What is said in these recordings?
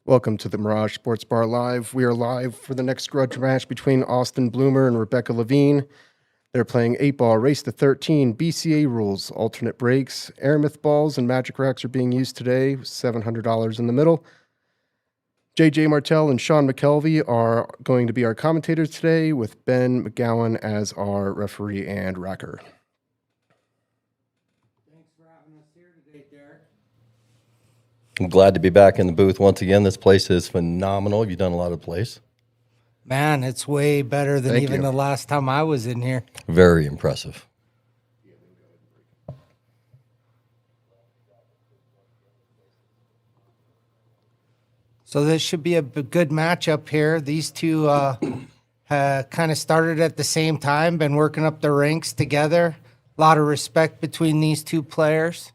Welcome to the Mirage Sports Bar Live. We are live for the next Grudge match between Austin Bloomer and Rebecca Levine. They're playing 8-ball race to 13 BCA rules, alternate breaks. Aramith balls and magic racks are being used today, $700 in the middle. JJ Martell and Shawn McKelvy are going to be our commentators today, with Ben McGowan as our referee and racker. Thanks for having us here today, Derek. I'm glad to be back in the booth once again. This place is phenomenal. You've done a lot of plays. Man, it's way better than Thank even you. the last time I was in here. Very impressive. So this should be a good matchup here. These two kind of started at the same time, been working up the ranks together. A lot of respect between these two players.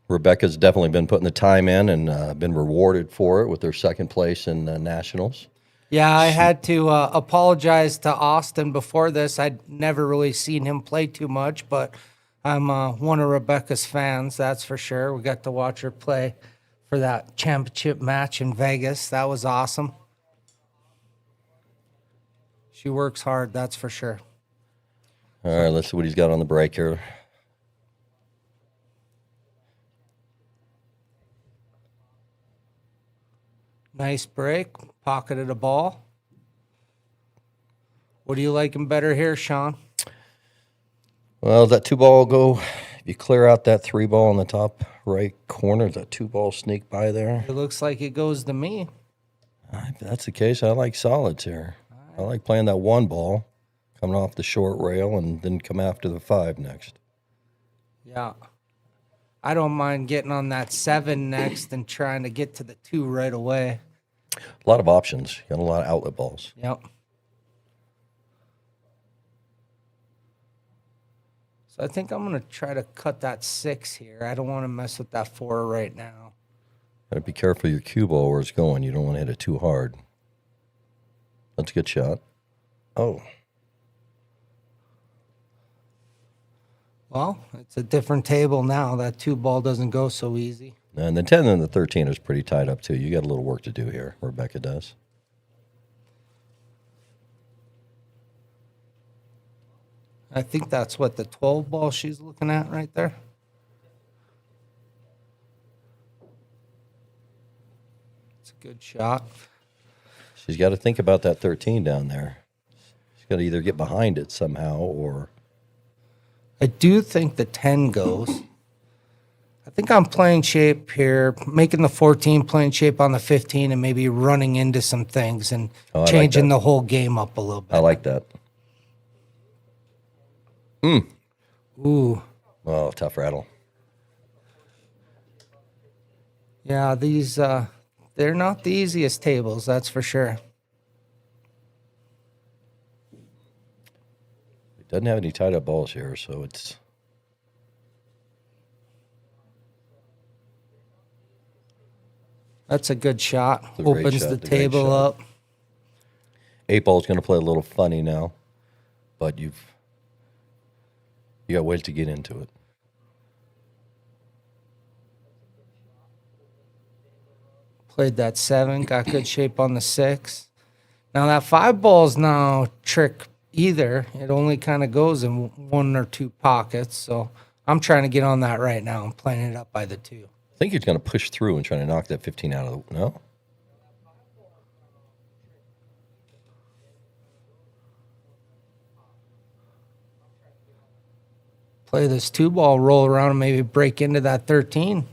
Rebecca's definitely been putting the time in and been rewarded for it with her second place in the Nationals. Yeah, I had to apologize to Austin before this. I'd never really seen him play too much, but I'm one of Rebecca's fans, that's for sure. We got to watch her play for that championship match in Vegas. That was awesome. She works hard, that's for sure. All right, let's see what he's got on the break here. Nice break, pocketed a ball. What do you liking better here, Shawn? Well, that 2-ball go, if you clear out that 3-ball in the top right corner, that 2-ball sneak by there. It looks like it goes to me. If that's the case, I like solids here. I like playing that 1-ball, coming off the short rail, and then come after the 5 next. Yeah. I don't mind getting on that 7 next and trying to get to the 2 right away. A lot of options. You got a lot of outlet balls. Yep. So I think I'm going to try to cut that 6 here. I don't want to mess with that 4 right now. Gotta be careful your cue ball where it's going. You don't want to hit it too hard. That's a good shot. Oh. Well, it's a different table now. That 2 ball doesn't go so easy. And the 10 and the 13 is pretty tied up, too. You got a little work to do here. Rebecca does. I think that's what the 12 ball she's looking at right there. It's a good shot. She's got to think about that 13 down there. She's got to either get behind it somehow or... I do think the 10 goes. I think I'm playing shape here, making the 14, playing shape on the 15, and maybe running into some things and like changing that. the whole game up a little bit. I like that. Ooh. Oh, tough rattle. Yeah, these, they're not the easiest tables, that's for sure. It doesn't have any tied up balls here, so it's... That's a good shot. a great Opens shot, the a great table shot. up. 8-ball's going to play a little funny now, but you got ways to get into it. Played that 7, got good shape on the 6. Now that 5 ball's no trick either. It only kind of goes in 1 or 2 pockets. So I'm trying to get on that right now. I'm playing it up by the 2. I think he's going to push through and trying to knock that 15 out of the... No? Play this 2 ball, roll around, and maybe break into that 13.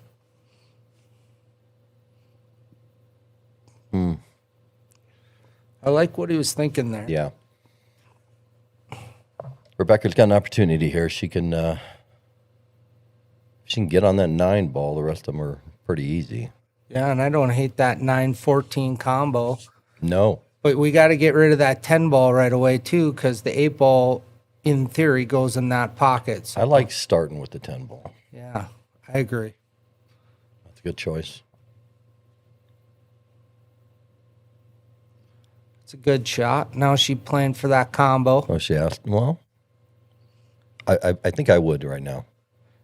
I like what he was thinking there. Yeah. Rebecca's got an opportunity here. She can get on that 9 ball. The rest of them are pretty easy. Yeah, and I don't hate that 9-14 combo. No. But we got to get rid of that 10 ball right away, too, because the 8 ball, in theory, goes in that pocket. So, I like starting with the 10 ball. yeah, I agree. That's a good choice. It's a good shot. Now she playing for that combo. Oh, she asked. Well, I think I would right now.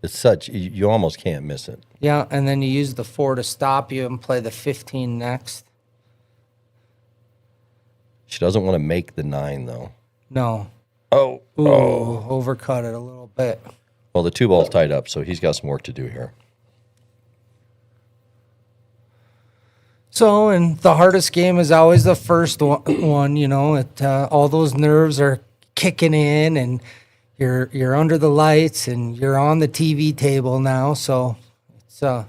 It's such, you almost can't miss it. Yeah, and then you use the 4 to stop you and play the 15 next. She doesn't want to make the 9, though. No. Oh. Ooh, Oh. overcut it a little bit. Well, the 2 ball's tied up, so he's got some work to do here. So, and the hardest game is always the first one. You know, all those nerves are kicking in, and you're under the lights, and you're on the TV table now. So, it's got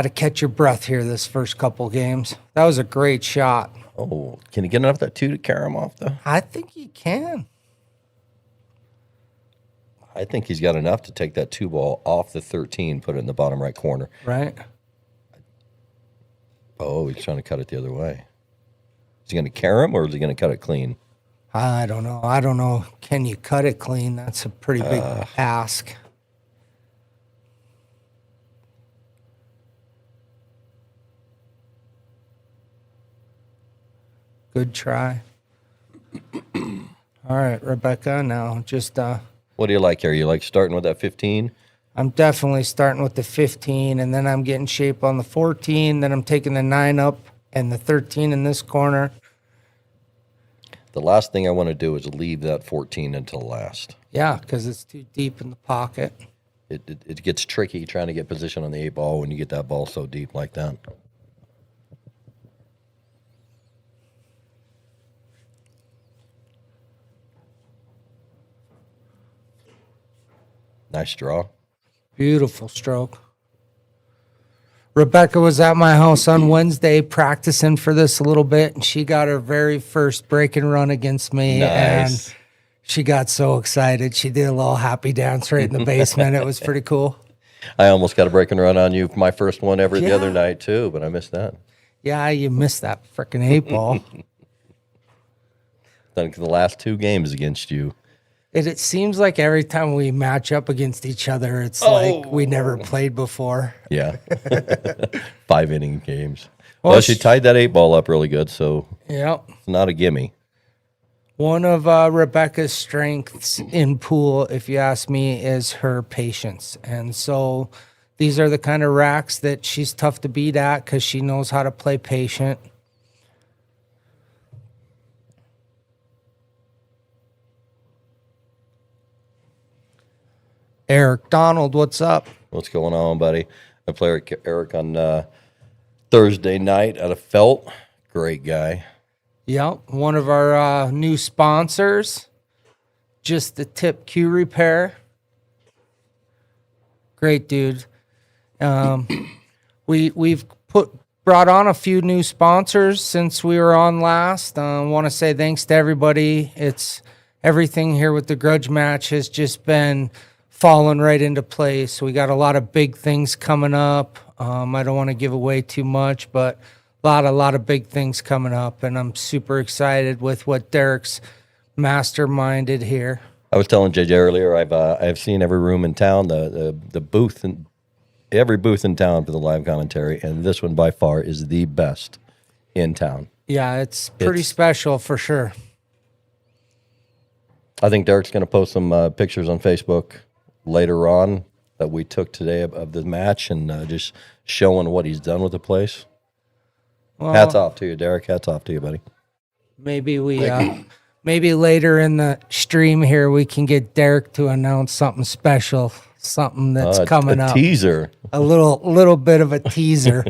to catch your breath here this first couple games. That was a great shot. Oh, can he get enough of that 2 to carry him off, though? I think he can. I think he's got enough to take that 2 ball off the 13, put it in the bottom right corner. Right. Oh, he's trying to cut it the other way. Is he going to carry him, or is he going to cut it clean? I don't know. Can you cut it clean? That's a pretty big ask. Good try. All right, Rebecca, now just What do you like here? You like starting with that 15? I'm definitely starting with the 15, and then I'm getting shape on the 14, then I'm taking the 9 up and the 13 in this corner. The last thing I want to do is leave that 14 until last. Yeah, because it's too deep in the pocket. It gets tricky trying to get position on the 8 ball when you get that ball so deep like that. Nice draw. Beautiful stroke. Rebecca was at my house on Wednesday practicing for this a little bit, and she got her very first break and run against me. Nice. And she got so excited. She did a little happy dance right in the basement. It was pretty cool. I almost got a break and run on you for my first one ever the Yeah. other night, too, but I missed that. Yeah, you missed that frickin' 8 ball. Done the last 2 games against you. It seems like every time we match up against each other, it's like we never played before. Yeah. 5-inning games. Well, Well, she tied that 8 ball up really good, so Yep. it's not a gimme. One of Rebecca's strengths in pool, if you ask me, is her patience. And so these are the kind of racks that she's tough to beat at because she knows how to play patient. Eric Donald, what's up? What's going on, buddy? I play Eric on Thursday night out of Felt. Great guy. Yep, one of our new sponsors, Just the Tip Q Repair. Great dude. We've brought on a few new sponsors since we were on last. I want to say thanks to everybody. It's everything here with the Grudge match has just been falling right into place. We got a lot of big things coming up. I don't want to give away too much, but a lot of big things coming up, and I'm super excited with what Derek's masterminded here. I was telling JJ earlier, I've seen every room in town, the booth, and every booth in town for the live commentary, and this one by far is the best in town. Yeah, it's pretty special for sure. I think Derek's going to post some pictures on Facebook later on that we took today of the match and just showing what he's done with the place. Well, Hats off to you, Derek. Hats off to you, buddy. maybe maybe later in the stream here we can get Derek to announce something special, something that's coming a up. Teaser. A little bit of a teaser.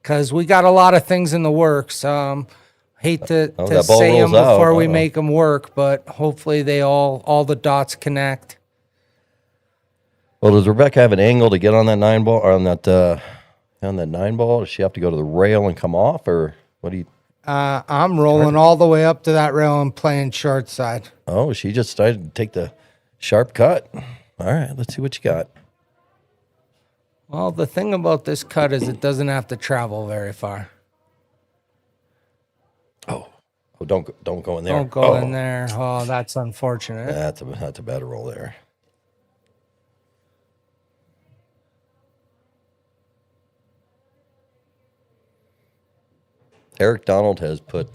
Because we got a lot of things in the works. Hate to that ball say them rolls out. before we make them work, but hopefully they all the dots connect. Well, does Rebecca have an angle to get on that 9 ball or on that 9 ball? Does she have to go to the rail and come off, or what do you? I'm rolling all the way up to that rail and playing short side. Oh, she just started to take the sharp cut. All right, let's see what you got. Well, the thing about this cut is it doesn't have to travel very far. Oh, don't go in there. Don't go in there. Oh, that's unfortunate. That's a bad roll there. Eric Donald has put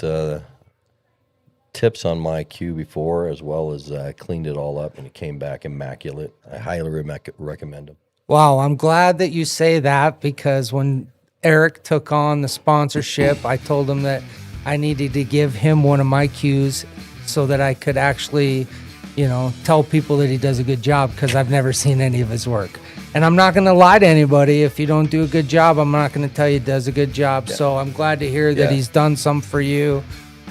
tips on my cue before, as well as cleaned it all up, and it came back immaculate. I highly recommend them. Wow, I'm glad that you say that, because when Eric took on the sponsorship, I told him that I needed to give him one of my cues so that I could actually, tell people that he does a good job, because I've never seen any of his work. And I'm not going to lie to anybody. If you don't do a good job, I'm not going to tell you he does a good job. Yeah. So I'm glad to hear that he's done some for you.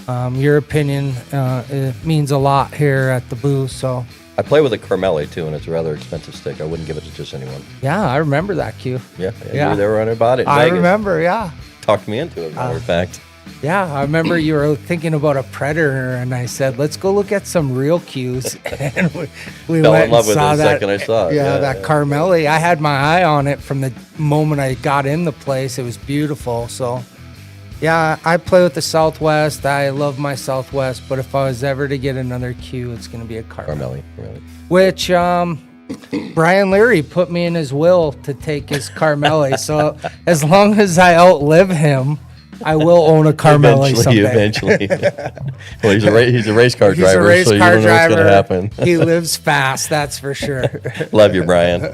Your opinion it means a lot here at the booth. So I play with a Carmelli too, and it's a rather expensive stick. I wouldn't give it to just anyone. Yeah, I remember that cue. Yeah. They were on about it. I remember, yeah. Talked me into it, as a matter of fact. Yeah, I remember you were thinking about a predator, and I said, let's go look at some real cues. And we fell went in love with it saw the second I saw it. Yeah, that Carmelli. I had my eye on it from the moment I got in the place. It was beautiful. So, yeah, I play with the Southwest. I love my Southwest, but if I was ever to get another cue, it's going to be a Carmelli. Which Brian Leary put me in his will to take his Carmelli. So as long as I outlive him, I will own a Carmelli someday. Eventually. Well, he's a race car driver, race so you car don't know what's going to happen. He lives fast, that's for sure. Love you, Brian.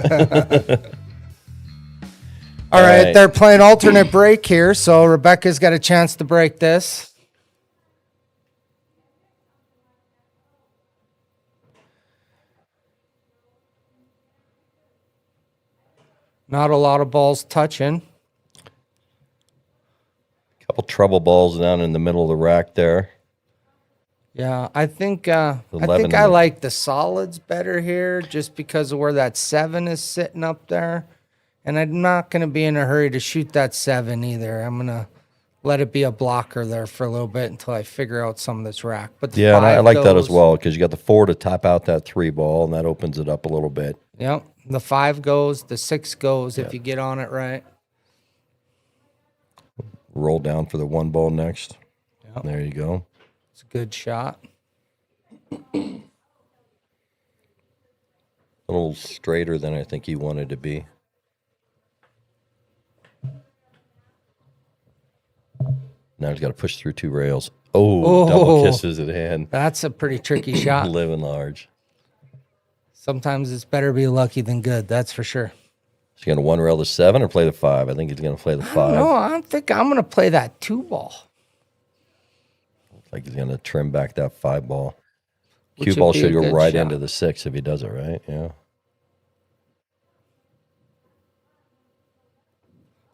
All right, they're playing alternate break here, so Rebecca's got a chance to break this. Not a lot of balls touching. Couple trouble balls down in the middle of the rack there. Yeah, I think I like the solids better here, just because of where that 7 is sitting up there. And I'm not going to be in a hurry to shoot that 7 either. I'm going to let it be a blocker there for a little bit until I figure out some of this rack. But the and I like that as well, because you got the 4 to top out that 3 ball, and that opens it up a little bit. Yep, the 5 goes, the 6 goes if you get on it right. Roll down for the 1 ball next. Yep. There you go. It's a good shot. A little straighter than I think he wanted to be. Now he's got to push through 2 rails. Oh, double kisses at hand. That's a pretty tricky shot. Living large. Sometimes it's better to be lucky than good, that's for sure. Is he going to 1 rail the 7 or play the 5? I think he's going to play the 5. No, I think I'm going to play that 2 ball. Looks like he's going to trim back that 5 ball. Cue ball should go right into the 6 if he does it right. Yeah.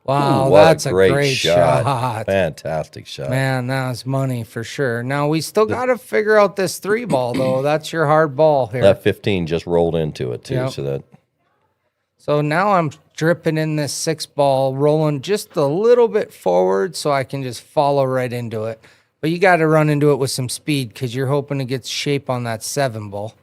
Wow, ooh, that's a great shot. Fantastic shot. Man, that was money for sure. Now, we still got to figure out this 3 ball, though. That's your hard ball here. That 15 just rolled into it, too. Yep. So now I'm dripping in this 6 ball, rolling just a little bit forward so I can just follow right into it. But you got to run into it with some speed, because you're hoping to get shape on that 7 ball.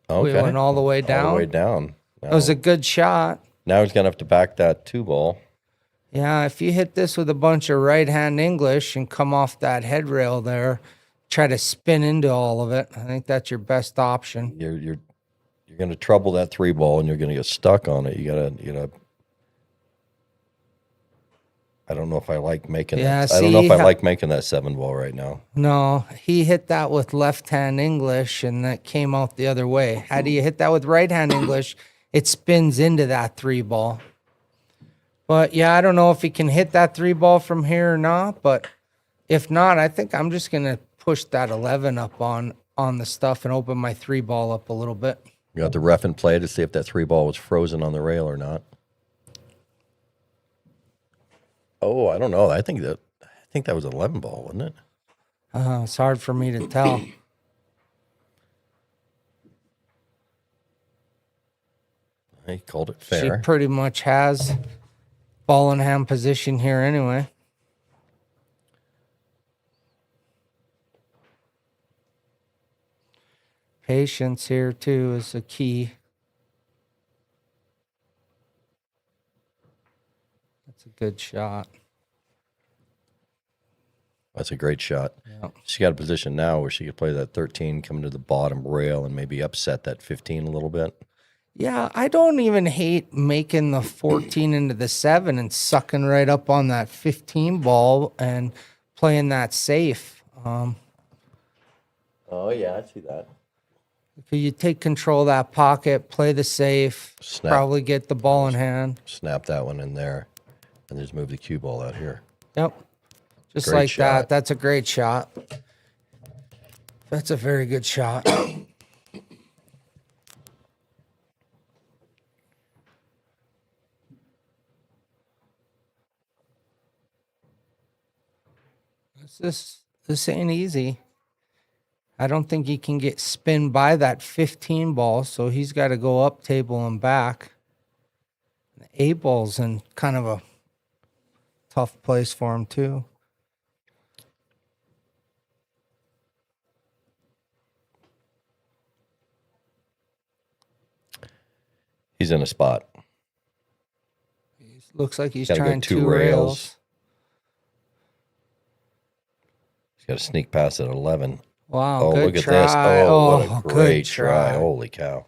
Okay. We went all the way down. All the way down. That was a good shot. Now he's going to have to back that 2 ball. Yeah, if you hit this with a bunch of right-hand English and come off that head rail there, try to spin into all of it, I think that's your best option. You're going to trouble that 3 ball, and you're going to get stuck on it. You gotta. I don't know if I like making that. I don't know if I like making that 7 ball right now. No, he hit that with left-hand English, and that came out the other way. Had he hit that with right-hand English, it spins into that 3 ball. But, yeah, I don't know if he can hit that 3 ball from here or not. But if not, I think I'm just going to push that 11 up on the stuff and open my 3 ball up a little bit. You got the ref in play to see if that 3 ball was frozen on the rail or not. Oh, I don't know. I think that was an 11 ball, wasn't it? It's hard for me to tell. He called it fair. She pretty much has ball in hand position here anyway. Patience here too is a key. That's a good shot. That's a great shot. Yep. She got a position now where she could play that 13, come to the bottom rail, and maybe upset that 15 a little bit. Yeah, I don't even hate making the 14 into the 7 and sucking right up on that 15 ball and playing that safe. Oh, yeah, I see that. If you take control of that pocket, play the safe, Snap. probably get the ball in hand. Snap that one in there, and just move the cue ball out here. Yep. Just Great like shot. that. That's a great shot. That's a very good shot. This ain't easy. I don't think he can get spin by that 15 ball, so he's got to go up table and back. The 8 ball's in kind of a tough place for him too. He's in a spot. Looks like he's Gotta go trying two two rails. He's got to sneak past at 11. Wow, Oh, good look at try. this. Oh, what a good great try. Holy cow.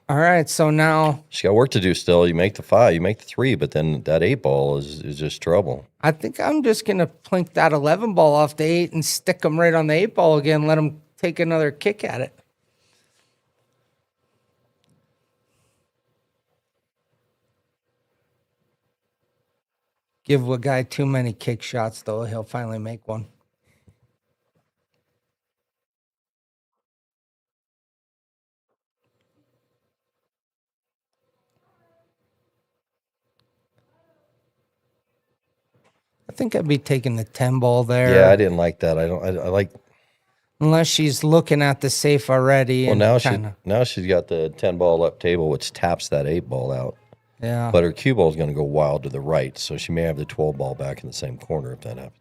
All right, so now She's got work to do still. You make the 5, you make the 3, but then that 8 ball is just trouble. I think I'm just going to plink that 11 ball off the 8 and stick him right on the 8 ball again, let him take another kick at it. Give a guy too many kick shots, though. He'll finally make one. I think I'd be taking the 10 ball there. Yeah, I didn't like that. I like. Unless she's looking at the safe already. Well, and now she's got the 10 ball up table, which taps that 8 ball out. Yeah. But her cue ball is going to go wild to the right, so she may have the 12 ball back in the same corner if that happens.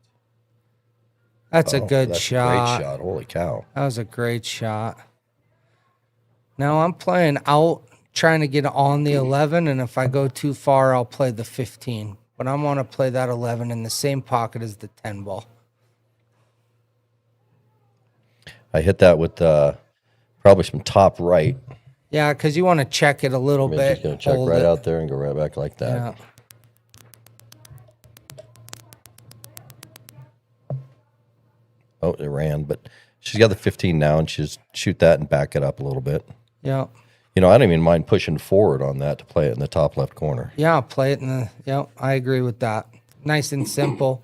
That's a good that's shot. A great shot. Holy cow. That was a great shot. Now I'm playing out, trying to get on the 11, and if I go too far, I'll play the 15. But I want to play that 11 in the same pocket as the 10 ball. I hit that with probably some top right. Yeah, because you want to check it a little I'm bit. just going to check right out there and go right back like that. Yeah. Oh, it ran, but she's got the 15 now, and she's shoot that and back it up a little bit. Yeah. You know, I don't even mind pushing forward on that to play it in the top left corner. Yeah, I'll play it in the. Yeah, I agree with that. Nice and simple.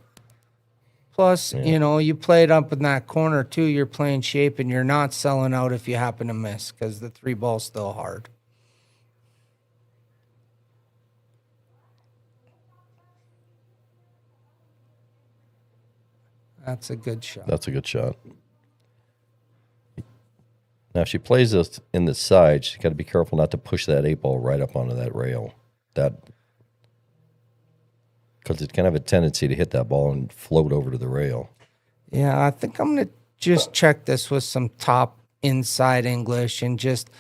Plus, you know, you play it up in that corner too. You're playing shape, and you're not selling out if you happen to miss because the 3 ball's still hard. That's a good shot. That's a good shot. Now, if she plays this in the side, she's got to be careful not to push that 8 ball right up onto that rail. Because it can have a tendency to hit that ball and float over to the rail. Yeah, I think I'm going to just check this with some top inside English and just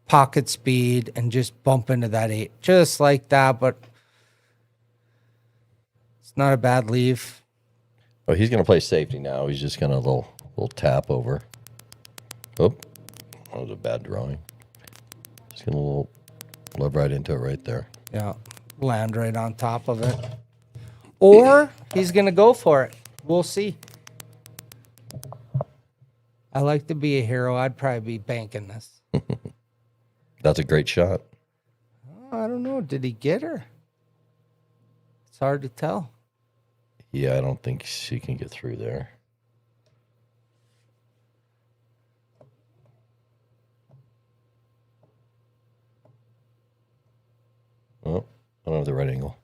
pocket speed and just bump into that 8. Just like that, but it's not a bad leave. Oh, he's going to play safety now. He's just going to little tap over. Oh, that was a bad drawing. Just going to love right into it right there. Yeah, land right on top of it. Or he's going to go for it. We'll see. I like to be a hero. I'd probably be banking this. That's a great shot. Oh, I don't know. Did he get her? It's hard to tell. Yeah, I don't think she can get through there. Oh, I don't have the right angle.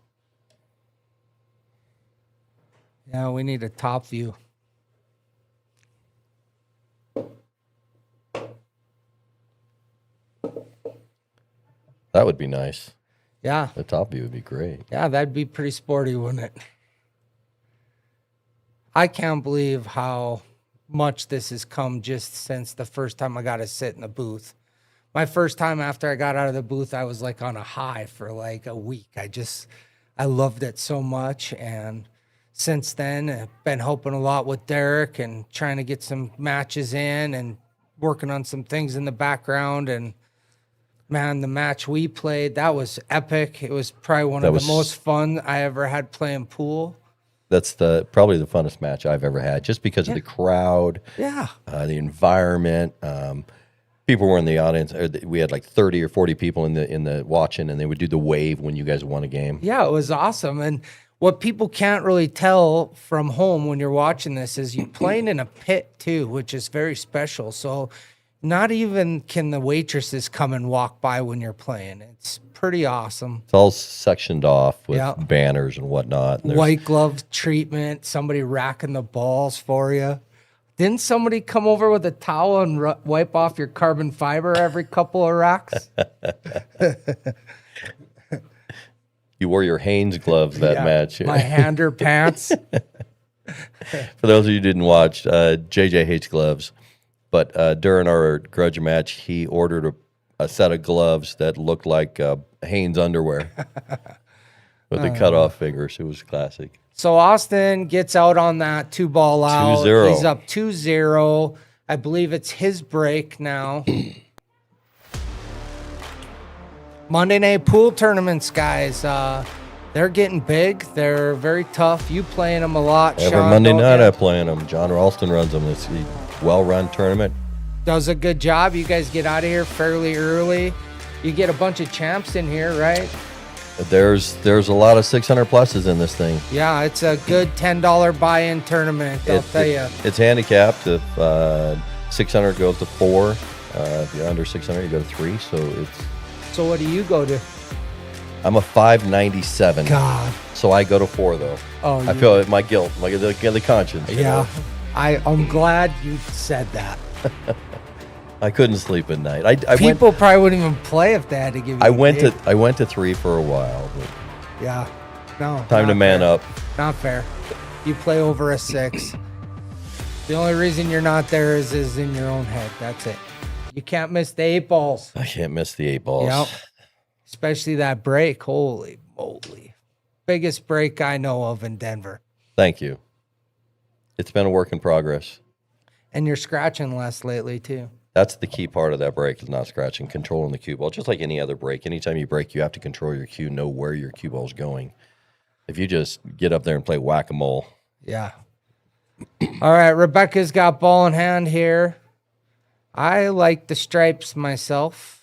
Yeah, we need a top view. That would be nice. Yeah. The top view would be great. Yeah, that'd be pretty sporty, wouldn't it? I can't believe how much this has come just since the first time I got to sit in the booth. My first time after I got out of the booth, I was like on a high for like a week. I loved it so much. And since then, I've been helping a lot with Derek and trying to get some matches in and working on some things in the background. And Man, the match we played, that was epic. It was probably one That of was- the most fun I ever had playing pool. That's probably the funnest match I've ever had, just because of the crowd, Yeah. the environment. People were in the audience. We had like 30 or 40 people in the watching, and they would do the wave when you guys won a game. Yeah, it was awesome. And what people can't really tell from home when you're watching this is you're playing in a pit too, which is very special. So not even can the waitresses come and walk by when you're playing. It's pretty awesome. It's all sectioned off with Yeah. banners and whatnot. And there's- White glove treatment, somebody racking the balls for you. Didn't somebody come over with a towel and wipe off your carbon fiber every couple of racks? You wore your Hanes gloves that Yeah, match. My hander pants. For those of you who didn't watch, JJ hates gloves. But during our grudge match, he ordered a set of gloves that looked like Hanes underwear with the cut off fingers. It was classic. So Austin gets out on that 2-ball out. 2-0. He's up 2-0. I believe it's his break now. Monday night pool tournaments, guys. They're getting big. They're very tough. You playing them a lot, Every Shawn, Monday don't night ya? I play them. John Ralston runs them. It's a well-run tournament. Does a good job. You guys get out of here fairly early. You get a bunch of champs in here, right? There's a lot of 600 pluses in this thing. Yeah, it's a good $10 buy-in tournament, I'll tell you. It's handicapped. If 600 goes to 4, if you're under 600, you go to 3. So what do you go to? I'm a 597. God. So I go to 4 though. Oh, I feel my guilt, my guilty conscience. you Yeah. know? I'm glad you said that. I couldn't sleep at night. I People probably wouldn't even play if they had to give you I went a to I went to 3 for a while. But Yeah. No. time to not man fair. up. Not fair. You play over a 6. The only reason you're not there is in your own head. That's it. You can't miss the 8 balls. I can't miss the 8 balls. Yep. Especially that break. Holy moly. Biggest break I know of in Denver. Thank you. It's been a work in progress. And you're scratching less lately too. That's the key part of that break, is not scratching, controlling the cue ball. Just like any other break. Anytime you break, you have to control your cue, know where your cue ball is going. If you just get up there and play whack-a-mole. Yeah. All right, Rebecca's got ball in hand here. I like the stripes myself.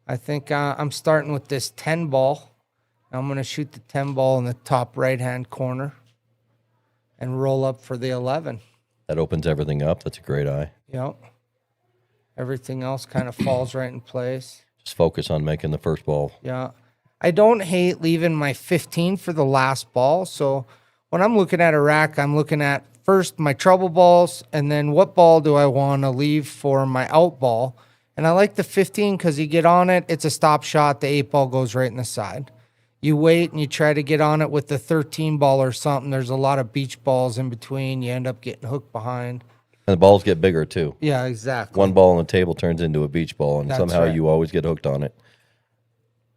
I think I'm starting with this 10 ball. I'm going to shoot the 10 ball in the top right-hand corner and roll up for the 11. That opens everything up. That's a great eye. Yep. Everything else kind of falls right in place. Just focus on making the first ball. Yeah. I don't hate leaving my 15 for the last ball. So when I'm looking at a rack, I'm looking at first my trouble balls, and then what ball do I want to leave for my out ball. And I like the 15 because you get on it, it's a stop shot. The 8 ball goes right in the side. You wait and you try to get on it with the 13 ball or something. There's a lot of beach balls in between. You end up getting hooked behind. And the balls get bigger, too. Yeah, exactly. One ball on the table turns into a beach ball, and That's somehow right. you always get hooked on it.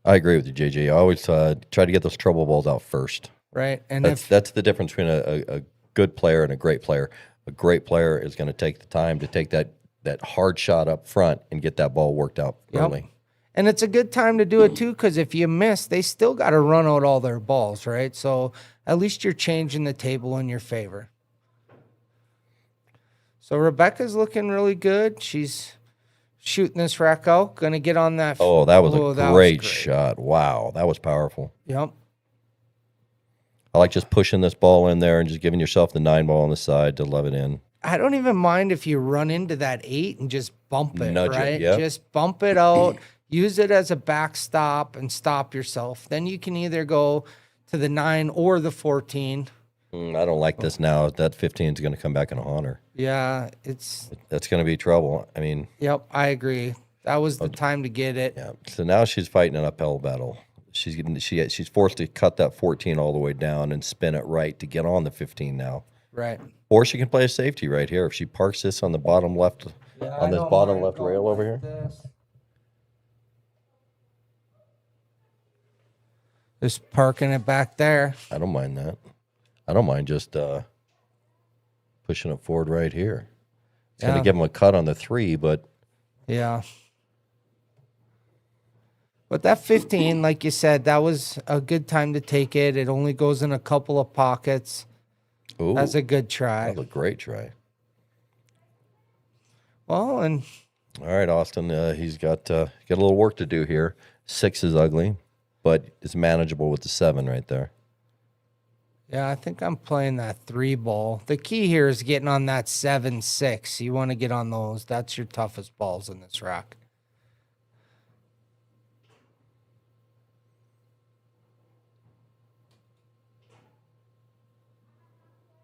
I agree with you, JJ. I always try to get those trouble balls out first. Right. And That's the difference between a good player and a great player. A great player is going to take the time to take that hard shot up front and get that ball worked out early. And it's a good time to do it too, because if you miss, they still got to run out all their balls, right? So at least you're changing the table in your favor. So Rebecca's looking really good. She's shooting this rack out. Going to get on that. Oh, that was Oh, a that was great great. shot. Wow, that was powerful. Yep. I like just pushing this ball in there and just giving yourself the 9 ball on the side to love it in. I don't even mind if you run into that 8 and just bump it, Nudge it, right? yep. Just bump it out. Use it as a backstop and stop yourself. Then you can either go to the 9 or the 14. I don't like this now. That 15 is going to come back and haunt her. Yeah, That's going to be trouble. I mean, yep, I agree. That was the time to get it. yeah. So now she's fighting an uphill battle. She's forced to cut that 14 all the way down and spin it right to get on the 15 now. Right. Or she can play a safety right here. If she parks this on the bottom left, on this bottom left rail over here. Just parking it back there. I don't mind that. I don't mind just pushing it forward right here. It's going Yeah. to give them a cut on the 3, but Yeah. But that 15, like you said, that was a good time to take it. It only goes in a couple of pockets. Ooh, That's a good try. that was a great try. Well, and All right, Austin. He's got a little work to do here. 6 is ugly, but it's manageable with the 7 right there. yeah, I think I'm playing that 3 ball. The key here is getting on that 7-6. You want to get on those. That's your toughest balls in this rack.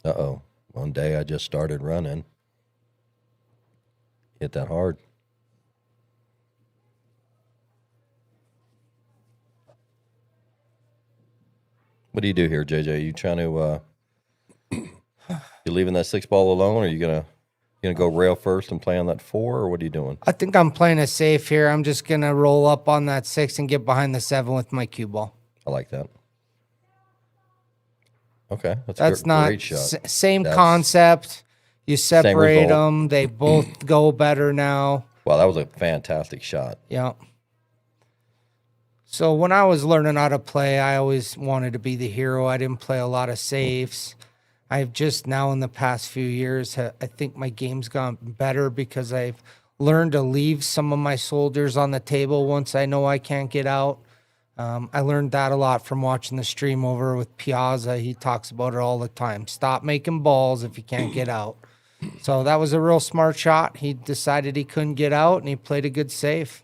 Uh-oh. One day I just started running. Hit that hard. What do you do here, JJ? You trying to you leaving that 6 ball alone, or are you gonna go rail first and play on that 4, or what are you doing? I think I'm playing it safe here. I'm just going to roll up on that 6 and get behind the 7 with my cue ball. I like that. Okay, That's a not great shot. Same concept. You separate result. them. They both go better now. Wow, that was a fantastic shot. Yeah. So when I was learning how to play, I always wanted to be the hero. I didn't play a lot of safes. I've just now in the past few years, I think my game's gone better because I've learned to leave some of my soldiers on the table once I know I can't get out. I learned that a lot from watching the stream over with Piazza. He talks about it all the time. Stop making balls if you can't get out. So that was a real smart shot. He decided he couldn't get out, and he played a good save.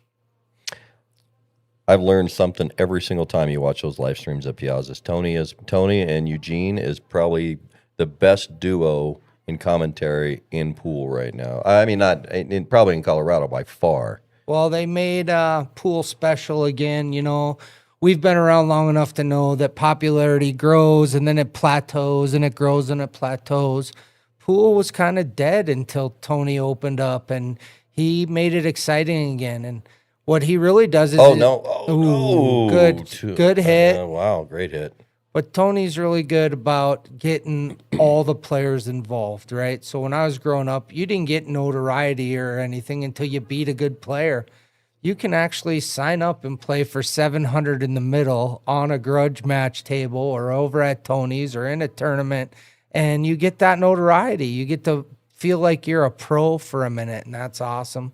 I've learned something every single time you watch those live streams at Piazza's. Tony and Eugene is probably the best duo in commentary in pool right now. I mean, probably in Colorado by far. Well, they made pool special again. You know, we've been around long enough to know that popularity grows and then it plateaus and it grows and it plateaus. Pool was kind of dead until Tony opened up and he made it exciting again. And what he really does is good hit. Wow, great hit. But Tony's really good about getting all the players involved, right? So when I was growing up, you didn't get notoriety or anything until you beat a good player. You can actually sign up and play for 700 in the middle on a grudge match table or over at Tony's or in a tournament, and you get that notoriety. You get to feel like you're a pro for a minute, and that's awesome.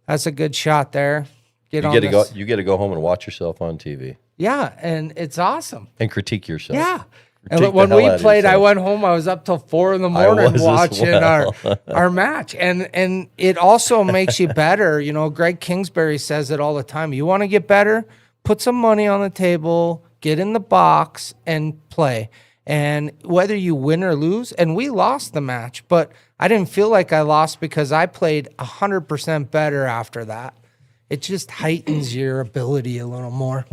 That's a good shot there. You get to go home and watch yourself on TV. Yeah, and it's awesome. And critique yourself. Yeah. Critique And when the hell we out of played, I yourself. went home. I was up till 4 a.m. watching our match. And it also makes you better. You know, Greg Kingsbury says it all the time. You want to get better? Put some money on the table, get in the box, and play. And whether you win or lose, and we lost the match, but I didn't feel like I lost because I played 100% better after that. It just heightens your ability a little more.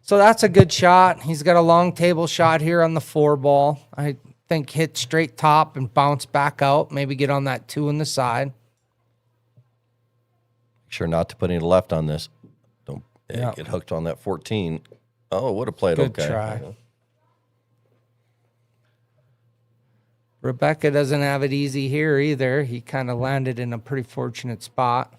So that's a good shot. He's got a long table shot here on the 4 ball. I think hit straight top and bounce back out. Maybe get on that 2 on the side. Make sure not to put any left on this. Don't get hooked on that 14. Oh, would have played Good okay. try. Rebecca doesn't have it easy here either. He kind of landed in a pretty fortunate spot.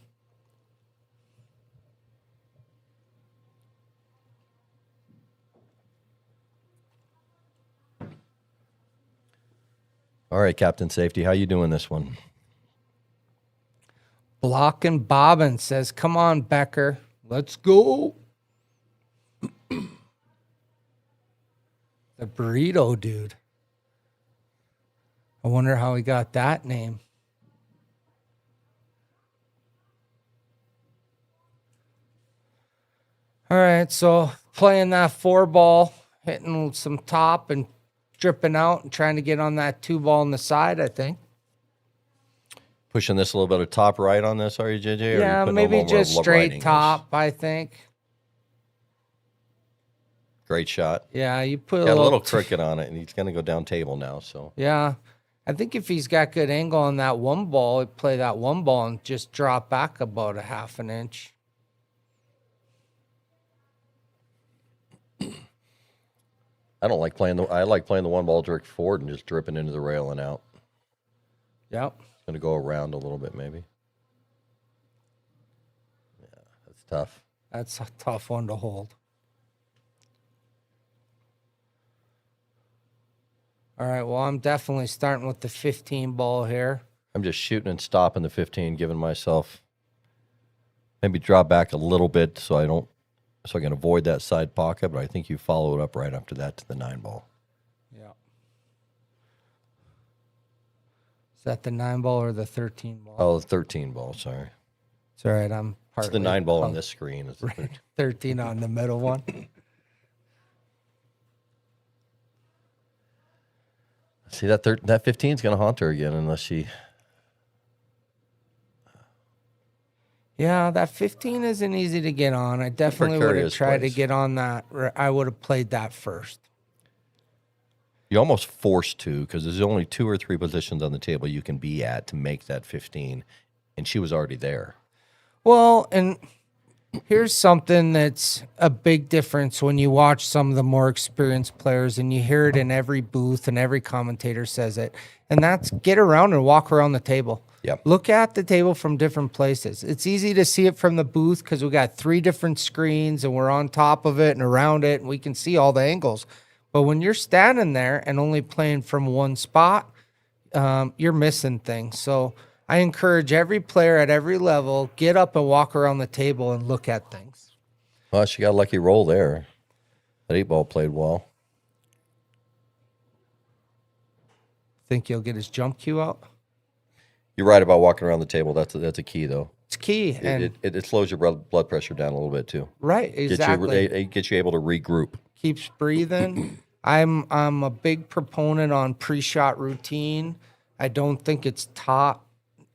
All right, Captain Safety, how you doing this one? Block and Bobbin says, come on, Becker. Let's go. The burrito dude. I wonder how he got that name. All right, so playing that 4 ball, hitting some top and dripping out and trying to get on that 2 ball on the side, I think. Pushing this a little bit of top right on this, are you, JJ? Or are Yeah, you putting a maybe little more just writing straight this? top, I think. Great shot. Yeah, you put Got a little cricket on it, and he's going to go down table now. So Yeah. I think if he's got good angle on that 1 ball, he'd play that 1 ball and just drop back about a half an inch. I like playing the 1 ball direct forward and just dripping into the rail and out. Yep. It's going to go around a little bit, maybe. Yeah, that's tough. That's a tough one to hold. All right, well, I'm definitely starting with the 15 ball here. I'm just shooting and stopping the 15, giving myself maybe drop back a little bit so I can avoid that side pocket, but I think you follow it up right after that to the 9 ball. Yeah. Is that the 9 ball or the 13 ball? Oh, the 13 ball, sorry. It's all right, I'm It's the 9 ball on this screen. It's the 13 on the middle one. See, that 15 is going to haunt her again unless she... Yeah, that 15 isn't easy to get on. I definitely would have precarious tried to place. get on that. I would have played that first. You're almost forced to because there's only 2 or 3 positions on the table you can be at to make that 15, and she was already there. Well, and here's something that's a big difference when you watch some of the more experienced players, and you hear it in every booth and every commentator says it, and that's get around and walk around the table. Yep. Look at the table from different places. It's easy to see it from the booth because we got 3 different screens and we're on top of it and around it, and we can see all the angles. But when you're standing there and only playing from one spot, you're missing things. So I encourage every player at every level, get up and walk around the table and look at things. Well, she got a lucky roll there. That 8 ball played well. Think he'll get his jump cue out? You're right about walking around the table. That's a key, though. It's key. And It slows your blood pressure down a little bit, too. right, exactly. It gets you able to regroup. Keeps breathing. I'm a big proponent on pre-shot routine. I don't think it's taught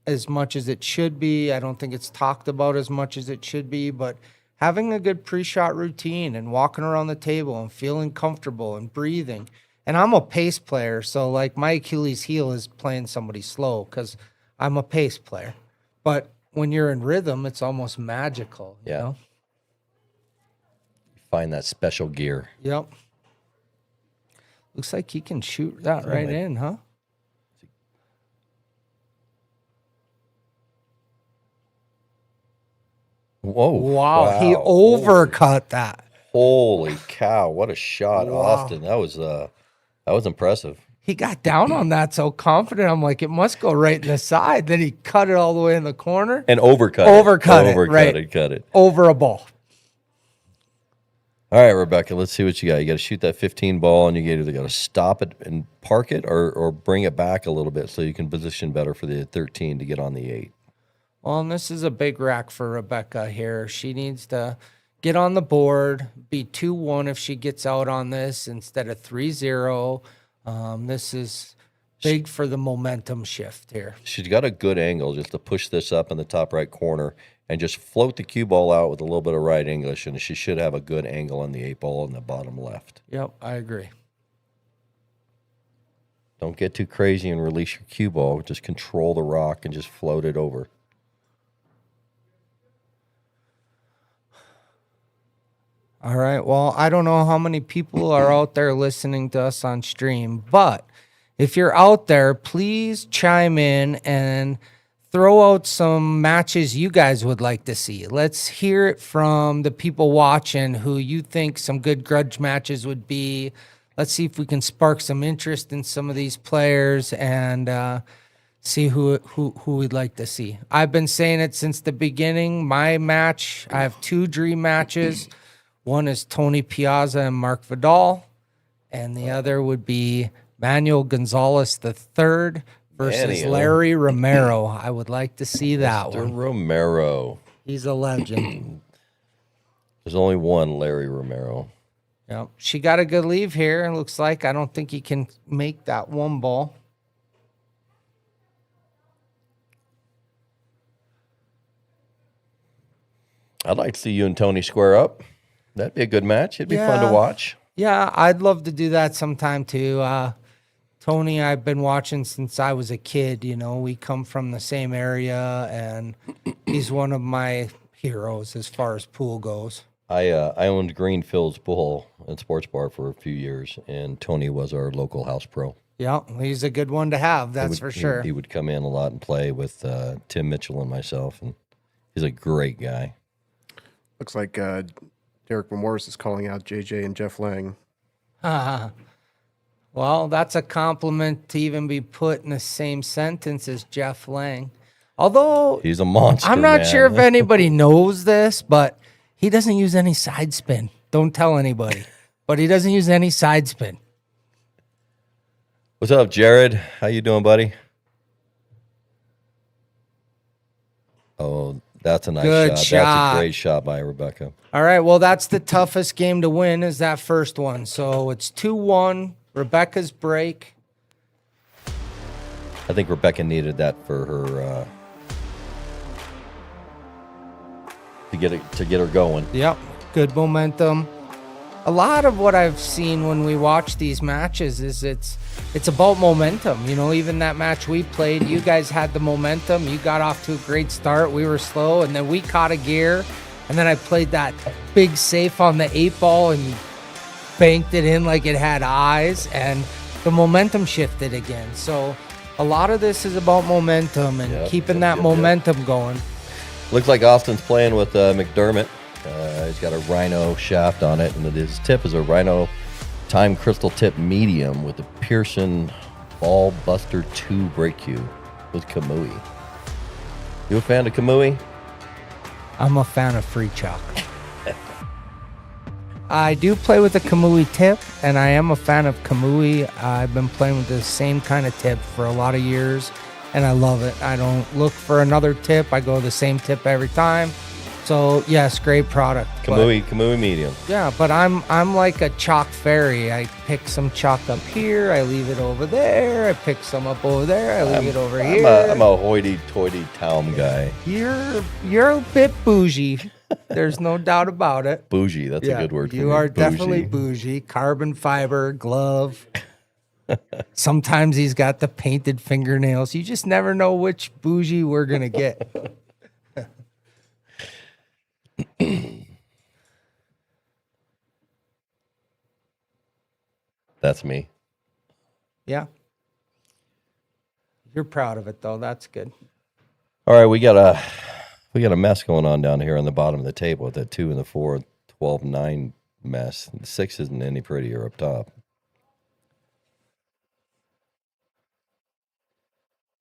as much as it should be. I don't think it's talked about as much as it should be, but having a good pre-shot routine and walking around the table and feeling comfortable and breathing. And I'm a pace player, so like my Achilles heel is playing somebody slow because I'm a pace player. But when you're in rhythm, it's almost magical. You Yeah. know? Find that special gear. Yep. Looks like he can shoot that right in, huh? Whoa. Wow, he overcut that. Holy cow, what a shot, Wow. Austin. That was impressive. He got down on that so confident. I'm like, it must go right in the side. Then he cut it all the way in the corner. And overcut Right. cut it. Over a ball. All right, Rebecca, let's see what you got. You got to shoot that 15 ball, and you either got to stop it and park it or bring it back a little bit so you can position better for the 13 to get on the 8. Well, and this is a big rack for Rebecca here. She needs to get on the board, be 2-1 if she gets out on this instead of 3-0. This is big for the momentum shift here. She's got a good angle just to push this up in the top right corner and just float the cue ball out with a little bit of right English, and she should have a good angle on the 8 ball in the bottom left. Yep, I agree. Don't get too crazy and release your cue ball. Just control the rock and just float it over. All right. Well, I don't know how many people are out there listening to us on stream, but if you're out there, please chime in and throw out some matches you guys would like to see. Let's hear it from the people watching who you think some good grudge matches would be. Let's see if we can spark some interest in some of these players and see who we'd like to see. I've been saying it since the beginning. My match, I have 2 dream matches. One is Tony Piazza and Mark Vidal, and the other would be Manuel Gonzalez III versus Larry Romero. I would like to see that one. Romero. He's a legend. There's only one Larry Romero. Yep. She got a good leave here. It looks like I don't think he can make that 1 ball. I'd like to see you and Tony square up. That'd be a good match. It'd be fun to watch. Yeah, I'd love to do that sometime too. Tony, I've been watching since I was a kid. You know, we come from the same area, and he's one of my heroes as far as pool goes. I owned Greenfield's Pool and Sports Bar for a few years, and Tony was our local house pro. Yeah, he's a good one to have, that's for sure. He would come in a lot and play with Tim Mitchell and myself, and he's a great guy. Looks like Derek Morris is calling out JJ and Jeff Lang. Well, that's a compliment to even be put in the same sentence as Jeff Lang. Although He's a monster. I'm not man. sure if anybody knows this, but he doesn't use any side spin. Don't tell anybody. But he doesn't use any side spin. What's up, Jared? How you doing, buddy? Oh, that's a nice Good shot. shot. That's a great shot by Rebecca. All right, well, that's the toughest game to win is that first one. So it's 2-1, Rebecca's break. I think Rebecca needed that for her to get her going. Yep, good momentum. A lot of what I've seen when we watch these matches is it's about momentum. You know, even that match we played, you guys had the momentum. You got off to a great start. We were slow, and then we caught a gear. And then I played that big safe on the 8-ball and banked it in like it had eyes, and the momentum shifted again. So a lot of this is about momentum and keeping that momentum going. Looks like Austin's playing with McDermott. He's got a Rhino shaft on it, and his tip is a Rhino Time Crystal Tip Medium with a Pearson Ball Buster 2 brake cube with Kamui. You a fan of Kamui? I'm a fan of free chalk. I do play with a Kamui tip, and I am a fan of Kamui. I've been playing with the same kind of tip for a lot of years, and I love it. I don't look for another tip. I go the same tip every time. So yes, great product. Kamui medium. Yeah, but I'm like a chalk fairy. I pick some chalk up here, I leave it over there. I pick some up over there, I leave it over here. I'm a hoity-toity town guy. You're a bit bougie. There's no doubt about it. Bougie, that's a good word for me. You are Bougie. definitely bougie. Carbon fiber, glove. Sometimes he's got the painted fingernails. You just never know which bougie we're going to get. That's me. Yeah. You're proud of it, though. That's good. All right, we got a mess going on down here on the bottom of the table with that 2 and the 4, 12, 9 mess. The 6 isn't any prettier up top.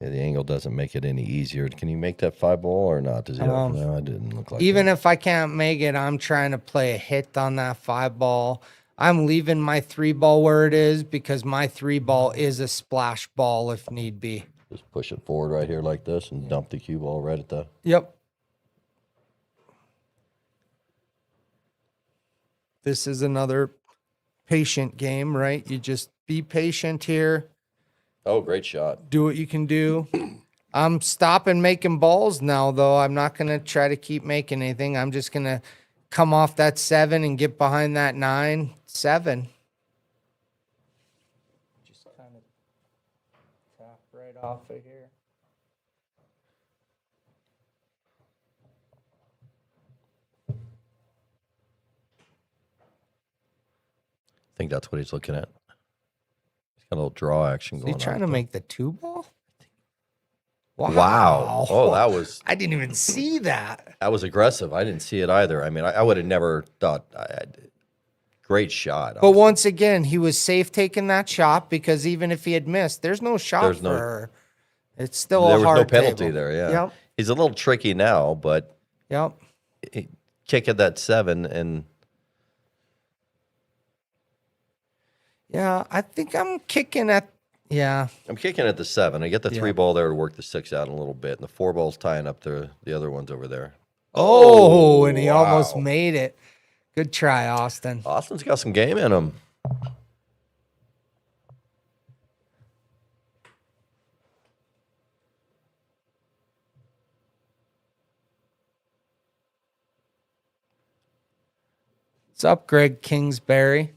Yeah, the angle doesn't make it any easier. Can you make that 5-ball or not? Does it? No, it didn't look like Even it. if I can't make it, I'm trying to play a hit on that 5-ball. I'm leaving my 3-ball where it is because my 3-ball is a splash ball if need be. Just push it forward right here like this and dump the cue ball right at the... Yep. This is another patient game, right? You just be patient here. Oh, great shot. Do what you can do. I'm stopping making balls now, though. I'm not going to try to keep making anything. I'm just going to come off that 7 and get behind that 9, 7. Just kind of tap right off of here. I think that's what he's looking at. He's got a little draw action going on. Is he trying to make the 2-ball? Wow. Oh, that was... I didn't even see that. That was aggressive. I didn't see it either. I mean, I would have never thought... great shot. But once again, he was safe taking that shot because even if he had missed, there's no shot for her. It's still there a was hard no penalty table. there, yeah. Yep. He's a little tricky now, but Yep. kick at that 7 and... Yeah, I think I'm kicking at... Yeah. I'm kicking at the 7. I get the 3-ball there to work the 6 out a little bit, and the 4-ball's tying up the other ones over there. Oh, and he almost made it. Good try, Austin. Austin's got some game in him. What's up, Greg Kingsbury?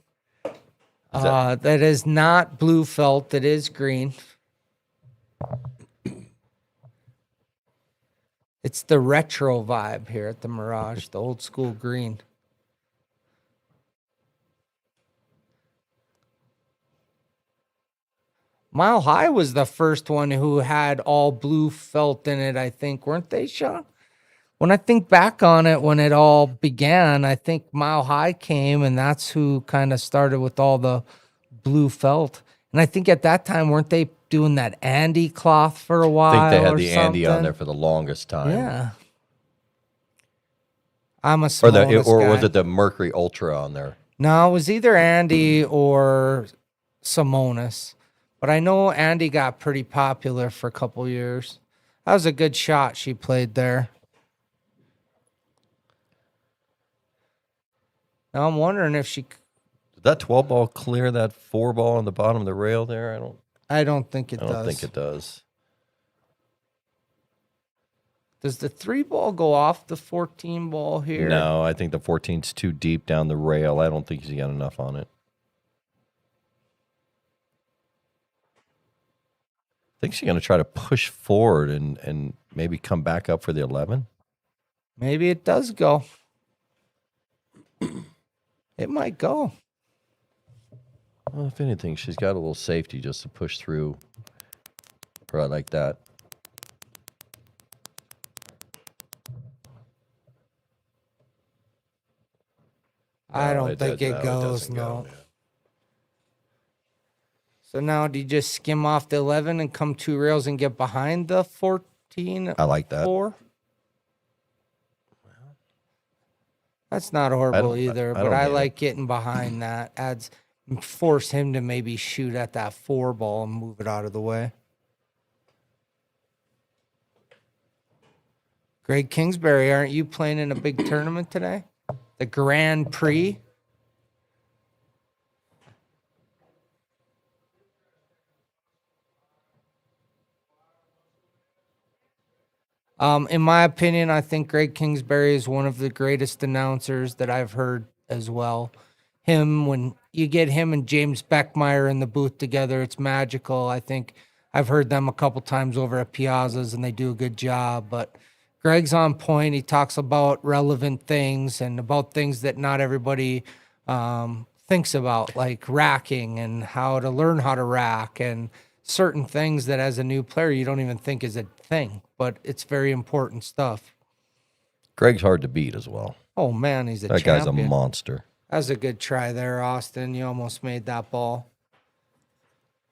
That is not blue felt. It is green. It's the retro vibe here at the Mirage, the old school green. Mile High was the first one who had all blue felt in it, I think, weren't they, Shawn? When I think back on it, when it all began, I think Mile High came, and that's who kind of started with all the blue felt. And I think at that time, weren't they doing that Andy cloth for a while? I think they had or the Andy on something? there for the longest time. Yeah. I'm a Or Simonis was guy. it the Mercury Ultra on there? No, it was either Andy or Simonis. But I know Andy got pretty popular for a couple years. That was a good shot she played there. Now I'm wondering if she. Did that 12 ball clear that 4 ball on the bottom of the rail there? I don't think it I does. don't think it does. Does the 3 ball go off the 14 ball here? No, I think the 14's too deep down the rail. I don't think he's got enough on it. I think she's going to try to push forward and maybe come back up for the 11. Maybe it does go. It might go. Well, if anything, she's got a little safety just to push through right like that. I No, don't think it goes, doesn't no. go. So now do you just skim off the 11 and come 2 rails and get behind the 14? I like that. 4? That's not horrible either, I but don't I hate it. like getting behind that. Force him to maybe shoot at that 4 ball and move it out of the way. Greg Kingsbury, aren't you playing in a big tournament today? The Grand Prix? In my opinion, I think Greg Kingsbury is one of the greatest announcers that I've heard as well. When you get him and James Beckmeyer in the booth together, it's magical. I think I've heard them a couple times over at Piazza's, and they do a good job. But Greg's on point. He talks about relevant things and about things that not everybody thinks about, like racking and how to learn how to rack and certain things that as a new player you don't even think is a thing, but it's very important stuff. Greg's hard to beat as well. Oh man, he's a That champion. guy's a monster. That was a good try there, Austin. You almost made that ball.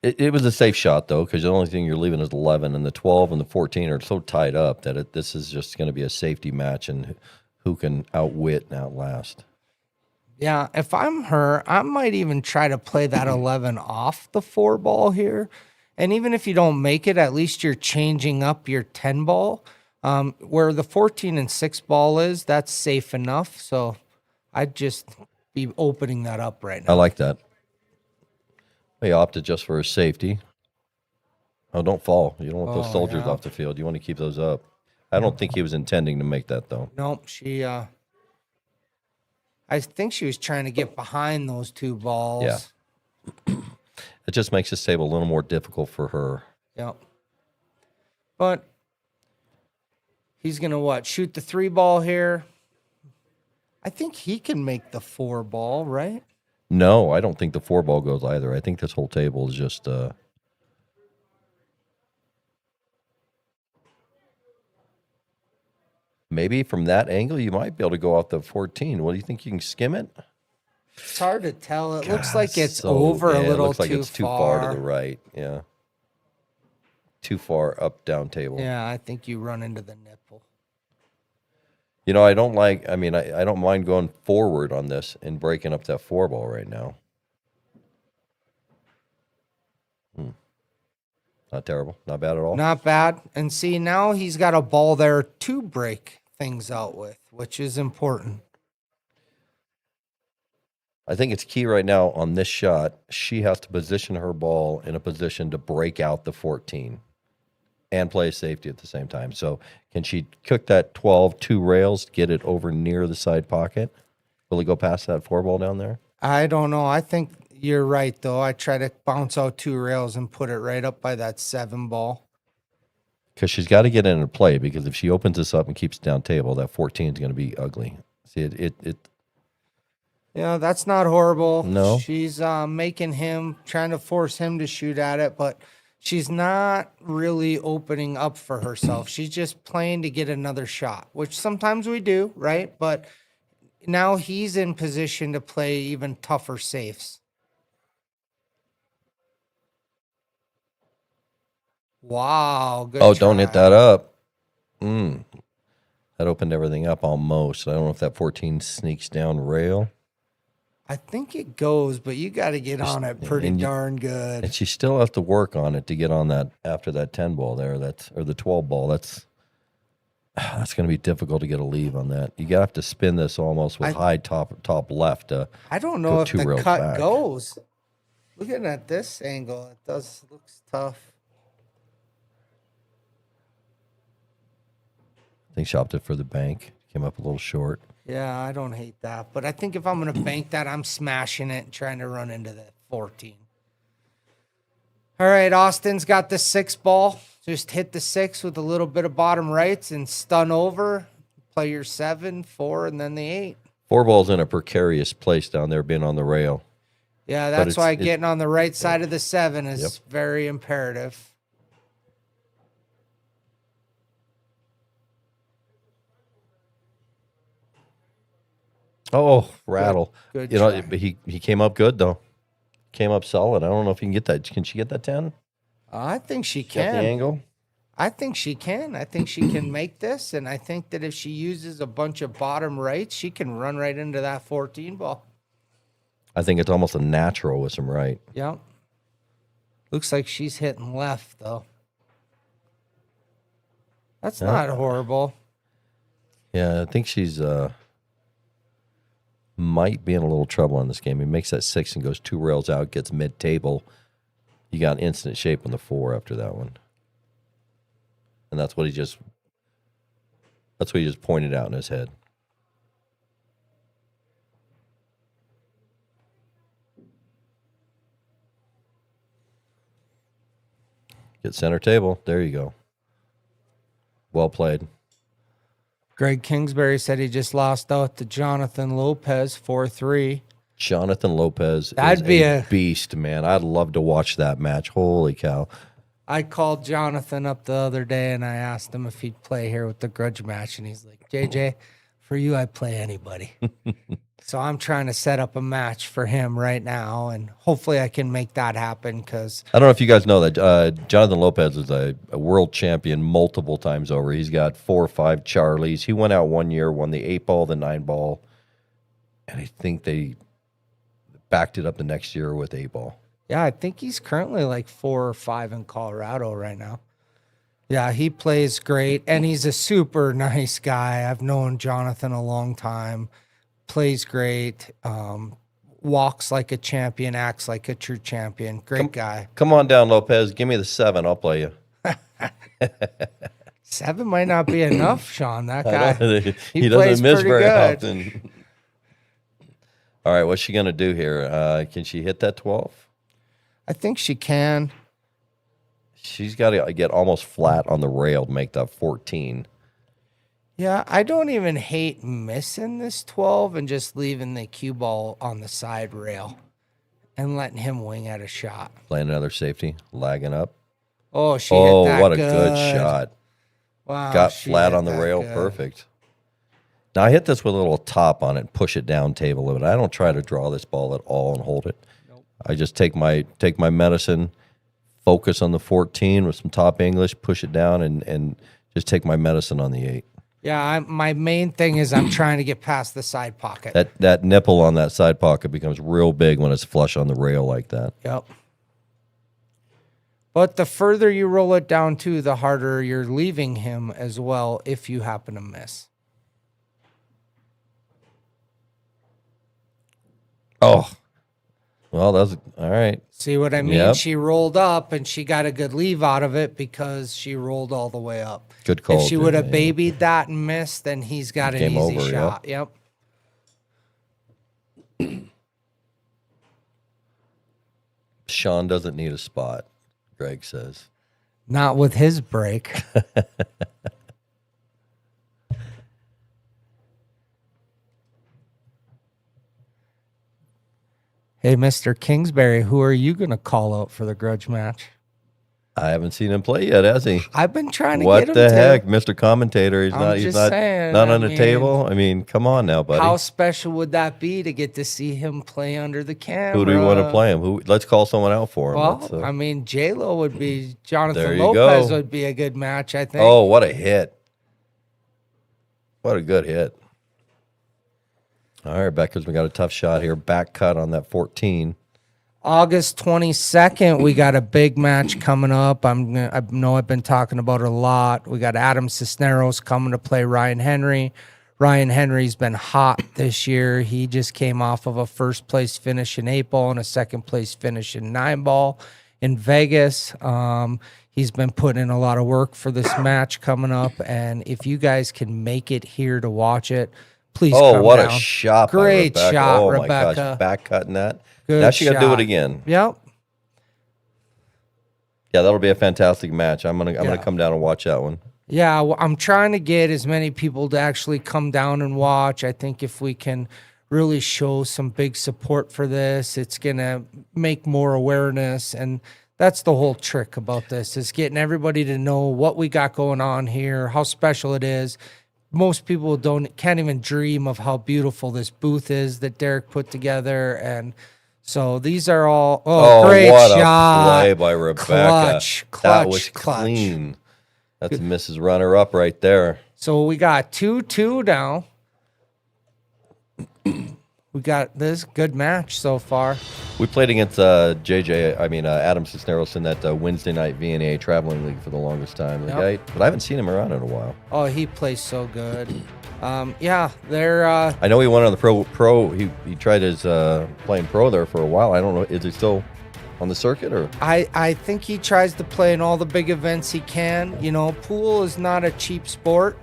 It was a safe shot, though, because the only thing you're leaving is 11, and the 12 and the 14 are so tied up that this is just going to be a safety match, and who can outwit and outlast. Yeah, if I'm her, I might even try to play that 11 off the 4 ball here. And even if you don't make it, at least you're changing up your 10 ball. Where the 14 and 6 ball is, that's safe enough. So I'd just be opening that up right now. I like that. He opted just for his safety. Oh, don't fall. You don't want those soldiers off the field. You want to keep those up. I don't think he was intending to make that, though. Nope, I think she was trying to get behind those 2 balls. Yeah. It just makes this table a little more difficult for her. Yep. But he's going to shoot the 3 ball here. I think he can make the 4 ball, right? No, I don't think the 4 ball goes either. I think this whole table is just maybe from that angle you might be able to go off the 14. What do you think? You can skim it? It's hard to tell. It looks like it's over a it little looks like too it's too far to the right. Yeah. Too far up down table. Yeah, I think you run into the nipple. You know, I don't mind going forward on this and breaking up that 4 ball right now. Not terrible. Not bad at all. Not bad. And see, now he's got a ball there to break things out with, which is important. I think it's key right now on this shot. She has to position her ball in a position to break out the 14 and play safety at the same time. So can she cook that 12, 2 rails, get it over near the side pocket? Will it go past that 4 ball down there? I don't know. I think you're right, though. I try to bounce out 2 rails and put it right up by that 7 ball. Because she's got to get into play, because if she opens this up and keeps it down table, that 14 is going to be ugly. See, it Yeah, that's not horrible. No. She's trying to force him to shoot at it, but she's not really opening up for herself. She's just playing to get another shot, which sometimes we do, right? But now he's in position to play even tougher safes. Wow, good Don't hit try. that up. That opened everything up almost. I don't know if that 14 sneaks down rail. I think it goes, but you got to get on it pretty darn good. And she still has to work on it to get on that after that 10 ball there. Or the 12 ball. That's going to be difficult to get a leave on that. You got to have to spin this almost with high top left. I don't know if the cut back. goes. Looking at this angle, it looks tough. I think she opted for the bank. Came up a little short. Yeah, I don't hate that. But I think if I'm going to bank that, I'm smashing it and trying to run into the 14. All right, Austin's got the 6 ball. Just hit the 6 with a little bit of bottom rights and stun over. Play your 7, 4, and then the 8. 4 ball's in a precarious place down there being on the rail. Yeah, that's why getting on the right side of the 7 is very imperative. Oh, rattle. Good try. But he came up good, though. Came up solid. I don't know if you can get that. Can she get that 10? I think she Got can. the angle? I think she can. I think she can make this, and I think that if she uses a bunch of bottom rights, she can run right into that 14 ball. I think it's almost a natural with some right. Yep. Looks like she's hitting left, though. That's not horrible. Yeah, I think she's might be in a little trouble in this game. He makes that 6 and goes 2 rails out, gets mid-table. You got instant shape on the 4 after that one. And that's what he just pointed out in his head. Get center table. There you go. Well played. Greg Kingsbury said he just lost out to Jonathan Lopez 4-3. Jonathan Lopez That'd be a beast, man. I'd love to watch that match. Holy cow. I called Jonathan up the other day and I asked him if he'd play here with the grudge match. And he's like, JJ, for you, I'd play anybody. So I'm trying to set up a match for him right now. And hopefully I can make that happen because I don't know if you guys know that Jonathan Lopez is a world champion multiple times over. He's got 4 or 5 Charlies. He went out one year, won the 8 ball, the 9 ball. And I think they backed it up the next year with 8 ball. yeah, I think he's currently like 4 or 5 in Colorado right now. Yeah, he plays great, and he's a super nice guy. I've known Jonathan a long time. Plays great, walks like a champion, acts like a true champion. Great guy. Come on down, Lopez. Give me the 7. I'll play you. 7 might not be enough, Shawn. That guy, he plays doesn't miss pretty very good. often. All right, what's she going to do here? Can she hit that 12? I think she can. She's got to get almost flat on the rail to make that 14. Yeah, I don't even hate missing this 12 and just leaving the cue ball on the side rail and letting him wing at a shot. Playing another safety, lagging up. Oh, she hit that what a good. good shot. Wow. Got she flat hit on the that rail, good. perfect. Now, I hit this with a little top on it and push it down table a little bit. I don't try to draw this ball at all and hold it. Nope. I just take my medicine, focus on the 14 with some top English, push it down, and just take my medicine on the 8. Yeah, my main thing is I'm trying to get past the side pocket. That nipple on that side pocket becomes real big when it's flush on the rail like that. Yep. But the further you roll it down too, the harder you're leaving him as well if you happen to miss. Oh, well, that was all right. See what I mean? Yep. She rolled up and she got a good leave out of it because she rolled all the way up. Good call. If she would have babied that and missed, then he's got an Game easy over, shot. Yep. Shawn doesn't need a spot, Greg says. Not with his break. Hey, Mr. Kingsbury, who are you going to call out for the grudge match? I haven't seen him play yet, has he? I've been trying to What get him the to. heck, Mr. Commentator? He's not saying, not on I the mean, table. I mean, come on now, buddy. How special would that be to get to see him play under the camera? Who do we want to play him? Let's call someone out for him. Well, I mean, J-Lo would be, There Jonathan you Lopez go. would be a good match, I think. Oh, what a hit. What a good hit. All right, Beckers, we got a tough shot here. Back cut on that 14. August 22nd, we got a big match coming up. I know I've been talking about it a lot. We got Adam Cisneros coming to play Ryan Henry. Ryan Henry's been hot this year. He just came off of a first place finish in 8-ball and a second place finish in 9-ball in Vegas. He's been putting in a lot of work for this match coming up, and if you guys can make it here to watch it, please come what down. A shot. Great by Rebecca. shot, oh, Rebecca. my gosh, back cutting that. Good now she got to do shot. it again. Yep. Yeah, that'll be a fantastic match. I'm gonna come down and watch that one. Yeah, I'm trying to get as many people to actually come down and watch. I think if we can really show some big support for this, it's going to make more awareness. And that's the whole trick about this, is getting everybody to know what we got going on here, how special it is. Most people can't even dream of how beautiful this booth is that Derek put together. And so these are all, great what shot. a play by Rebecca. Clutch, that was clutch. clean. That's Mrs. Runner Up right there. So we got 2-2 now. We got this good match so far. We played against Adam Cisneros in that Wednesday night VNA traveling league for the longest time. The guy, but I haven't seen him around in a while. Oh, he plays so good. Yeah, they're. I know he went on the pro. He tried his playing pro there for a while. I don't know. Is he still on the circuit or? I think he tries to play in all the big events he can. You know, pool is not a cheap sport.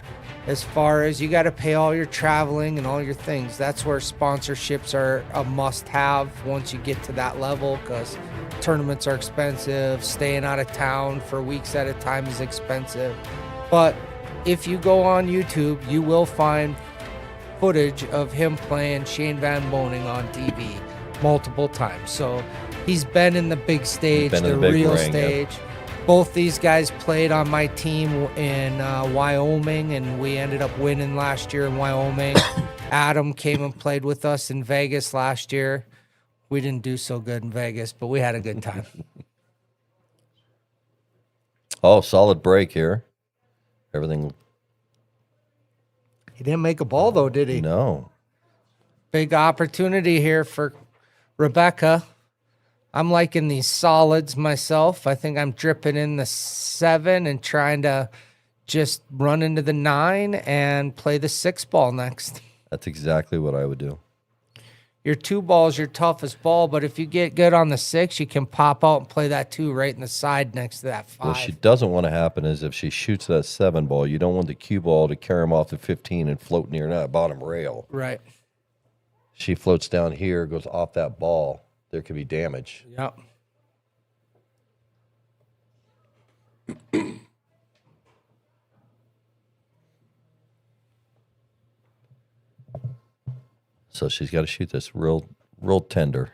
As far as you got to pay all your traveling and all your things. That's where sponsorships are a must-have once you get to that level, because tournaments are expensive. Staying out of town for weeks at a time is expensive. But if you go on YouTube, you will find footage of him playing Shane Van Boning on TV multiple times. So he's been in the big stage, the real stage. Yeah. Both these guys played on my team in Wyoming, and we ended up winning last year in Wyoming. Adam came and played with us in Vegas last year. We didn't do so good in Vegas, but we had a good time. Oh, solid break here. Everything. He didn't make a ball, though, did he? No. Big opportunity here for Rebecca. I'm liking these solids myself. I think I'm dripping in the 7 and trying to just run into the 9 and play the 6 ball next. That's exactly what I would do. Your 2 ball is your toughest ball, but if you get good on the 6, you can pop out and play that 2 right in the side next to that 5. What she doesn't want to happen is if she shoots that 7 ball, you don't want the cue ball to carry him off the 15 and float near that bottom rail. Right. She floats down here, goes off that ball. There could be damage. Yep. So she's got to shoot this real tender.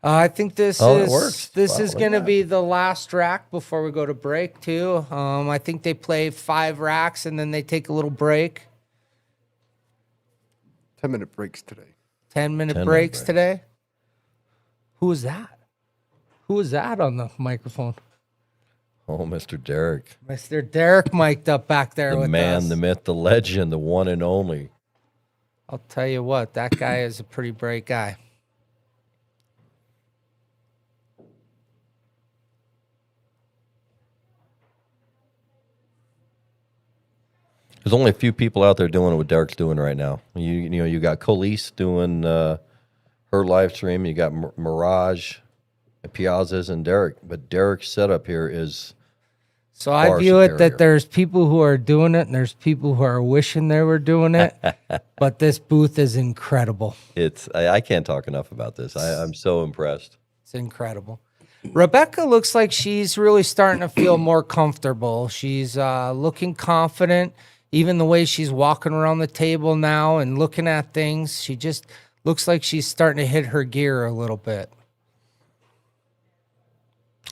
I think this works. is going to be the last rack before we go to break too. I think they play 5 racks and then they take a little break. 10-minute breaks today. 10-minute breaks today. Who was that? Who was that on the microphone? Oh, Mr. Derek. Mr. Derek mic'd up back there with us. The man, the myth, the legend, the one and only. I'll tell you what, that guy is a pretty bright guy. There's only a few people out there doing what Derek's doing right now. You got Colise doing her live stream. You got Mirage, Piazza's, and Derek. But Derek's setup here is so I view it that there's people who are doing it and there's people who are wishing they were doing it. But this booth is incredible. I can't talk enough about this. I'm so impressed. It's incredible. Rebecca looks like she's really starting to feel more comfortable. She's looking confident. Even the way she's walking around the table now and looking at things, she just looks like she's starting to hit her gear a little bit.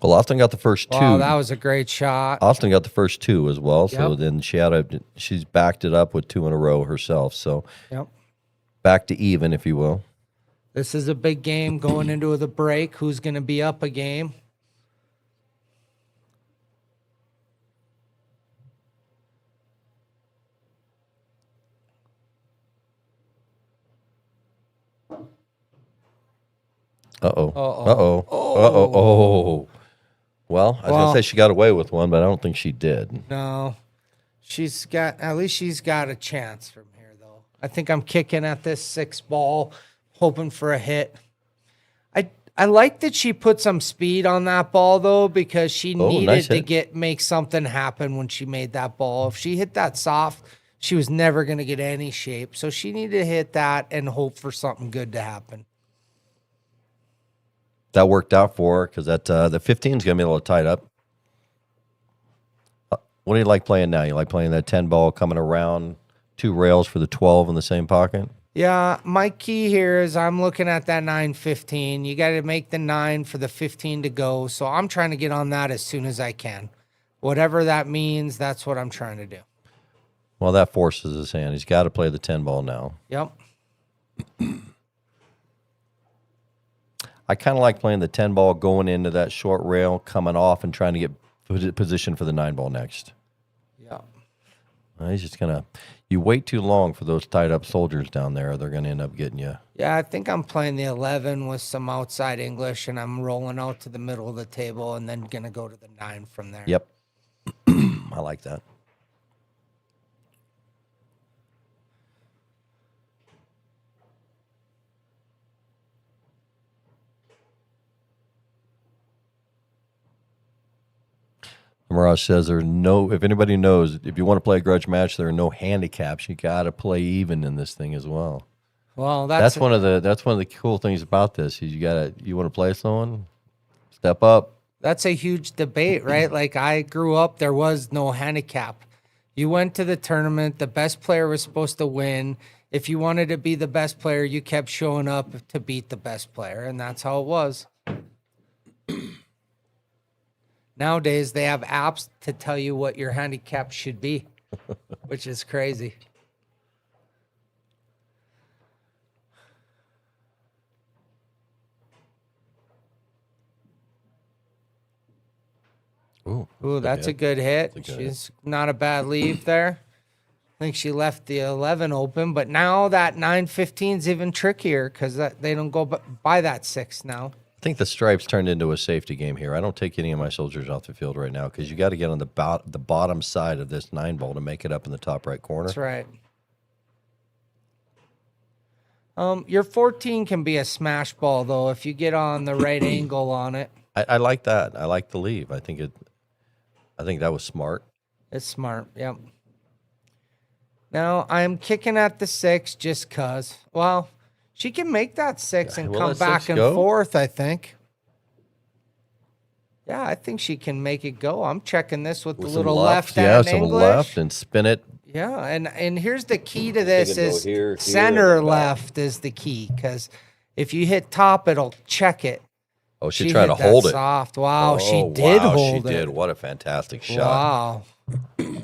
Well, Austin got the first two. Wow, that was a great shot. Austin got the first two as well. So Yep. then she's backed it up with 2 in a row herself. So Yep. back to even, if you will. This is a big game going into the break. Who's going to be up a game? Uh-oh. Uh-oh. Uh-oh. Uh-oh. Oh. Well, I was going to say she got away with one, but I don't think she did. No. At least she's got a chance from here, though. I think I'm kicking at this 6 ball, hoping for a hit. I like that she put some speed on that ball, though, because she needed nice to hit. make something happen when she made that ball. If she hit that soft, she was never going to get any shape. So she needed to hit that and hope for something good to happen. That worked out for her because the 15 is going to be a little tight up. What do you like playing now? You like playing that 10 ball coming around 2 rails for the 12 in the same pocket? Yeah, my key here is I'm looking at that 9-15. You got to make the 9 for the 15 to go. So I'm trying to get on that as soon as I can. Whatever that means, that's what I'm trying to do. Well, that forces his hand. He's got to play the 10 ball now. Yep. I kind of like playing the 10 ball going into that short rail, coming off and trying to get position for the 9 ball next. Yeah. He's just going to, you wait too long for those tied up soldiers down there, they're going to end up getting you. Yeah, I think I'm playing the 11 with some outside English, and I'm rolling out to the middle of the table and then going to go to the 9 from there. Yep. I like that. Mirage says if anybody knows, if you want to play a grudge match, there are no handicaps. You got to play even in this thing as well. Well, That's one of the cool things about this. Is you want to play someone, step up. That's a huge debate, right? Like I grew up, there was no handicap. You went to the tournament, the best player was supposed to win. If you wanted to be the best player, you kept showing up to beat the best player, and that's how it was. Nowadays, they have apps to tell you what your handicap should be, which is crazy. Ooh, that's a good hit. She's not a bad leave there. I think she left the 11 open, but now that 9-15 is even trickier because they don't go by that 6 now. I think the stripes turned into a safety game here. I don't take any of my soldiers off the field right now because you got to get on the bottom side of this 9 ball to make it up in the top right corner. That's right. Your 14 can be a smash ball though if you get on the right angle on it. I like that. I like the leave. I think that was smart. It's smart. Yep. Now I'm kicking at the 6 just cause. Well, she can make that 6 and come back and forth, I think. Yeah, I think she can make it go. I'm checking this with the little left hand some English. left and spin it. Yeah, and here's the key to this is here, center left is the key because if you hit top, it'll check it. Oh, she tried to hold it. Soft. Wow, she Wow, hold it. she did. What a fantastic shot. Wow.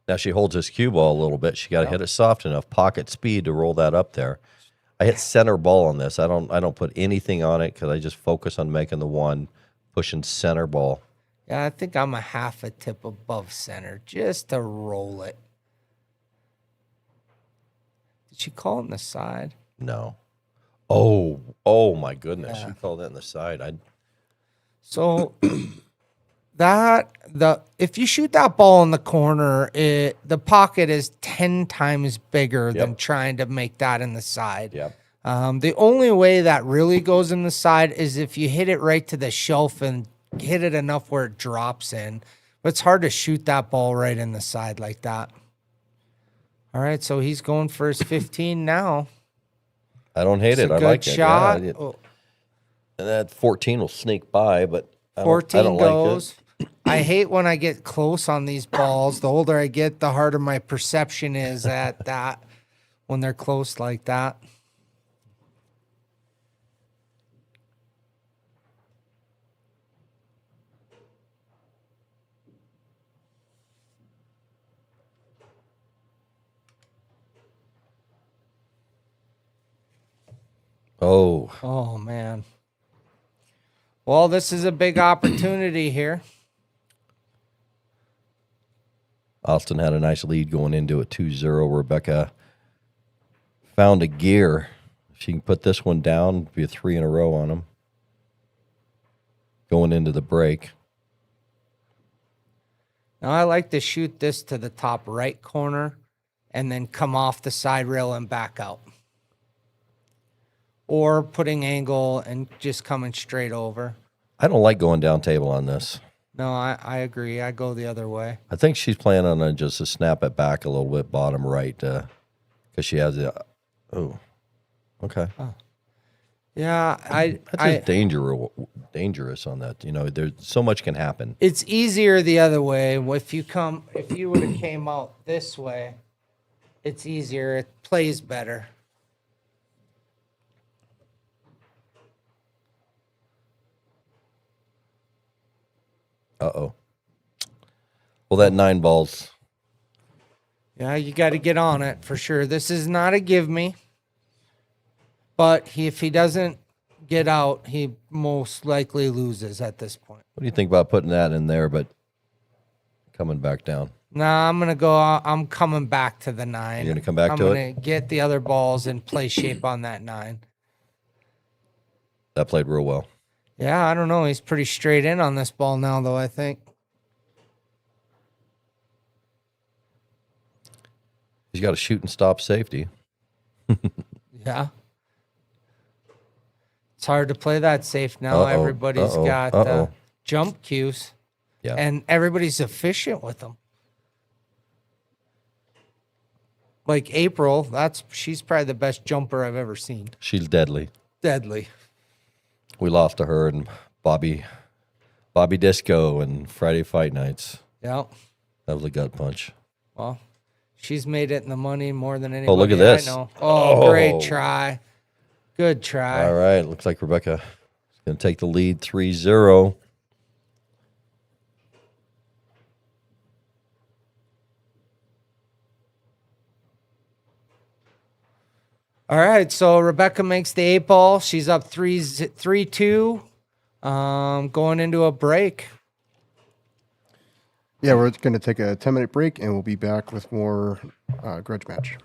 Now she holds this cue ball a little bit. She got to hit it soft enough, pocket speed to roll that up there. I hit center ball on this. I don't put anything on it because I just focus on making the 1, pushing center ball. Yeah, I think I'm a half a tip above center just to roll it. Did she call it in the side? No. Oh my goodness. She called that in the side. So if you shoot that ball in the corner, the pocket is 10 times bigger than trying to make that in the side. Yep. The only way that really goes in the side is if you hit it right to the shelf and hit it enough where it drops in. But it's hard to shoot that ball right in the side like that. All right, so he's going for his 15 now. I don't hate it. I like good shot. it. Yeah, and that 14 will sneak by, but 14 I don't goes. Like it. I hate when I get close on these balls. The older I get, the harder my perception is at that when they're close like that. Oh, Oh, man. Well, this is a big opportunity here. Austin had a nice lead going into it 2-0. Rebecca found a gear. If she can put this one down, be a 3 in a row on them. Going into the break. Now, I like to shoot this to the top right corner and then come off the side rail and back out. Or putting angle and just coming straight over. I don't like going down table on this. No, I agree. I go the other way. I think she's planning on just to snap it back a little bit bottom right because she has the. Oh, okay. Yeah, That's just dangerous on that. You know, there's so much can happen. It's easier the other way. If you would have came out this way, it's easier. It plays better. Uh-oh. Well, that 9 balls. Yeah, you got to get on it for sure. This is not a give me. But if he doesn't get out, he most likely loses at this point. What do you think about putting that in there, but coming back down? Nah, I'm coming back to the 9. You're gonna come back to it? I'm going to get the other balls and play shape on that 9. That played real well. Yeah, I don't know. He's pretty straight in on this ball now, though, I think. He's got to shoot and stop safety. Yeah. It's hard to play that safe now. Uh-oh, Everybody's uh-oh, got uh-oh. jump cues. Yeah. And everybody's efficient with them. Like April, she's probably the best jumper I've ever seen. She's deadly. Deadly. We lost to her and Bobby Disco and Friday Fight Nights. Yeah. That was a gut punch. Well, she's made it in the money more than anybody. Oh, look at this. I know. Oh, great try. Good try. All right. Looks like Rebecca is going to take the lead 3-0. All right, so Rebecca makes the 8 ball. She's up 3-2, going into a break. Yeah, we're going to take a 10-minute break, and we'll be back with more grudge match.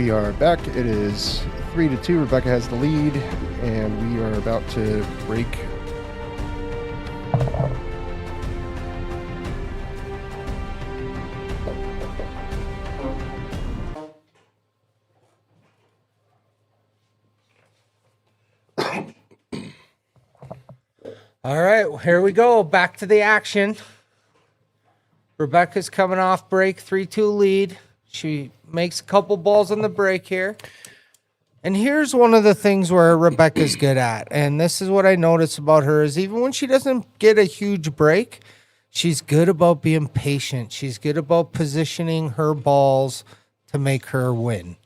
We are back. It is 3-2. Rebecca has the lead, and we are about to break. All right, here we go. Back to the action. Rebecca's coming off break, 3-2 lead. She makes a couple balls on the break here. And here's one of the things where Rebecca's good at. And this is what I notice about her is even when she doesn't get a huge break, she's good about being patient. She's good about positioning her balls to make her win.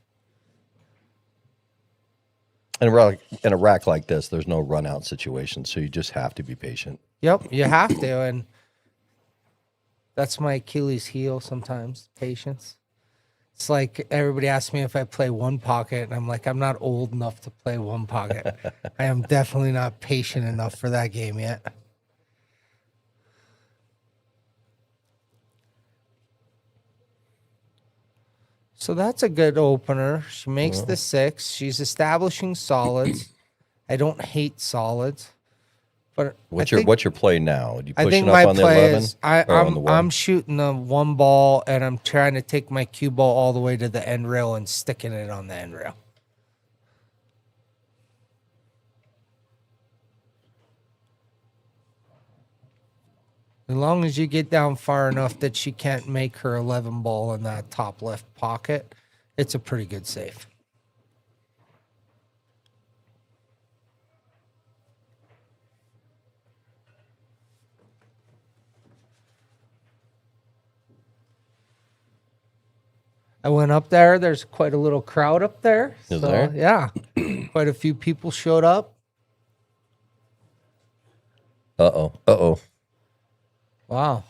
In a rack like this, there's no run out situation, so you just have to be patient. Yep, you have to. And that's my Achilles heel sometimes, patience. It's like everybody asks me if I play one pocket, and I'm like, I'm not old enough to play one pocket. I am definitely not patient enough for that game yet. So that's a good opener. She makes the 6. She's establishing solids. I don't hate solids. But What's your play now? Are you I pushing think up my on the play 11? is Or on the 1? I'm shooting the 1 ball and I'm trying to take my cue ball all the way to the end rail and sticking it on the end rail. As long as you get down far enough that she can't make her 11 ball in that top left pocket, it's a pretty good save. I went up there. There's quite a little crowd up there. Is there? Yeah. Quite a few people showed up. Uh-oh. Wow.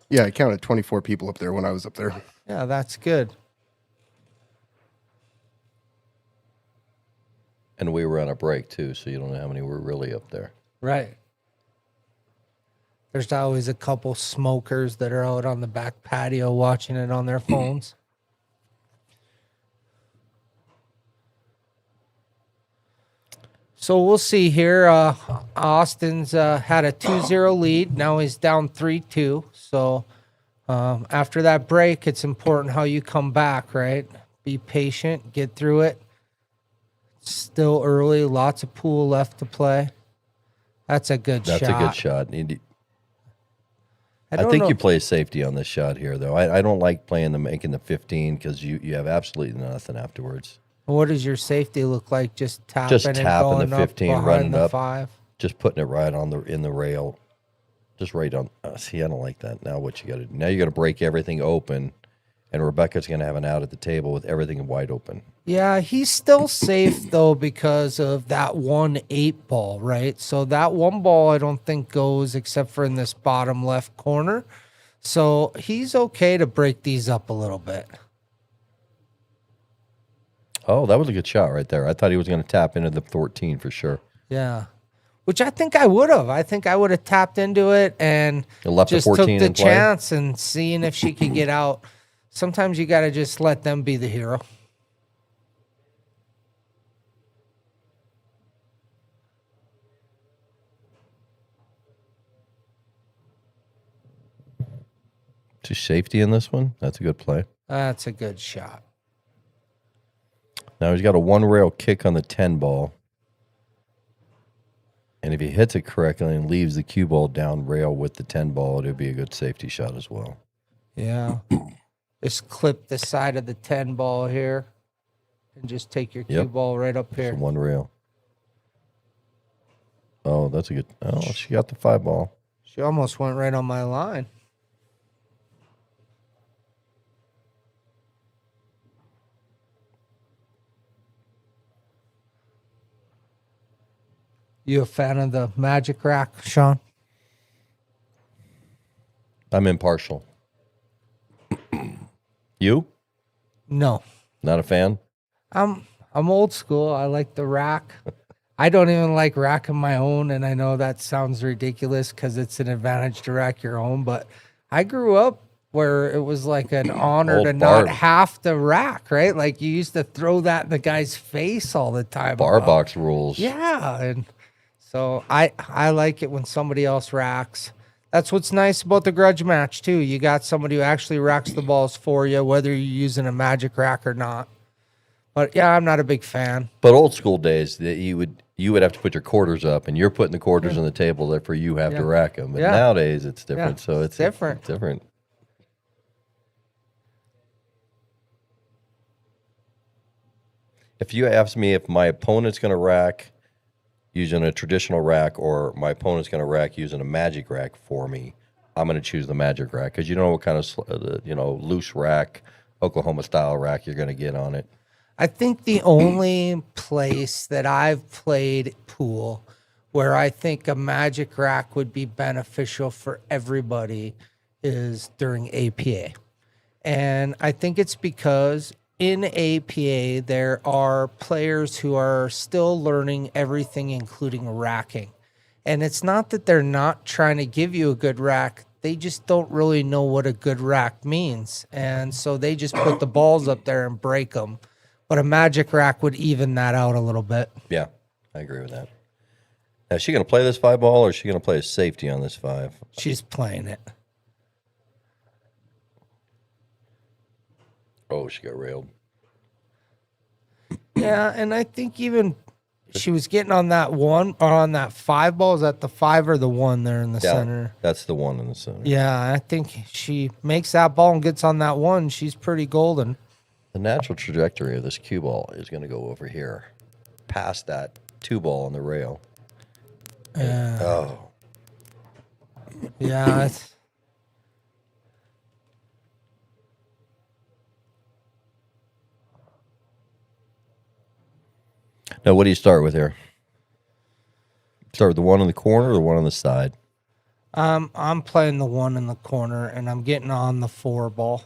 Yeah, I counted 24 people up there when I was up there. Yeah, that's good. And we were on a break, too, so you don't know how many were really up there. Right. There's always a couple smokers that are out on the back patio watching it on their phones. So we'll see here. Austin's had a 2-0 lead. Now he's down 3-2. So after that break, it's important how you come back, right? Be patient, get through it. It's still early, lots of pool left to play. That's a good shot. That's a good shot. I think you play safety on this shot here, though. I don't like making the 15 because you have absolutely nothing afterwards. What does your safety look like? Just tapping Just and tapping going the up 15, behind running the up. 5? Just putting it right in the rail. Just right on. See, I don't like that. Now what you got to do? Now you got to break everything open, and Rebecca's going to have an out at the table with everything wide open. Yeah, he's still safe, though, because of that 1 8 ball, right? So that 1 ball I don't think goes except for in this bottom left corner. So he's okay to break these up a little bit. Oh, that was a good shot right there. I thought he was going to tap into the 14 for sure. Yeah. Which I think I would have. I think I would have tapped into it and Left the just took 14 the in play? chance and seeing if she could get out. Sometimes you got to just let them be the hero. To safety in this one. That's a good play. That's a good shot. Now he's got a 1 rail kick on the 10 ball. And if he hits it correctly and leaves the cue ball down rail with the 10 ball, it'll be a good safety shot as well. Yeah. Just clip the side of the 10 ball here and just take your cue ball right up here. Just 1 rail. Oh, that's a good. Oh, she got the 5 ball. She almost went right on my line. You a fan of the Magic Rack, Shawn? I'm impartial. You? No. Not a fan? I'm old school. I like the rack. I don't even like racking my own, and I know that sounds ridiculous because it's an advantage to rack your own, but I grew up where it was like an honor Old to bar- not have to rack, right? Like you used to throw that in the guy's face all the time. Bar box rules. Yeah, and so I like it when somebody else racks. That's what's nice about the grudge match too. You got somebody who actually racks the balls for you, whether you're using a magic rack or not. But yeah, I'm not a big fan. But old school days, that you would have to put your quarters up, and you're putting the quarters on the table. Therefore, you have to rack them. And Yeah. nowadays, it's different. Yeah, So it's different. It's different. If you ask me if my opponent's going to rack using a traditional rack or my opponent's going to rack using a magic rack for me, I'm going to choose the magic rack because you don't know what kind of loose rack, Oklahoma style rack you're going to get on it. I think the only place that I've played pool where I think a magic rack would be beneficial for everybody is during APA. And I think it's because in APA, there are players who are still learning everything, including racking. And it's not that they're not trying to give you a good rack. They just don't really know what a good rack means. And so they just put the balls up there and break them. But a magic rack would even that out a little bit. Yeah, I agree with that. Now, is she going to play this 5-ball or is she going to play a safety on this 5? She's playing it. Oh, she got railed. Yeah, and I think even she was getting on that 1 or on that 5-ball. Is that the 5 or the 1 there in the center? That's the 1 in the center. Yeah, I think she makes that ball and gets on that 1. She's pretty golden. The natural trajectory of this cue ball is going to go over here, past that 2-ball on the rail. Oh. Yeah, Now, what do you start with here? Start with the 1 in the corner or the 1 on the side? I'm playing the 1 in the corner, and I'm getting on the 4-ball.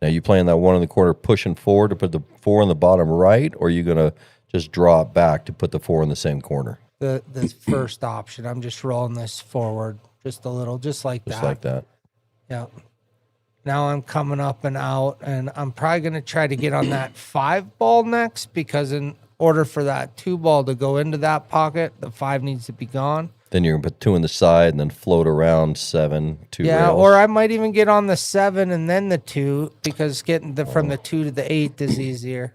Now, you playing that 1 in the corner, pushing forward to put the 4 in the bottom right, or are you going to just draw it back to put the 4 in the same corner? The first option. I'm just rolling this forward just a little, just like that. Just like that. Yeah. Now I'm coming up and out, and I'm probably going to try to get on that 5-ball next because in order for that 2-ball to go into that pocket, the 5 needs to be gone. Then you're going to put 2 in the side and then float around 7, 2 Yeah, rails. or I might even get on the 7 and then the 2 because getting from the 2 to the 8 is easier.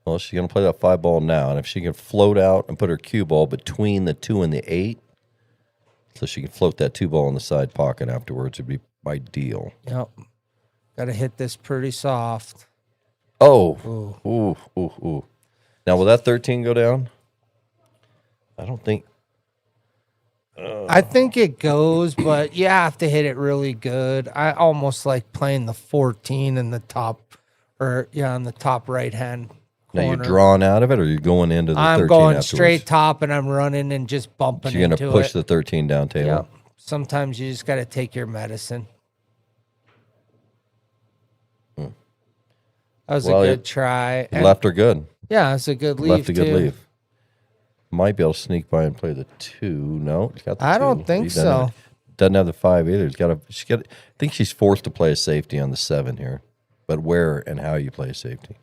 Well, she's going to play that 5-ball now, and if she can float out and put her cue ball between the 2 and the 8, so she can float that 2-ball in the side pocket afterwards, would be ideal. Yep. Got to hit this pretty soft. Oh. Ooh. Now, will that 13 go down? I don't think. I think it goes, but you have to hit it really good. I almost like playing the 14 in the top, on the top right hand Now, corner. you're drawing out of it, or you're going into the 13 I'm going afterwards? straight top, and I'm running and just bumping So you're into going to push it. the 13 down table. Yeah. Sometimes you just got to take your medicine. That was a good try. You left her good. Yeah, it's a good leave, Left a good too. leave. Might be able to sneak by and play the 2. No, he's got the 2. I don't think He doesn't so. have- Doesn't have the 5 either. I think she's forced to play a safety on the 7 here. But where and how you play a safety?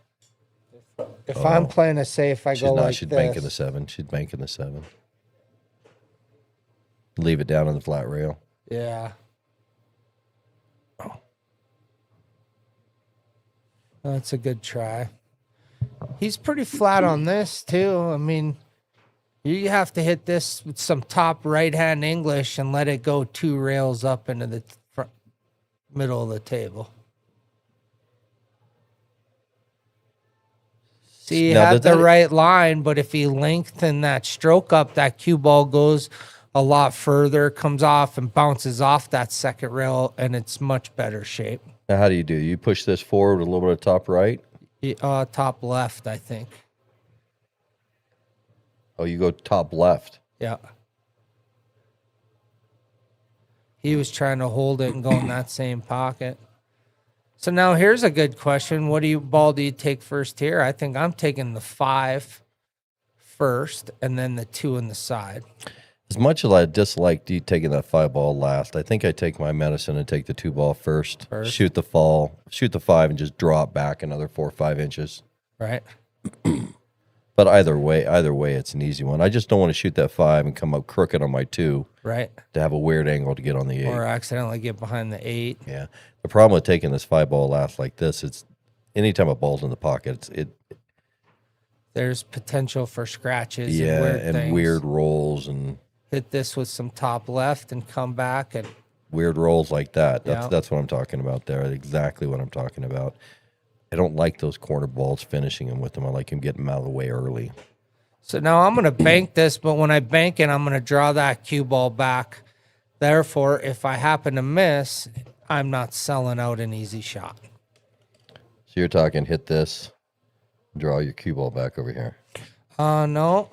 If I'm playing a safe, I She's go not. like She's this. banking the 7. She's banking the 7. Leave it down on the flat rail. Yeah. That's a good try. He's pretty flat on this, too. I mean, you have to hit this with some top right-hand English and let it go 2 rails up into the middle of the table. See, he Now, had did the that- right line, but if he lengthened that stroke up, that cue ball goes a lot further, comes off and bounces off that second rail, and it's much better shape. Now, how do you do? You push this forward a little bit of top right? Top left, I think. Oh, you go top left. Yeah. He was trying to hold it and go in that same pocket. So now here's a good question. What ball do you take first here? I think I'm taking the 5 first and then the 2 in the side. As much as I dislike taking that 5-ball last, I think I take my medicine and take the 2-ball first. Shoot the 5, and just drop back another 4 or 5 inches. Right. But either way, it's an easy one. I just don't want to shoot that 5 and come up crooked on my 2. Right. To have a weird angle to get on the 8. Or accidentally get behind the 8. Yeah. The problem with taking this 5-ball last like this, it's anytime a ball's in the pocket, there's potential for scratches. Yeah, and weird things. Weird rolls and hit this with some top left and come back and weird rolls like that. That's what I'm talking about there. Exactly what I'm talking about. I don't like those corner balls finishing them with them. I like him getting them out of the way early. So now I'm going to bank this, but when I bank it, I'm going to draw that cue ball back. Therefore, if I happen to miss, I'm not selling out an easy shot. So you're talking hit this, draw your cue ball back over here. No.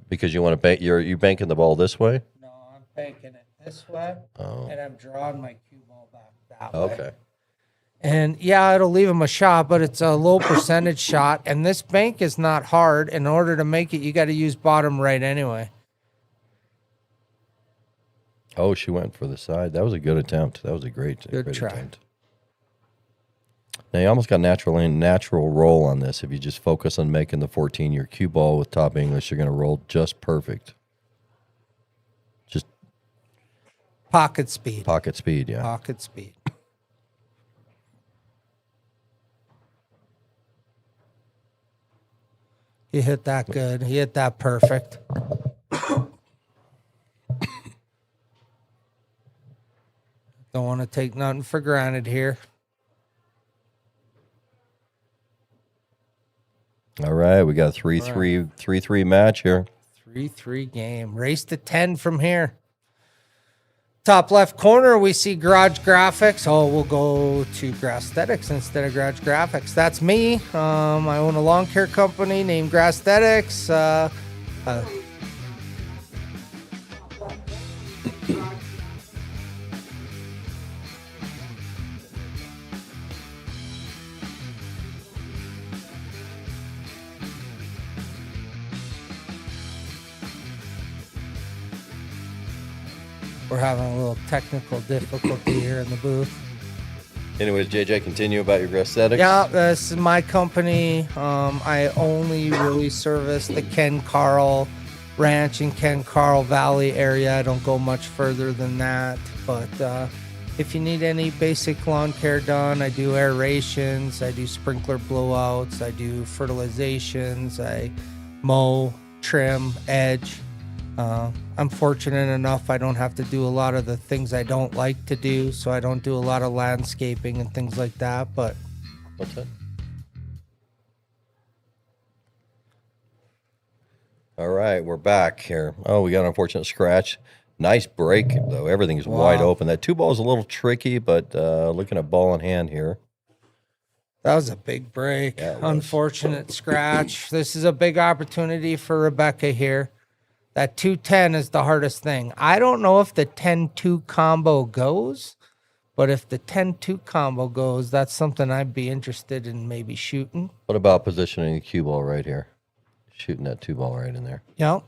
Because you want to bank, you banking the ball this way? No, I'm banking it this way, and I'm drawing my cue ball back that way. Okay. And yeah, it'll leave him a shot, but it's a low percentage shot. And this bank is not hard. In order to make it, you got to use bottom right anyway. Oh, she went for the side. That was a good attempt. That was a great try. Attempt. Now you almost got natural roll on this. If you just focus on making the 14, your cue ball with top English, you're going to roll just perfect. Just pocket speed. Pocket speed, yeah. Pocket speed. He hit that good. He hit that perfect. Don't want to take nothing for granted here. All right, we got a 3-3 match here. 3-3 game. Race to 10 from here. Top left corner, we see Garage Graphics. Oh, we'll go to Grasthetics instead of Garage Graphics. That's me. I own a lawn care company named Grasthetics. We're having a little technical difficulty here in the booth. Anyways, JJ, continue about your Grasthetics. Yeah, this is my company. I only really service the Ken Carl Ranch and Ken Carl Valley area. I don't go much further than that. But if you need any basic lawn care done, I do aerations, I do sprinkler blowouts, I do fertilizations, I mow, trim, edge. I'm fortunate enough I don't have to do a lot of the things I don't like to do, so I don't do a lot of landscaping and things like that, but... What's that? All right, we're back here. Oh, we got an unfortunate scratch. Nice break, though. Everything's wide open. That 2-ball is a little tricky, but looking at ball in hand here. That was a big break. Yeah, unfortunate scratch. This is a big opportunity for Rebecca here. That 2-10 is the hardest thing. I don't know if the 10-2 combo goes, but if the 10-2 combo goes, that's something I'd be interested in maybe shooting. What about positioning the cue ball right here? Shooting that 2-ball right in there. Yep.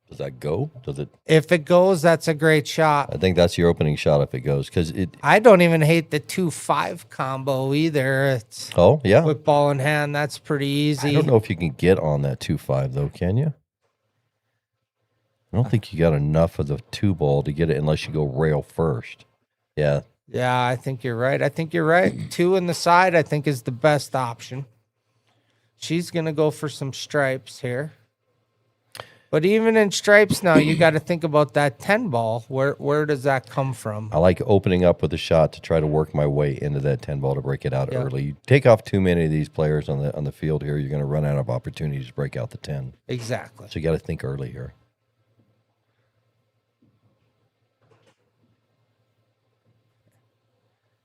Does that go? Does it? If it goes, that's a great shot. I think that's your opening shot if it goes, because it. I don't even hate the 2-5 combo either. It's yeah. With ball in hand, that's pretty easy. I don't know if you can get on that 2-5 though, can you? I don't think you got enough of the 2-ball to get it unless you go rail first. Yeah. Yeah, I think you're right. 2 in the side, I think, is the best option. She's gonna go for some stripes here. But even in stripes now, you got to think about that 10-ball. Where does that come from? I like opening up with a shot to try to work my way into that 10-ball to break it out early. You take off too many of these players on the field here, you're going to run out of opportunities to break out the 10. Exactly. So you got to think early here.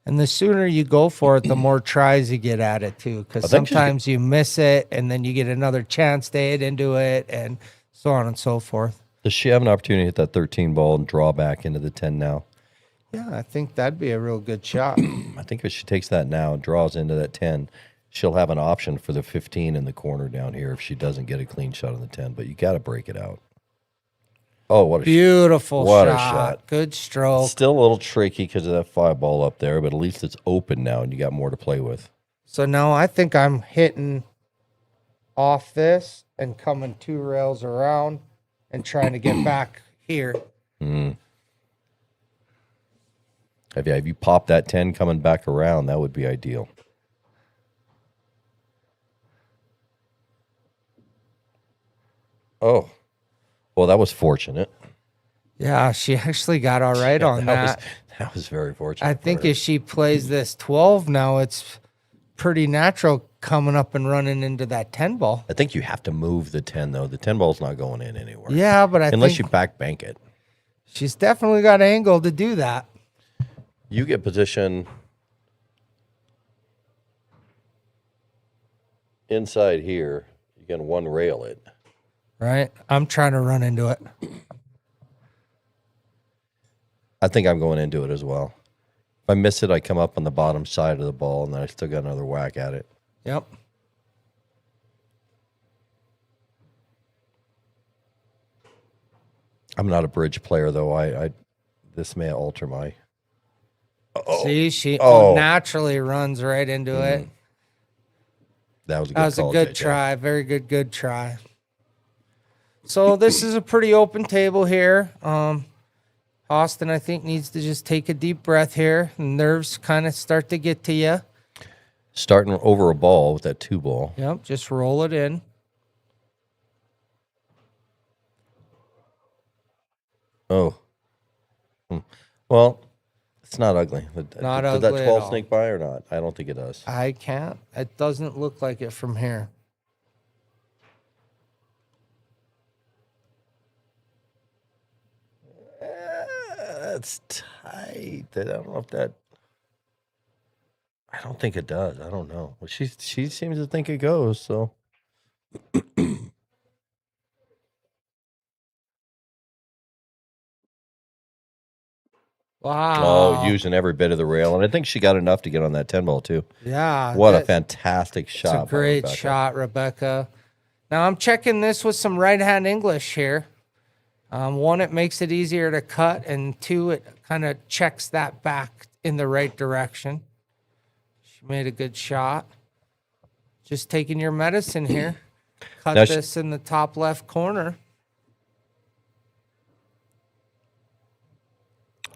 And the sooner you go for it, the more tries you get at it too. Because sometimes you miss it, and then you get another chance to hit into it, and so on and so forth. Does she have an opportunity to hit that 13-ball and draw back into the 10 now? Yeah, I think that'd be a real good shot. I think if she takes that now and draws into that 10, she'll have an option for the 15 in the corner down here if she doesn't get a clean shot on the 10, but you got to break it out. Oh, what a beautiful what shot. a shot. Good stroke. Still a little tricky because of that 5 ball up there, but at least it's open now and you got more to play with. So now I think I'm hitting off this and coming 2 rails around and trying to get back here. If you pop that 10 coming back around, that would be ideal. Oh, well, that was fortunate. Yeah, she actually got all right on that. That was very fortunate. I think if she plays this 12 now, it's pretty natural coming up and running into that 10 ball. I think you have to move the 10, though. The 10 ball's not going in anywhere. Yeah, but unless think you back bank it. She's definitely got angle to do that. You get position inside here. You can 1 rail it. Right? I'm trying to run into it. I think I'm going into it as well. If I miss it, I come up on the bottom side of the ball, and then I still got another whack at it. Yep. I'm not a bridge player, though. This may alter my... See, she naturally runs right into it. That was a good That was call, a good JJ. try. Very good try. So this is a pretty open table here. Austin, I think, needs to just take a deep breath here. The nerves kind of start to get to you. Starting over a ball with that 2 ball. Yep, just roll it in. Oh. Well, it's not ugly. Not Did ugly that at 12 all. sneak by or not? I don't think it does. I can't. It doesn't look like it from here. That's tight. I don't know if that... I don't think it does. I don't know. Well, she seems to think it goes, so... Wow. Oh, using every bit of the rail. And I think she got enough to get on that 10 ball, too. Yeah. What a fantastic shot. It's a great by Rebecca. shot, Rebecca. Now I'm checking this with some right-hand English here. 1, it makes it easier to cut, and 2, it kind of checks that back in the right direction. She made a good shot. Just taking your medicine here. Cut Now this in the top left corner.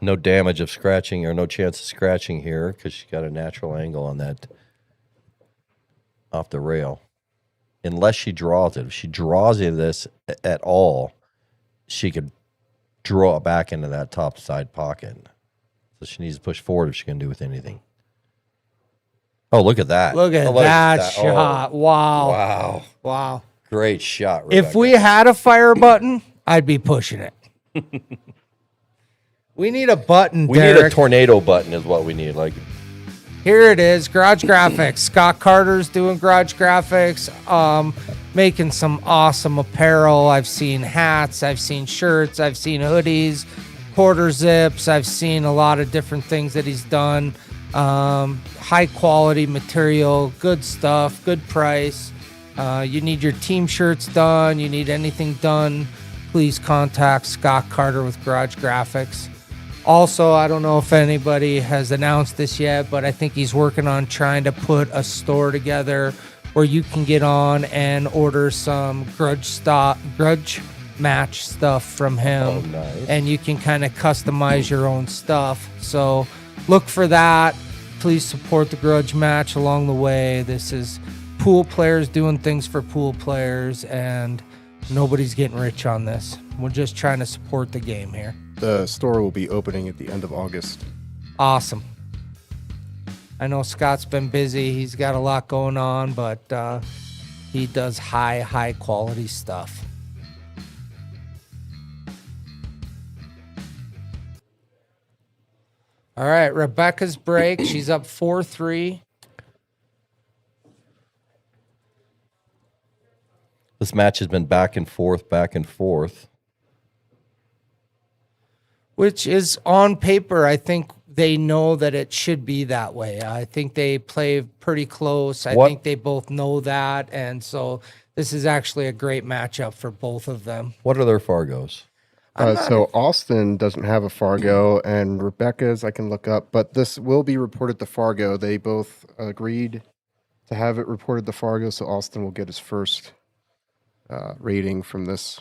No damage of scratching or no chance of scratching here because she got a natural angle on that off the rail. Unless she draws it. If she draws into this at all, she could draw it back into that top side pocket. So she needs to push forward if she can do with anything. Oh, look at that. Look at that shot. Oh, Wow. wow. Great shot, Rebecca. If we had a fire button, I'd be pushing it. We need a button, We Derek. need a tornado button is what we need. Like, Here it is, Grudge Graphics. Scott Carter's doing Grudge Graphics, making some awesome apparel. I've seen hats, I've seen shirts, I've seen hoodies, quarter zips. I've seen a lot of different things that he's done. High quality material, good stuff, good price. You need your team shirts done, you need anything done, please contact Scott Carter with Grudge Graphics. Also, I don't know if anybody has announced this yet, but I think he's working on trying to put a store together where you can get on and order some grudge match stuff from him. Oh, nice. And you can kind of customize your own stuff. So look for that. Please support the grudge match along the way. This is pool players doing things for pool players, and nobody's getting rich on this. We're just trying to support the game here. The store will be opening at the end of August. Awesome. I know Scott's been busy. He's got a lot going on, but he does high quality stuff. All right, Rebecca's break. She's up 4-3. this match has been back and forth. Which is on paper, I think they know that it should be that way. I think they play pretty close. I What- think they both know that. And so this is actually a great matchup for both of them. What are their Fargos? So Austin doesn't have a Fargo, and Rebecca's I can look up, but this will be reported to Fargo. They both agreed to have it reported to Fargo, so Austin will get his first rating from this.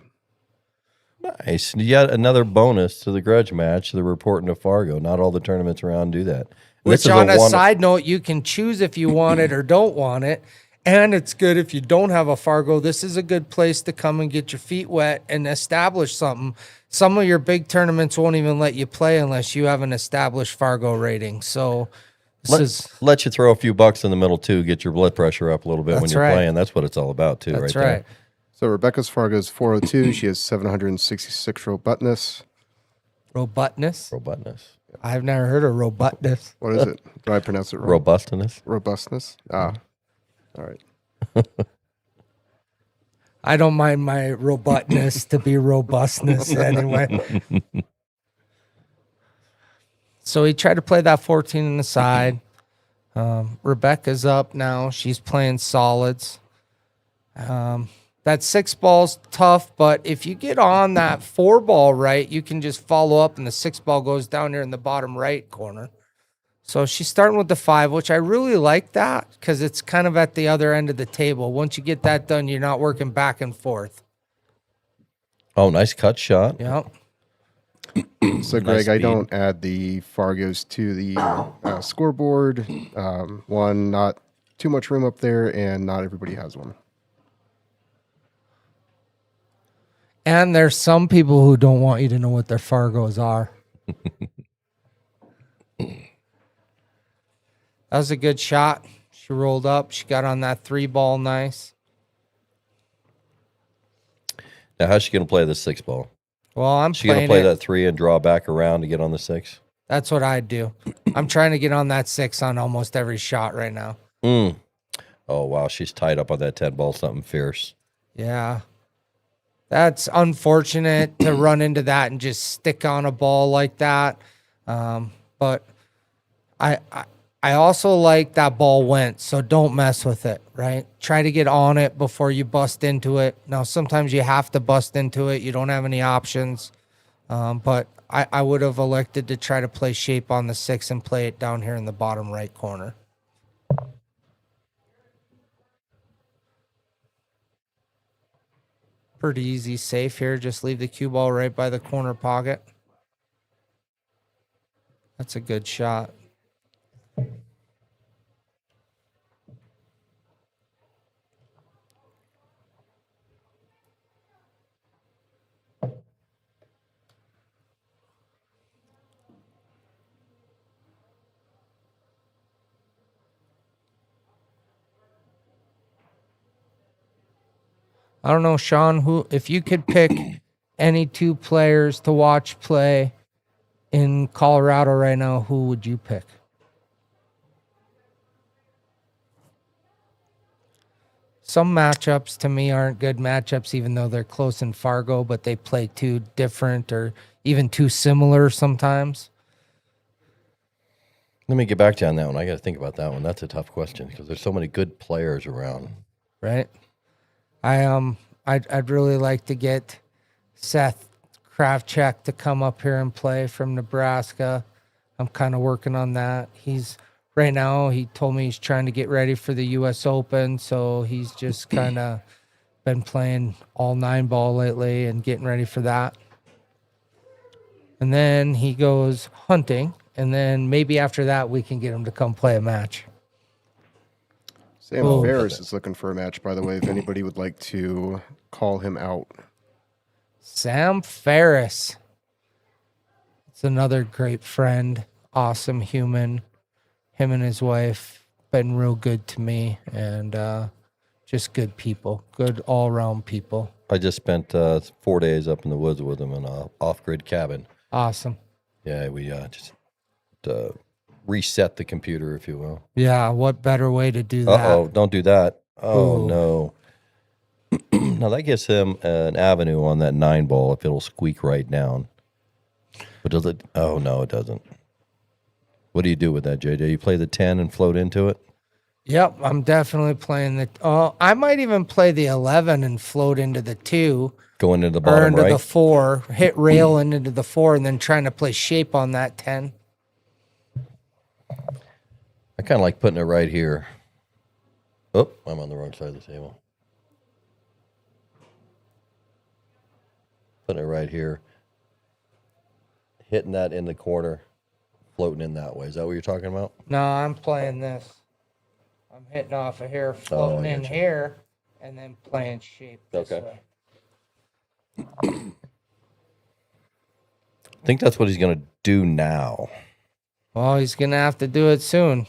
Nice. Yet another bonus to the grudge match, the reporting to Fargo. Not all the tournaments around do that. Which, on a side note, you can choose if you want it or don't want it. And it's good if you don't have a Fargo. This is a good place to come and get your feet wet and establish something. Some of your big tournaments won't even let you play unless you have an established Fargo rating. So let you throw a few bucks in the middle too, get your blood pressure up a little bit when That's you're right. playing. That's what it's all about too, that's right right. there. So Rebecca's Fargo is 402. She has 766 robustness. Robustness? Robustness. I've never heard of robustness. What is it? Did I pronounce it wrong? Robustness. Robustness. Ah, all right. I don't mind my robustness to be robustness anyway. So he tried to play that 14 in the side. Rebecca's up now. She's playing solids. That 6 ball's tough, but if you get on that 4 ball right, you can just follow up and the 6 ball goes down here in the bottom right corner. So she's starting with the 5, which I really like that because it's kind of at the other end of the table. Once you get that done, you're not working back and forth. Oh, nice cut shot. Yep. So, Greg, I don't add the Fargos to the scoreboard. One, not too much room up there, and not everybody has one. And there's some people who don't want you to know what their Fargos are. That was a good shot. She rolled up. She got on that 3 ball nice. Now, how's she going to play the 6 ball? Well, I'm She going to playing play it. that 3 and draw back around to get on the 6? That's what I do. I'm trying to get on that 6 on almost every shot right now. Oh, wow. She's tied up on that 10 ball, something fierce. Yeah. That's unfortunate to run into that and just stick on a ball like that. But I also like that ball went, so don't mess with it, right? Try to get on it before you bust into it. Now, sometimes you have to bust into it. You don't have any options. But I would have elected to try to play shape on the 6 and play it down here in the bottom right corner. Pretty easy, safe here. Just leave the cue ball right by the corner pocket. That's a good shot. I don't know, Shawn, if you could pick any 2 players to watch play in Colorado right now, who would you pick? Some matchups to me aren't good matchups, even though they're close in Fargo, but they play too different or even too similar sometimes. Let me get back to you on that one. I got to think about that one. That's a tough question because there's so many good players around. Right? I'd really like to get Seth Kravchuk to come up here and play from Nebraska. I'm kind of working on that. Right now, he told me he's trying to get ready for the U.S. Open, so he's just kind of been playing all 9 ball lately and getting ready for that. And then he goes hunting, and then maybe after that we can get him to come play a match. Sam Ferris is looking for a match, by the way, if anybody would like to call him out. Sam Ferris. It's another great friend, awesome human. Him and his wife been real good to me, and just good people, good all-around people. I just spent 4 days up in the woods with him in an off-grid cabin. Awesome. Yeah, we just reset the computer, if you will. Yeah, what better way to do that? Uh-oh, don't do that. Oh, Ooh. no. Now, that gives him an avenue on that 9 ball if it'll squeak right down. But does it? Oh, no, it doesn't. What do you do with that, JJ? You play the 10 and float into it? Yep, I'm definitely playing the. Oh, I might even play the 11 and float into the 2. Go into the Or bottom into right? the 4, hit rail and into the 4, and then trying to play shape on that 10. I kind of like putting it right here. Oh, I'm on the wrong side of the table. Putting it right here. Hitting that in the corner, floating in that way. Is that what you're talking about? No, I'm playing this. I'm hitting off of here, floating in gotcha. here, and then playing shape this Okay. way. I think that's what he's going to do now. Well, he's going to have to do it soon.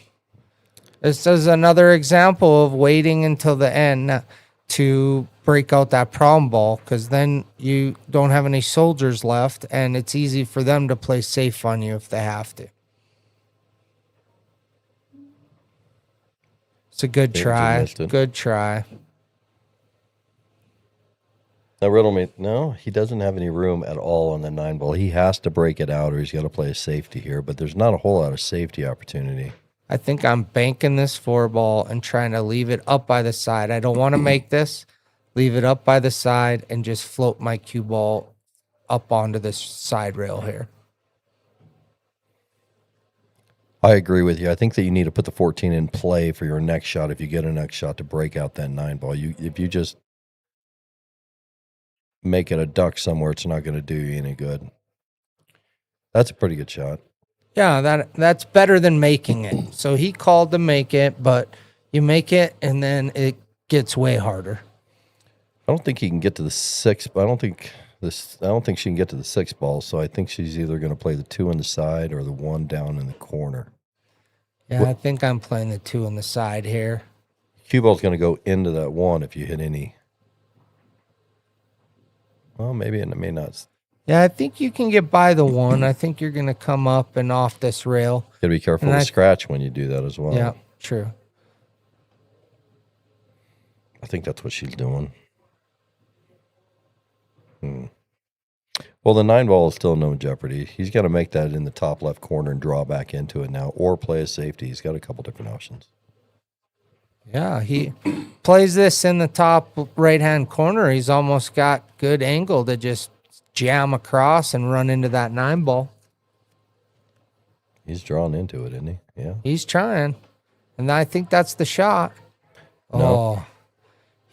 This is another example of waiting until the end to break out that problem ball, because then you don't have any soldiers left, and it's easy for them to play safe on you if they have to. It's a good Yeah, try. missed it. Good try. Now, riddle me. No, he doesn't have any room at all on the 9 ball. He has to break it out or he's got to play a safety here, but there's not a whole lot of safety opportunity. I think I'm banking this 4 ball and trying to leave it up by the side. I don't want to make this. Leave it up by the side and just float my cue ball up onto this side rail here. I agree with you. I think that you need to put the 14 in play for your next shot if you get a next shot to break out that 9 ball. If you just make it a duck somewhere, it's not going to do you any good. That's a pretty good shot. Yeah, that's better than making it. So he called to make it, but you make it and then it gets way harder. I don't think he can get to the 6, but I don't think she can get to the 6 ball, so I think she's either going to play the 2 on the side or the 1 down in the corner. Yeah, I think I'm playing the 2 on the side here. Cue ball's going to go into that 1 if you hit any. Well, maybe it may not. Yeah, I think you can get by the 1. I think you're going to come up and off this rail. Got to be careful And to scratch when you do that as well. Yeah, true. I think that's what she's doing. Well, the 9 ball is still no jeopardy. He's got to make that in the top left corner and draw back into it now, or play a safety. He's got a couple different options. Yeah, he plays this in the top right-hand corner. He's almost got good angle to just jam across and run into that 9 ball. He's drawn into it, isn't he? Yeah. He's trying, and I think that's the shot. No. Oh,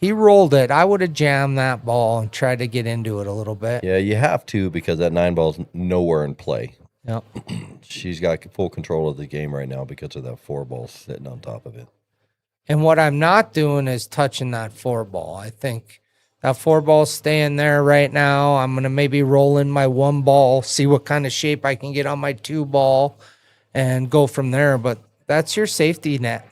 he rolled it. I would have jammed that ball and tried to get into it a little bit. Yeah, you have to because that 9 ball's nowhere in play. Yep. She's got full control of the game right now because of that 4 ball sitting on top of it. And what I'm not doing is touching that 4 ball. I think that 4 ball's staying there right now. I'm going to maybe roll in my 1 ball, see what kind of shape I can get on my 2 ball, and go from there. But that's your safety net.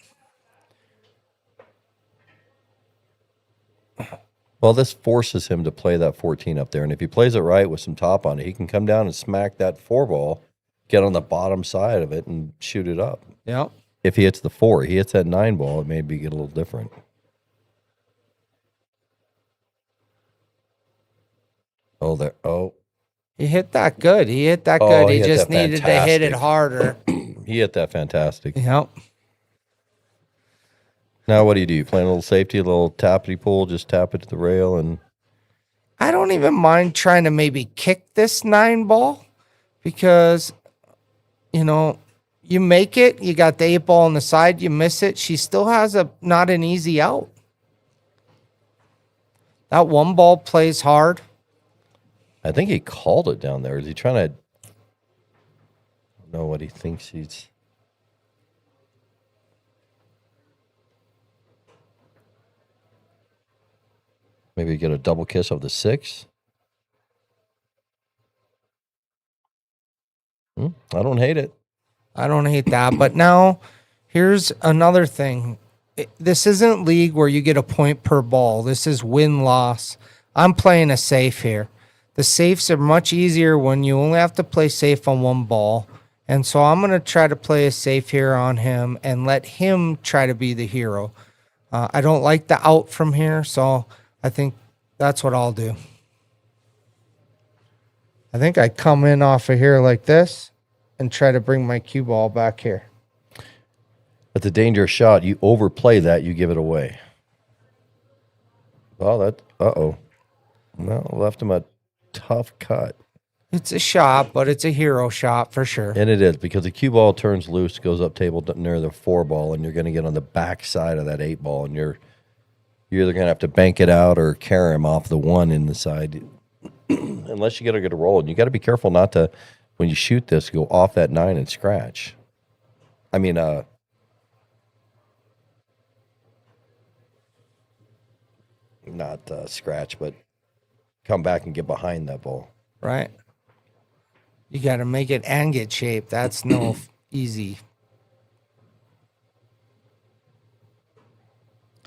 Well, this forces him to play that 14 up there. And if he plays it right with some top on it, he can come down and smack that 4 ball, get on the bottom side of it, and shoot it up. Yep. If he hits the 4, he hits that 9 ball, it may be get a little different. Oh, there. Oh, He hit that good. He hit that Oh, good. he He hit just that needed to hit it fantastic. harder. he hit that fantastic. Yep. Now, what do? You playing a little safety, a little tappity pull, just tap it to the rail, and I don't even mind trying to maybe kick this 9 ball because, you make it, you got the 8 ball on the side, you miss it. She still has not an easy out. That 1 ball plays hard. I think he called it down there. Is he trying to? I don't know what he thinks he's. Maybe get a double kiss of the 6. I don't hate it. I don't hate that. But now, here's another thing. This isn't league where you get a point per ball. This is win-loss. I'm playing a safe here. The safes are much easier when you only have to play safe on 1 ball. And so I'm going to try to play a safe here on him and let him try to be the hero. I don't like the out from here, so I think that's what I'll do. I think I come in off of here like this. and try to bring my cue ball back here. That's a dangerous shot. You overplay that, you give it away. Well, uh-oh. No, left him a tough cut. It's a shot, but it's a hero shot for sure. And it is, because the cue ball turns loose, goes up table near the 4 ball, and you're going to get on the back side of that 8 ball, and you're either going to have to bank it out or carry him off the 1 in the side, unless you get a good roll. And you got to be careful not to, when you shoot this, go off that 9 and scratch. I mean, not scratch, but come back and get behind that ball. Right. You got to make it and get shaped. That's no easy.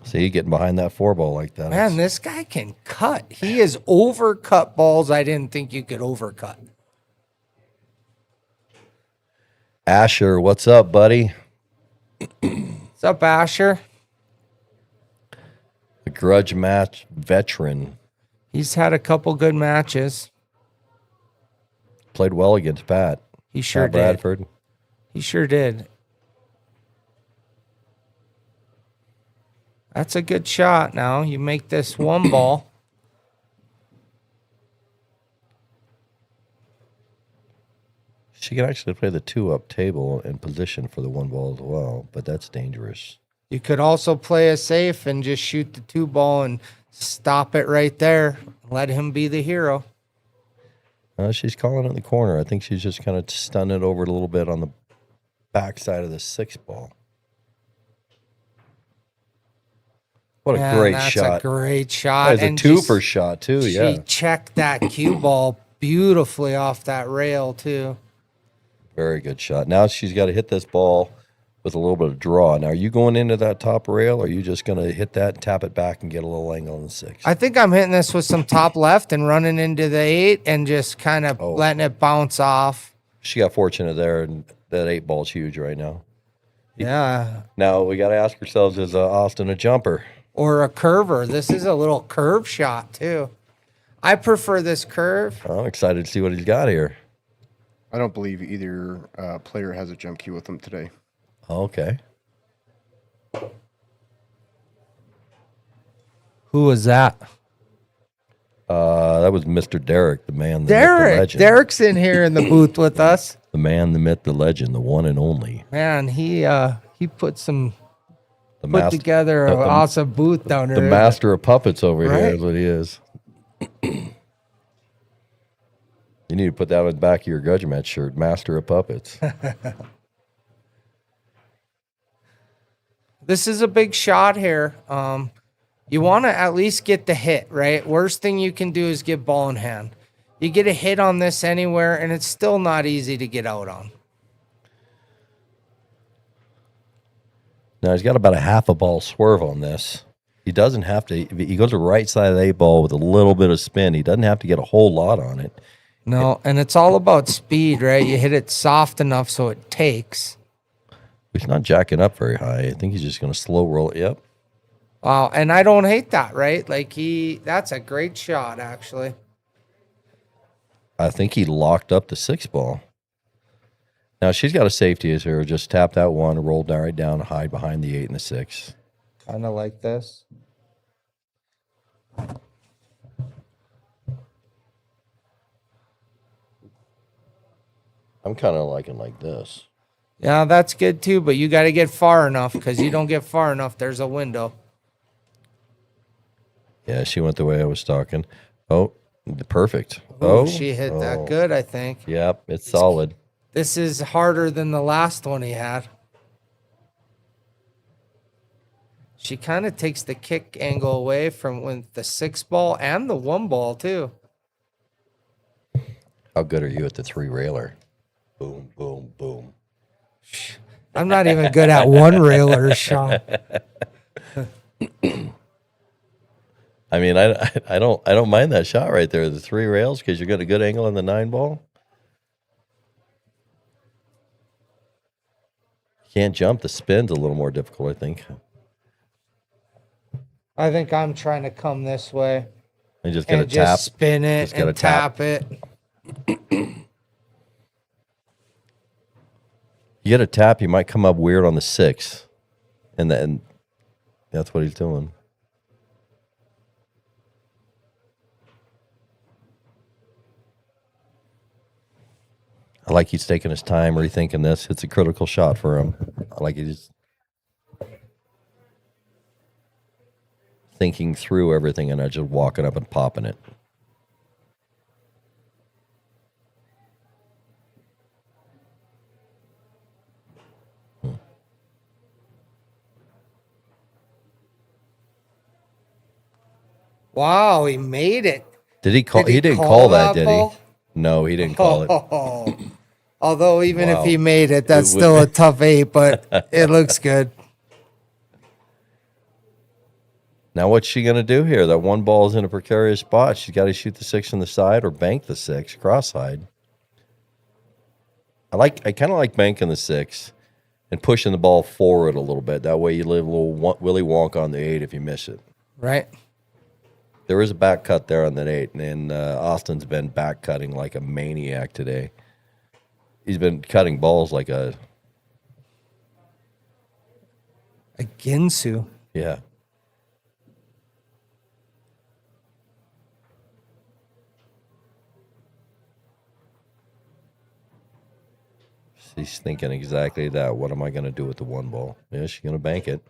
See, getting behind that 4 ball like that. Man, this guy can cut. He has overcut balls I didn't think you could overcut. Asher, what's up, buddy? What's up, Asher? The grudge match veteran. He's had a couple good matches. Played well against Pat. He sure Pat did. Bradford. He sure did. That's a good shot now. You make this 1 ball. She can actually play the 2 up table in position for the 1 ball as well, but that's dangerous. You could also play a safe and just shoot the 2 ball and stop it right there. Let him be the hero. She's calling it in the corner. I think she's just kind of stunned it over a little bit on the backside of the 6 ball. What a great shot. That's a great shot. That was a 2-for shot, too, yeah. She checked that cue ball beautifully off that rail, too. Very good shot. Now she's got to hit this ball with a little bit of draw. Now, are you going into that top rail, or are you just going to hit that, tap it back, and get a little angle on the 6? I think I'm hitting this with some top left and running into the 8 and just kind of letting it bounce off. She got fortunate there, and that 8 ball's huge right now. Yeah. Now, we got to ask ourselves, is Austin a jumper? Or a curver. This is a little curve shot, too. I prefer this curve. I'm excited to see what he's got here. I don't believe either player has a jump cue with them today. Okay. Who was that? That was Mr. Derek, the man, the myth, the Derek. legend. Derek's in here in the booth with us. The man, the myth, the legend, the one and only. Man, he put The together an awesome booth down there. The master of puppets over here Right. is what he is. You need to put that on the back of your Grudge Match shirt, master of puppets. This is a big shot here. You want to at least get the hit, right? Worst thing you can do is get ball in hand. You get a hit on this anywhere, and it's still not easy to get out on. Now, he's got about a half a ball swerve on this. He doesn't have to. He goes to the right side of the 8 ball with a little bit of spin. He doesn't have to get a whole lot on it. No, and it's all about speed, right? You hit it soft enough so it takes. He's not jacking up very high. I think he's just going to slow roll it. Yep. Wow, and I don't hate that, right? Like that's a great shot, actually. I think he locked up the 6 ball. Now, she's got a safety as her. Just tap that 1, roll down right down, hide behind the 8 and the 6. Kind of like this. I'm kind of liking like this. Yeah, that's good too, but you got to get far enough because you don't get far enough, there's a window. Yeah, she went the way I was talking. Oh, perfect. Ooh, she hit that Oh. good, I think. Yep, it's solid. This is harder than the last one he had. She kind of takes the kick angle away from with the 6 ball and the 1 ball too. How good are you at the 3 railer? Boom, boom, boom. I'm not even good at 1 railer, Shawn. I mean, I don't mind that shot right there, the 3 rails, because you got a good angle on the 9 ball. Can't jump. The spin's a little more difficult, I think. I think I'm trying to come this way You just got to and tap. just spin it Just gotta and tap it. You get a tap, you might come up weird on the 6. And then that's what he's doing. I like he's taking his time, rethinking this. It's a critical shot for him. I like he's thinking through everything and not just walking up and popping it. Wow, he made it. Did he call? Did He didn't call call that, that did ball? he? No, he didn't call it. Oh. Although even Wow. if he made it, that's It would- still a tough 8, but it looks good. Now what's she gonna do here? That one ball is in a precarious spot. She's got to shoot the 6 on the side or bank the 6 cross-side. I kind of like banking the 6 and pushing the ball forward a little bit. That way you leave a little Willy Wonka on the 8 if you miss it. Right? There is a back cut there on that 8, and Austin's been back cutting like a maniac today. He's been cutting balls like a Ginsu. yeah. She's thinking exactly that. What am I going to do with the one ball? Yeah, she's going to bank it.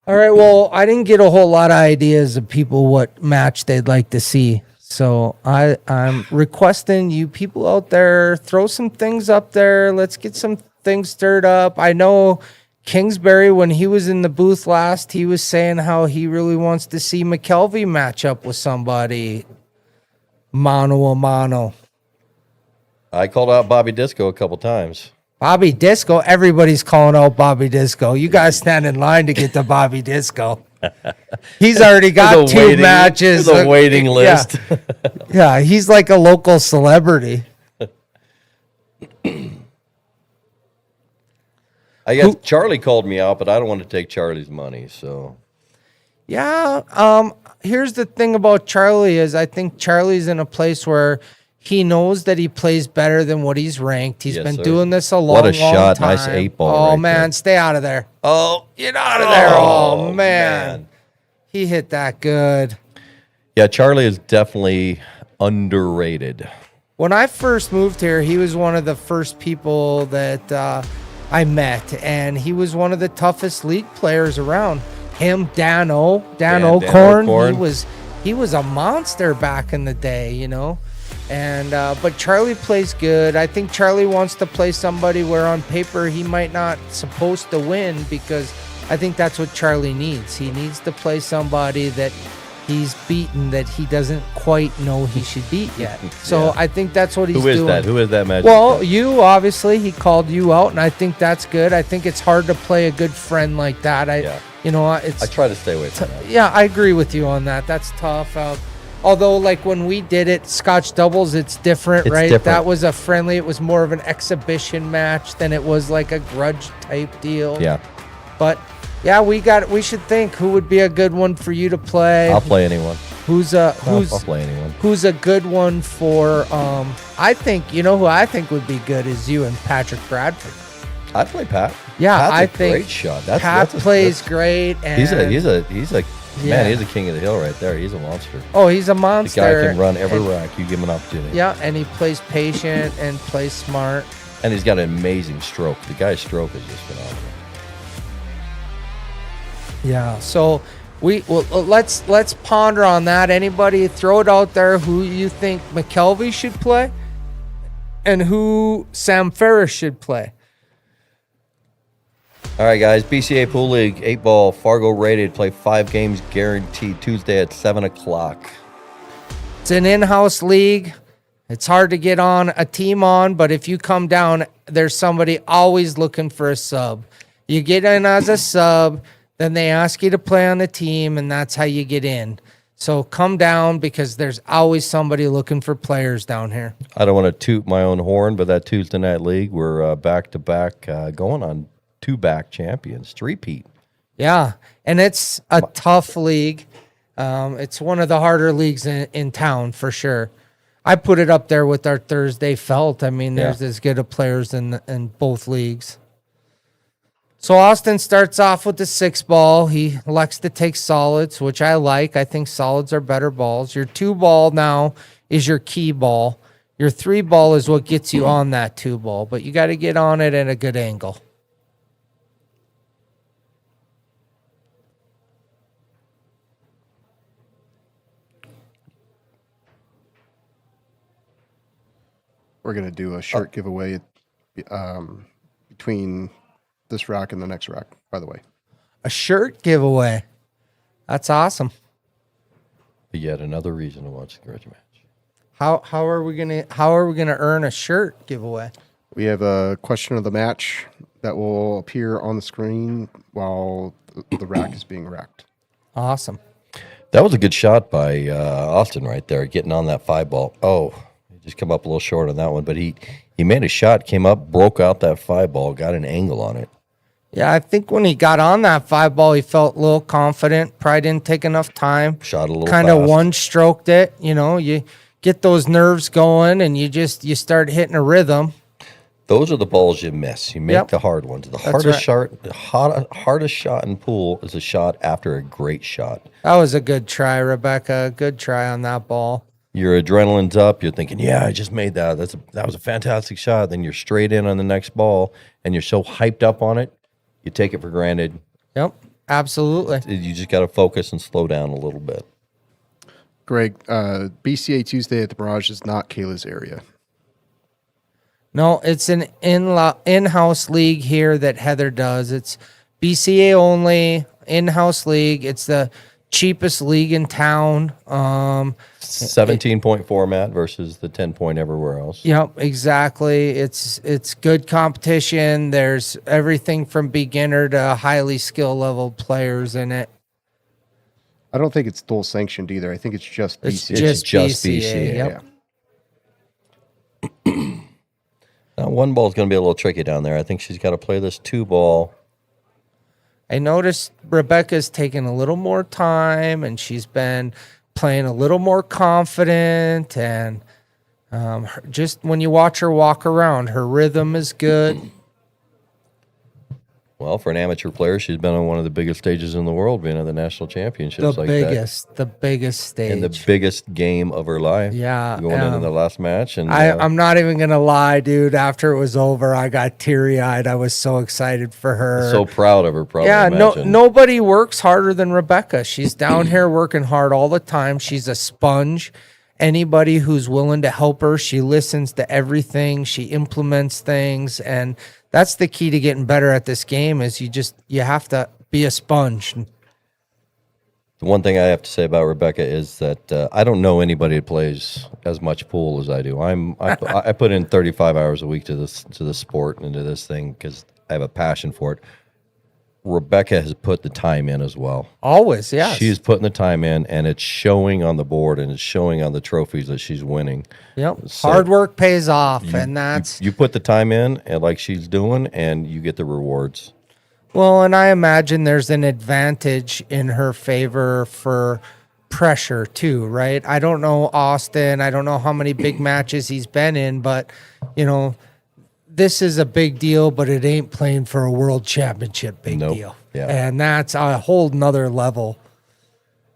All right, well, I didn't get a whole lot of ideas of people what match they'd like to see. So I'm requesting you people out there, throw some things up there. Let's get some things stirred up. I know Kingsbury, when he was in the booth last, he was saying how he really wants to see McKelvy match up with somebody mano a mano. I called out Bobby Disco a couple times. Bobby Disco, everybody's calling out Bobby Disco. You guys stand in line to get to Bobby Disco. He's already got 2 matches. There's a waiting list. Yeah, he's like a local celebrity. I guess Charlie called me out, but I don't want to take Charlie's money. So Yeah, here's the thing about Charlie is I think Charlie's in a place where he knows that he plays better than what he's ranked. He's Yes, been sir. doing this a long, What a long shot. time. Nice 8 ball Oh, right man, there. stay out of there. oh, Get out of there. Oh, man. He hit that good. Yeah, Charlie is definitely underrated. When I first moved here, he was one of the first people that I met, and he was one of the toughest league players around. Him, Dan O'Corn, O'Corn. he was a monster back in the day, you know. And but Charlie plays good. I think Charlie wants to play somebody where on paper he might not supposed to win, because I think that's what Charlie needs. He needs to play somebody that he's beaten that he doesn't quite know he should beat yet. So Yeah. I think that's what he's Who is doing. that? Who is that magic? Well, you obviously, he called you out, and I think that's good. I think it's hard to play a good friend like that. Yeah. You know, it's I try to stay away from that. yeah, I agree with you on that. That's tough. Although, like when we did it, Scotch doubles, it's different, It's right? different. That was a friendly. It was more of an exhibition match than it was like a grudge type deal. Yeah, But yeah, we should think who would be a good one for you to play. I'll play anyone. I'll I'll play anyone. Who's a good one for? I think you know who I think would be good is you and Patrick Bradford. I play Pat. Yeah, Pat's I a think great shot. Pat plays great. And He's a Yeah. man. He's a king of the hill right there. He's a monster. oh, he's a The monster. guy can run every and, rack. You give him an opportunity. Yeah, and he plays patient and plays smart. And he's got an amazing stroke. The guy's stroke is just phenomenal. Yeah. So let's ponder on that. Anybody throw it out there who you think McKelvy should play and who Sam Ferris should play. All right, guys. BCA Pool League, 8-ball, Fargo rated. Play 5 games guaranteed. Tuesday at 7 o'clock. It's an in-house league. It's hard to get on a team on, but if you come down, there's somebody always looking for a sub. You get in as a sub, then they ask you to play on the team, and that's how you get in. So come down because there's always somebody looking for players down here. I don't want to toot my own horn, but that Tuesday night league, we're back-to-back going on 2-back champions, three-peat. Yeah, and it's a tough league. It's one of the harder leagues in town for sure. I put it up there with our Thursday Felt. I mean, there's as good of players in both leagues. So Austin starts off with the 6 ball. He likes to take solids, which I like. I think solids are better balls. Your 2 ball now is your key ball. Your 3 ball is what gets you on that 2 ball, but you got to get on it at a good angle. We're going to do a shirt giveaway between this rack and the next rack, by the way. A shirt giveaway. That's awesome. Yet another reason to watch the grudge match. How are we gonna earn a shirt giveaway? We have a question of the match that will appear on the screen while the rack is being racked. Awesome. That was a good shot by Austin right there, getting on that 5 ball. Oh, he just come up a little short on that one, but he made a shot, came up, broke out that 5 ball, got an angle on it. Yeah, I think when he got on that 5 ball, he felt a little confident. Probably didn't take enough time. Shot a little kind of fast. one-stroked it. You get those nerves going, and you start hitting a rhythm. Those are the balls you miss. You make the hard ones. The hardest right. shot, hardest shot in pool is a shot after a great shot. That was a good try, Rebecca. Good try on that ball. Your adrenaline's up. You're thinking, yeah, I just made that. That was a fantastic shot. Then you're straight in on the next ball, and you're so hyped up on it, you take it for granted. Yep, absolutely. You just got to focus and slow down a little bit. Greg, BCA Tuesday at the Barrage is not Kayla's area. No, it's an in-house league here that Heather does. It's BCA only, in-house league. It's the cheapest league in town. 17-point format versus the 10-point everywhere else. Yep, exactly. It's good competition. There's everything from beginner to highly skill level players in it. I don't think it's dual sanctioned either. I think it's just BCA. It's just BCA. Yep. Yeah. Now, 1 ball is going to be a little tricky down there. I think she's got to play this 2 ball. I noticed Rebecca's taking a little more time, and she's been playing a little more confident. And just when you watch her walk around, her rhythm is good. Well, for an amateur player, she's been on one of the biggest stages in the world, being at the national championships The biggest stage. in the biggest game of her life. Yeah, Going into the last match. And I'm not even going to lie, dude. After it was over, I got teary-eyed. I was so excited for her. so proud of her, probably. Yeah, imagine. nobody works harder than Rebecca. She's down here working hard all the time. She's a sponge. Anybody who's willing to help her, she listens to everything. She implements things, and that's the key to getting better at this game. Is you have to be a sponge. The one thing I have to say about Rebecca is that I don't know anybody that plays as much pool as I do. I put in 35 hours a week to the sport and to this thing because I have a passion for it. Rebecca has put the time in as well. Always, yes. She's putting the time in, and it's showing on the board, and it's showing on the trophies that she's winning. Yep. So Hard work pays off, and that's... You put the time in, and like she's doing, and you get the rewards. Well, and I imagine there's an advantage in her favor for pressure too, right? I don't know Austin. I don't know how many big matches he's been in, but, this is a big deal, but it ain't playing for a world championship big deal. Yeah. And that's a whole nother level.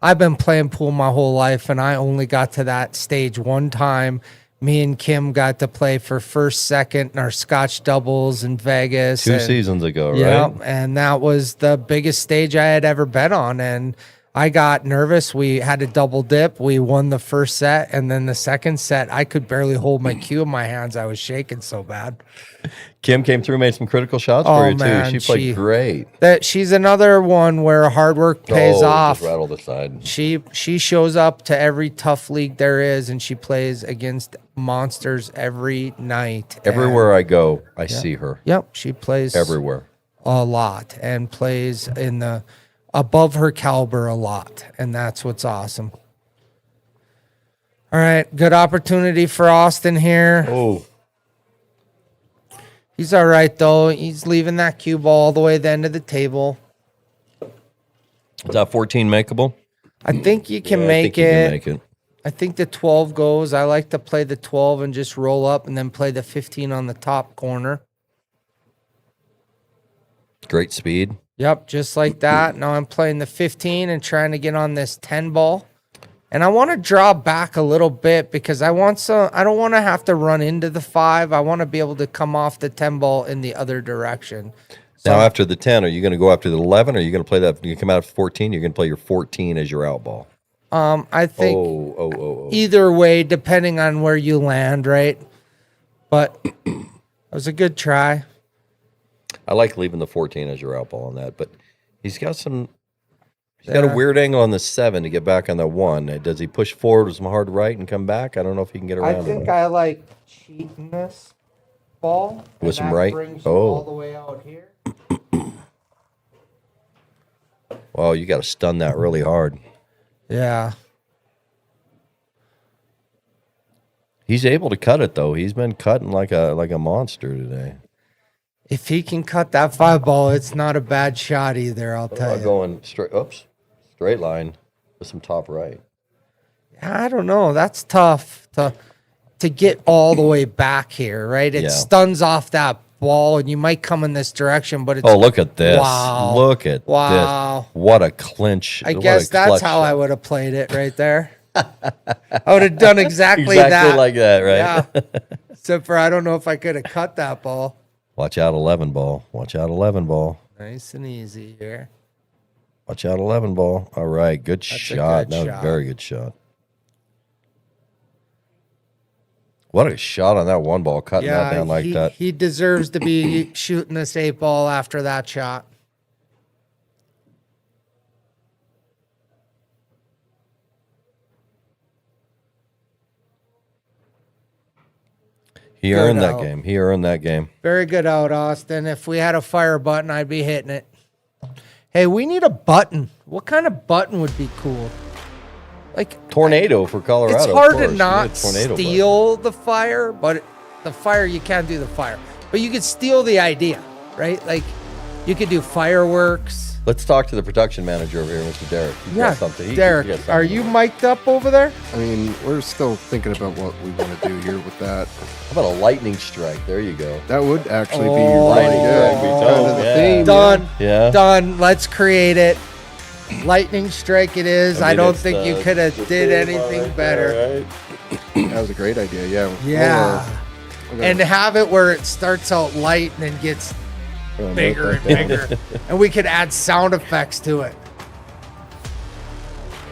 I've been playing pool my whole life, and I only got to that stage one time. Me and Kim got to play for first, second, in our Scotch doubles in Vegas. 2 seasons ago, right? Yeah, and that was the biggest stage I had ever been on, and I got nervous. We had a double dip. We won the first set, and then the second set, I could barely hold my cue in my hands. I was shaking so bad. Kim came through, made some critical shots for you, man, too. She played great. She's another one where hard work pays off. Just rattled aside. She shows up to every tough league there is, and she plays against monsters every night. Everywhere I go, I see her. Yep, she plays Everywhere. a lot and plays in the above her caliber a lot, and that's what's awesome. All right, good opportunity for Austin here. Oh. He's all right, though. He's leaving that cue ball all the way to the end of the table. Is that 14 makeable? I think you can Yeah, I make think you it. can make it. I think the 12 goes. I like to play the 12 and just roll up and then play the 15 on the top corner. Great speed. Yep, just like that. Now I'm playing the 15 and trying to get on this 10 ball. And I want to draw back a little bit because I don't want to have to run into the 5. I want to be able to come off the 10 ball in the other direction. So Now, after the 10, are you going to go after the 11, or are you going to play that? You come out of 14, you're going to play your 14 as your out ball. I think either way, depending on where you land, right? But it was a good try. I like leaving the 14 as your out ball on that, but he's got got a weird angle on the 7 to get back on the 1. Does he push forward with some hard right and come back? I don't know if he can get around I think it. I like cheating this ball. With some that right? brings you Oh. all the way out here. Well, you got to stun that really hard. Yeah. He's able to cut it, though. He's been cutting like a monster today. If he can cut that 5 ball, it's not a bad shot either, I'll tell you. Going straight line with some top right. I don't know. That's tough to get all the way back here, right? It Yeah. stuns off that ball, and you might come in this direction, but it's Oh, look at this. Wow. Look at Wow. this. What a clinch. I What guess a that's clutch how I shot. would have played it right there. I would have done exactly Exactly that. like that, right? Yeah. Except for I don't know if I could have cut that ball. Watch out, 11 ball. Watch out, 11 ball. Nice and easy here. Watch out, 11 ball. All right, good a shot. good That was shot. a very good shot. What a shot on that 1 ball, cutting that down like that. He deserves to be shooting this 8 ball after that shot. He Good earned that out. game. He earned that game. Very good out, Austin. If we had a fire button, I'd be hitting it. Hey, we need a button. What kind of button would be cool? Like, Tornado for Colorado. it's of hard course. to You not need a tornado button. steal the fire, but the fire, you can't do the fire. But you could steal the idea, right? Like, you could do fireworks. Let's talk to the production manager over here, Mr. Derek. He's got Yeah, something. He got Derek, something. are you mic'd up over there? I mean, we're still thinking about what we want to do here with that. How about a lightning strike? There you go. That would actually be Oh, really lightning good. strike, we Kind told, of the yeah. theme. Done. Yeah. Done. Let's create it. Lightning strike it is. I, mean, don't it's think you the- could have the did theme anything right better. there, right? That was a great idea. Yeah. Yeah. We're And have it where it starts out light and then gets gonna bigger note and that down. bigger. And we could add sound effects to it.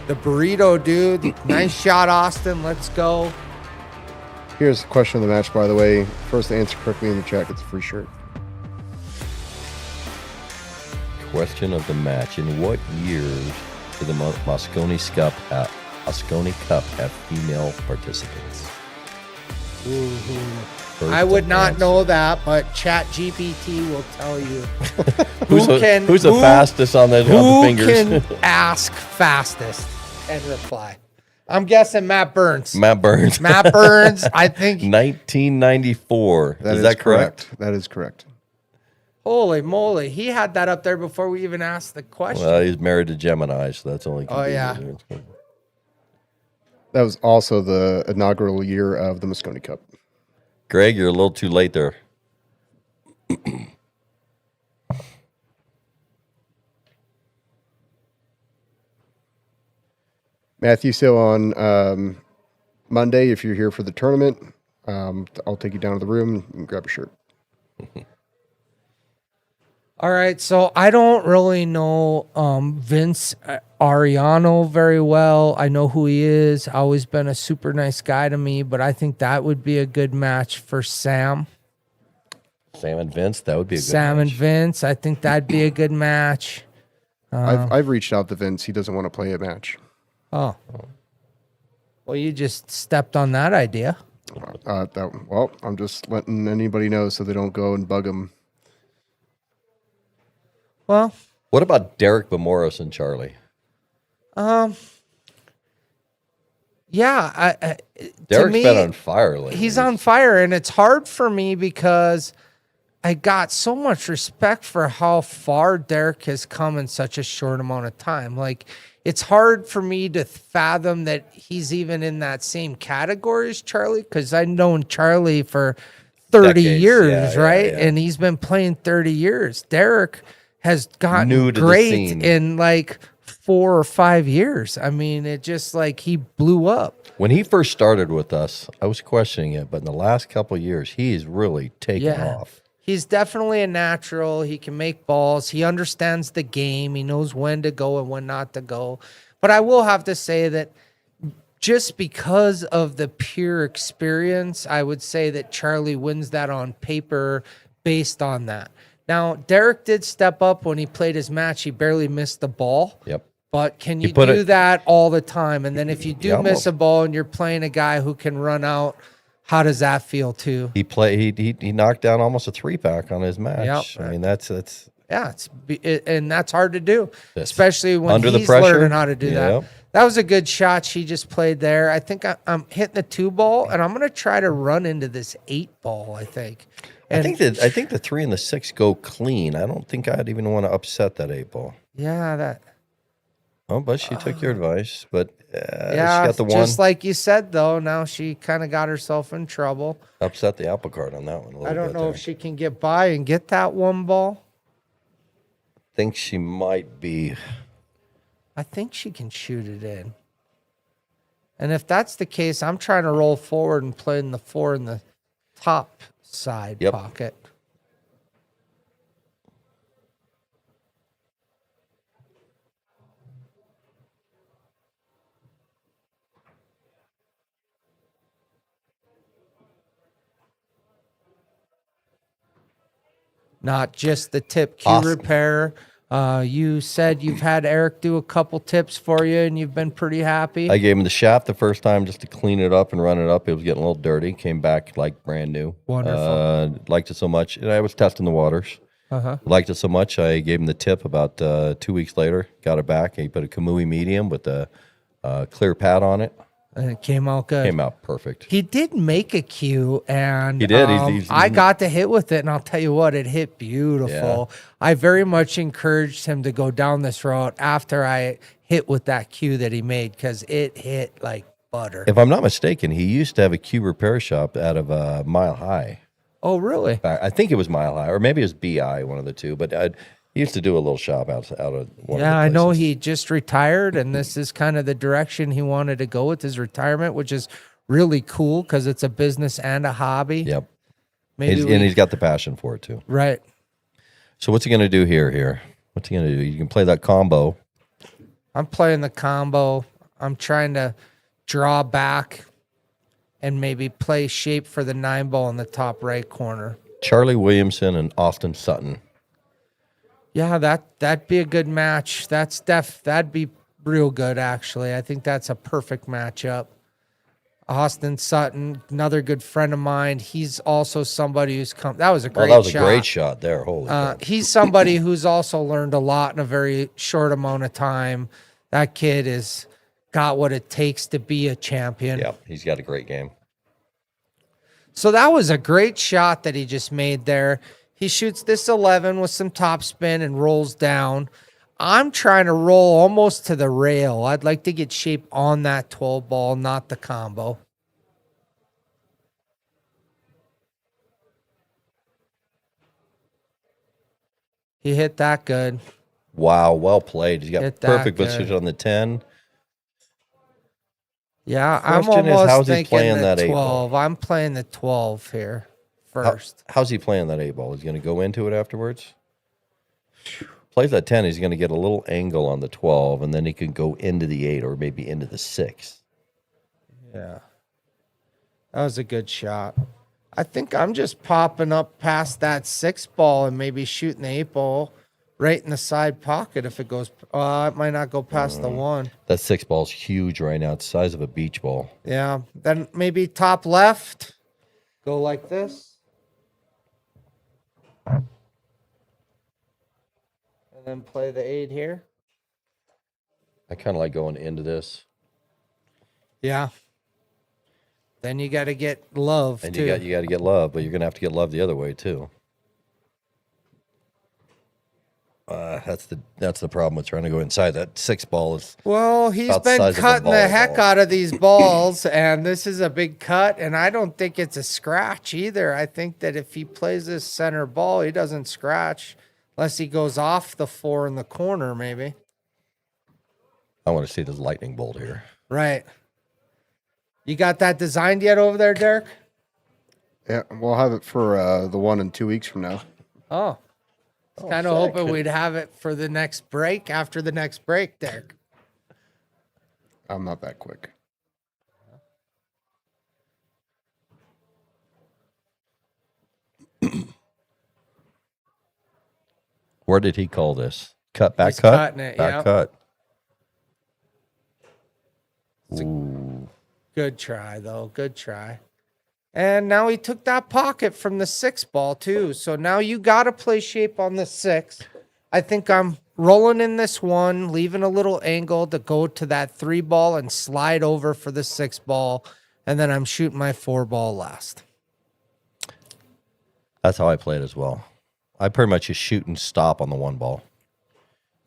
The burrito, dude. Nice shot, Austin. Let's go. Here's the question of the match, by the way. First to answer correctly in the chat gets a free shirt. Question of the match: in what years did the Mosconi Cup have female participants? First I would to not answer. know that, but Chat GPT will tell you. Who's the fastest on the Who fingers? can ask fastest and reply? I'm guessing Matt Burns. Matt Burns. Matt Burns, I think. 1994. That is that correct? That is correct. Holy moly. He had that up there before we even asked the question. Well, he's married to Gemini, so that's only. Oh, yeah. convenient. That was also the inaugural year of the Mosconi Cup. Greg, you're a little too late there. Matthew, so on Monday, if you're here for the tournament, I'll take you down to the room and grab a shirt. All right, so I don't really know Vince Ariano very well. I know who he is. Always been a super nice guy to me, but I think that would be a good match for Sam. Sam and Vince, that would be a good Sam and match. Vince, I think that'd be a good match. I've reached out to Vince. He doesn't want to play a match. Oh. Well, you just stepped on that idea. Well, I'm just letting anybody know so they don't go and bug him. Well, What about Derek Bamoros and Charlie? yeah. To Derek's me, been on fire lately. he's on fire, and it's hard for me because I got so much respect for how far Derek has come in such a short amount of time. Like, it's hard for me to fathom that he's even in that same category as Charlie, because I've known Charlie for 30 Decades. years, Yeah, yeah, right? yeah. And he's been playing 30 years. Derek has gotten New to the great scene. in like 4 or 5 years. I mean, it just like he blew up. When he first started with us, I was questioning it, but in the last couple of years, he's really taken off. He's definitely a natural. He can make balls. He understands the game. He knows when to go and when not to go. But I will have to say that just because of the pure experience, I would say that Charlie wins that on paper based on that. Now, Derek did step up when he played his match. He barely missed the ball. Yep. But can you put do it- that all the time? And then if you do Yeah, miss a ball and you're playing a guy who can run out, how does that feel too? He knocked down almost a 3-pack on his match. Yep. I mean, that's Yeah, and that's hard to do, especially when under the he's pressure. learning how to do that. Yep. That was a good shot she just played there. I think I'm hitting the 2 ball, and I'm going to try to run into this 8 ball, I think. And I think the 3 and the 6 go clean. I don't think I'd even want to upset that 8 ball. yeah, that. Oh, but she took your advice. But Yeah, she got the one. just like you said, though. Now she kind of got herself in trouble. Upset the apple cart on that one a little I don't bit know there. if she can get by and get that 1 ball. Think she might be. I think she can shoot it in. And if that's the case, I'm trying to roll forward and play in the 4 in the top side Yep. pocket. Not just the tip cue Awesome. repair. You said you've had Eric do a couple tips for you, and you've been pretty happy. I gave him the shaft the first time just to clean it up and run it up. It was getting a little dirty. Came back like brand new. Wonderful. Liked it so much. And I was testing the waters. Liked it so much. I gave him the tip about 2 weeks later. Got it back. He put a Kamui medium with a clear pad on it. And it came out good. Came out perfect. He did make a cue, and He did. He's- I got to hit with it, and I'll tell you what, it hit beautiful. I very much encouraged him to go down this route after I hit with that cue that he made because it hit like butter. If I'm not mistaken, he used to have a Q repair shop out of Mile High. Oh, really? I think it was Mile High, or maybe it was BI, one of the two. But he used to do a little shop out of one of the Yeah, I know places. he just retired, and this is kind of the direction he wanted to go with his retirement, which is really cool because it's a business and a hobby. Yep. Maybe And he's got the passion for it too. right. So what's he going to do here? What's he going to do? You can play that combo. I'm playing the combo. I'm trying to draw back and maybe play shape for the 9 ball in the top right corner. Charlie Williamson and Austin Sutton. Yeah, that'd be a good match. That'd be real good actually. I think that's a perfect matchup. Austin Sutton, another good friend of mine. He's also somebody who's come. That was a great That was shot. a great shot there. Holy cow. He's somebody who's also learned a lot in a very short amount of time. That kid has got what it takes to be a champion. Yeah, he's got a great game. So that was a great shot that he just made there. He shoots this 11 with some topspin and rolls down. I'm trying to roll almost to the rail. I'd like to get shape on that 12 ball, not the combo. He hit that good. Wow, well played. He's got Hit that perfect good. position on the 10. Yeah, I'm Question is, almost how's he thinking playing the that 12. I'm playing the 12 here first. How's he playing that 8 ball? He's going to go into it afterwards? Plays that 10, he's going to get a little angle on the 12, and then he can go into the 8 or maybe into the 6. Yeah. That was a good shot. I think I'm just popping up past that 6 ball and maybe shooting the 8 ball right in the side pocket if it goes. It might not go past the 1. That 6 ball's huge right now. It's the size of a beach ball. Yeah. Then maybe top left. Go like this. And then play the 8 here. I kind of like going into this. Yeah. Then you got to get love And too. you got to get love, but you're going to have to get love the other way too. That's the problem with trying to go inside. That 6 ball is Well, he's about the been size of a cutting the heck volleyball. out of these balls, and this is a big cut, and I don't think it's a scratch either. I think that if he plays this center ball, he doesn't scratch. Unless he goes off the 4 in the corner, maybe. I want to see this lightning bolt here. Right. You got that designed yet over there, Derek? Yeah, we'll have it for the one in 2 weeks from now. Oh. Kind of hoping we'd have it for the next break, after the next break, Derek. I'm not that quick. Where did he call this? Back He's cut? cutting it, Back yeah. cut. Good try, though. Good try. And now he took that pocket from the 6 ball, too. So now you got to play shape on the 6. I think I'm rolling in this 1, leaving a little angle to go to that 3 ball and slide over for the 6 ball. And then I'm shooting my 4 ball last. That's how I play it as well. I pretty much just shoot and stop on the 1 ball.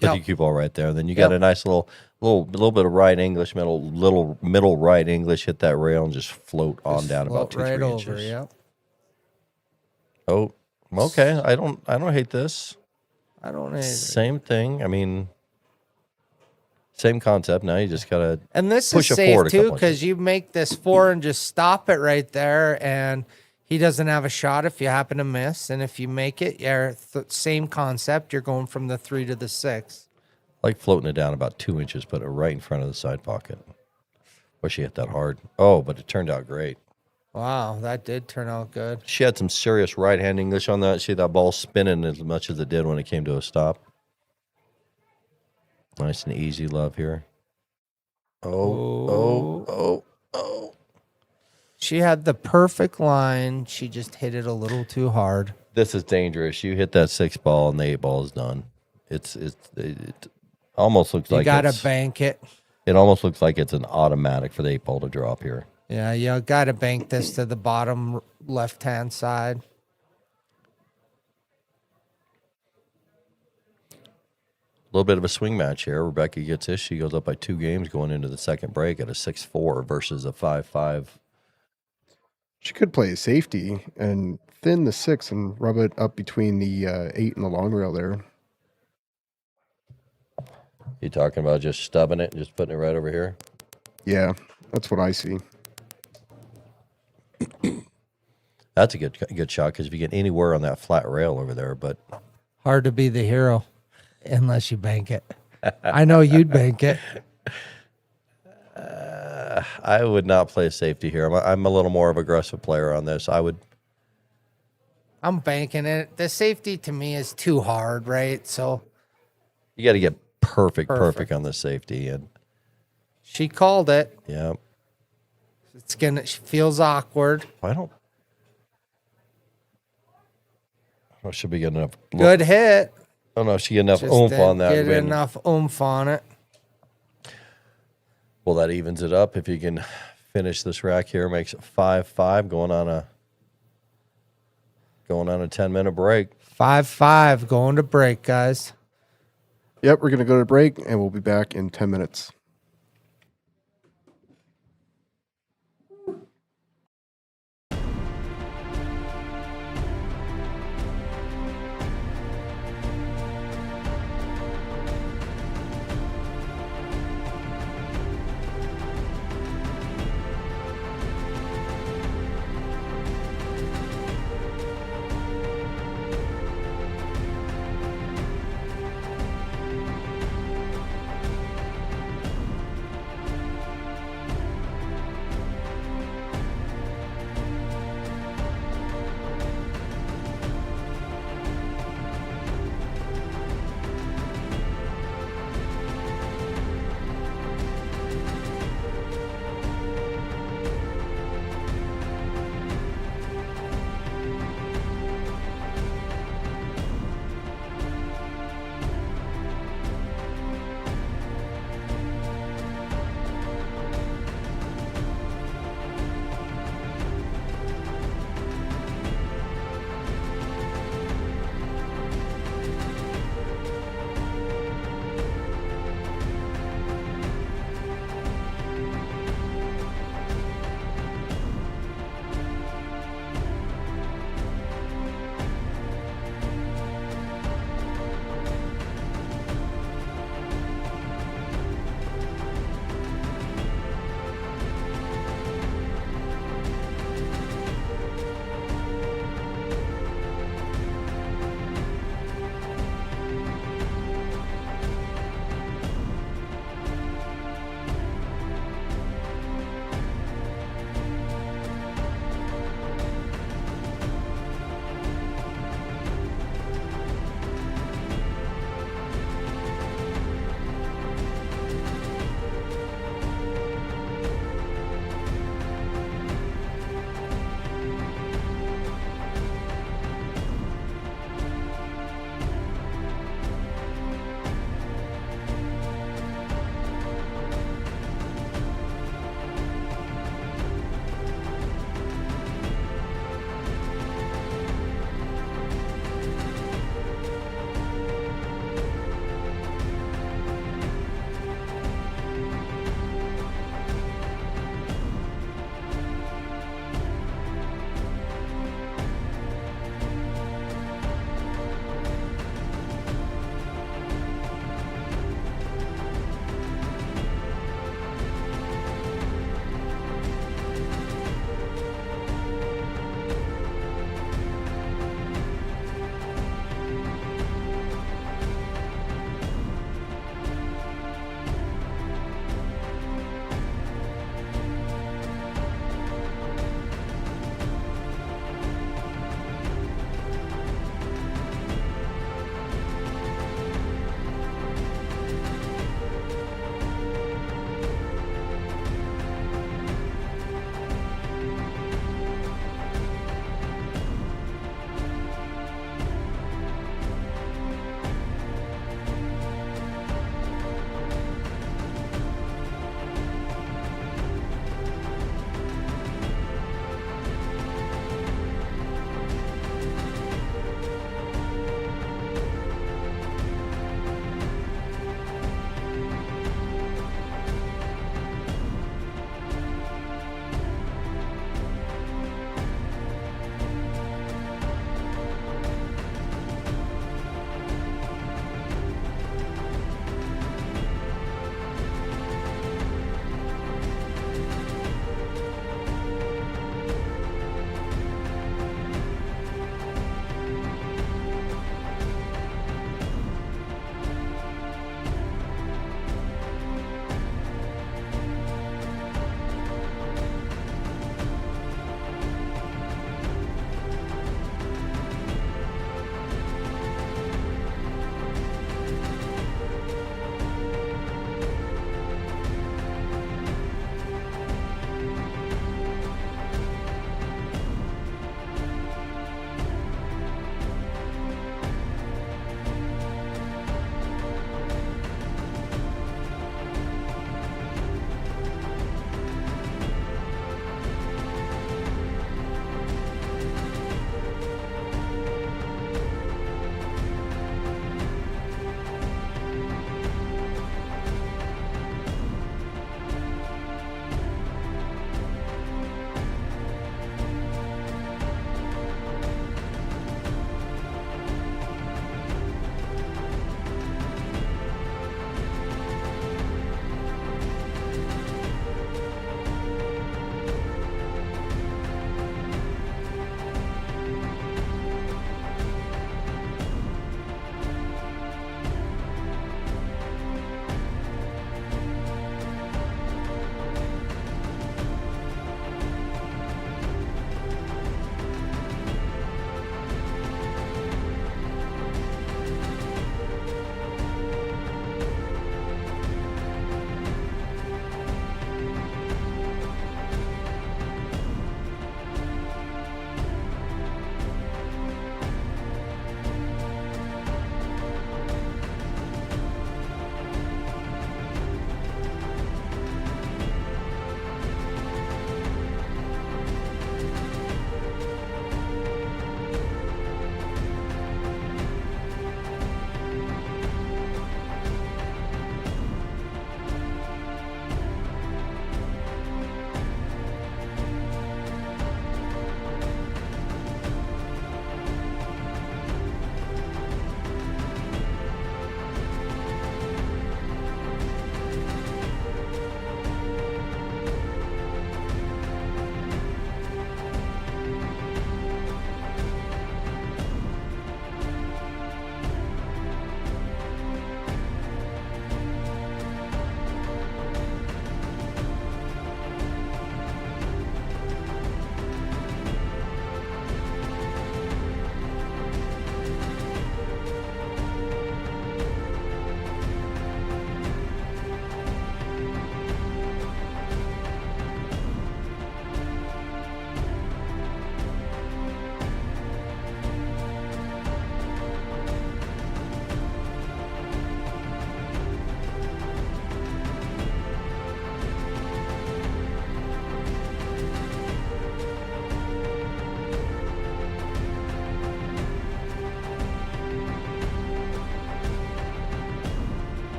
Put the cue ball right there. Then you got a nice little bit of right English, middle right English, hit that rail and just float on down about 2-3 right inches. over, yeah. Oh, okay. I don't hate this. I don't either. Same thing. I mean, same concept. Now you just gotta And this push is it forward safe a too, couple because you make this 4 and just stop it right there, and he doesn't have a shot if you happen to miss. And if you make it, you're same concept. You're going from the 3 to the 6. like floating it down about 2 inches, put it right in front of the side pocket. Wish she hit that hard. Oh, but it turned out great. Wow, that did turn out good. She had some serious right hand English on that. She had that ball spinning as much as it did when it came to a stop. Nice and easy love here. Oh. She had the perfect line. She just hit it a little too hard. This is dangerous. You hit that 6 ball and the 8 ball is done. It almost looks You like got to bank it. It almost looks like it's an automatic for the 8 ball to drop here. Yeah, you got to bank this to the bottom left-hand side. A little bit of a swing match here. Rebecca gets this. She goes up by 2 games going into the second break at a 6-4 versus a 5-5. She could play a safety and thin the 6 and rub it up between the 8 and the long rail there. You talking about just stubbing it and just putting it right over here? Yeah, that's what I see. That's a good shot because if you get anywhere on that flat rail over there, but Hard to be the hero unless you bank it. I know you'd bank it. I would not play safety here. I'm a little more of an aggressive player on this. I'm banking it. The safety to me is too hard, right? So You got to get perfect on the safety, and she called it. yeah, She feels awkward. I don't. I should be getting enough. Good hit. I don't know if she get enough Just oomph didn't on that. Get win. enough oomph on it. Well, that evens it up. If you can finish this rack here, makes it 5-5, going on a 10-minute break. 5-5 going to break, guys. Yep, we're going to go to break, and we'll be back in 10 minutes.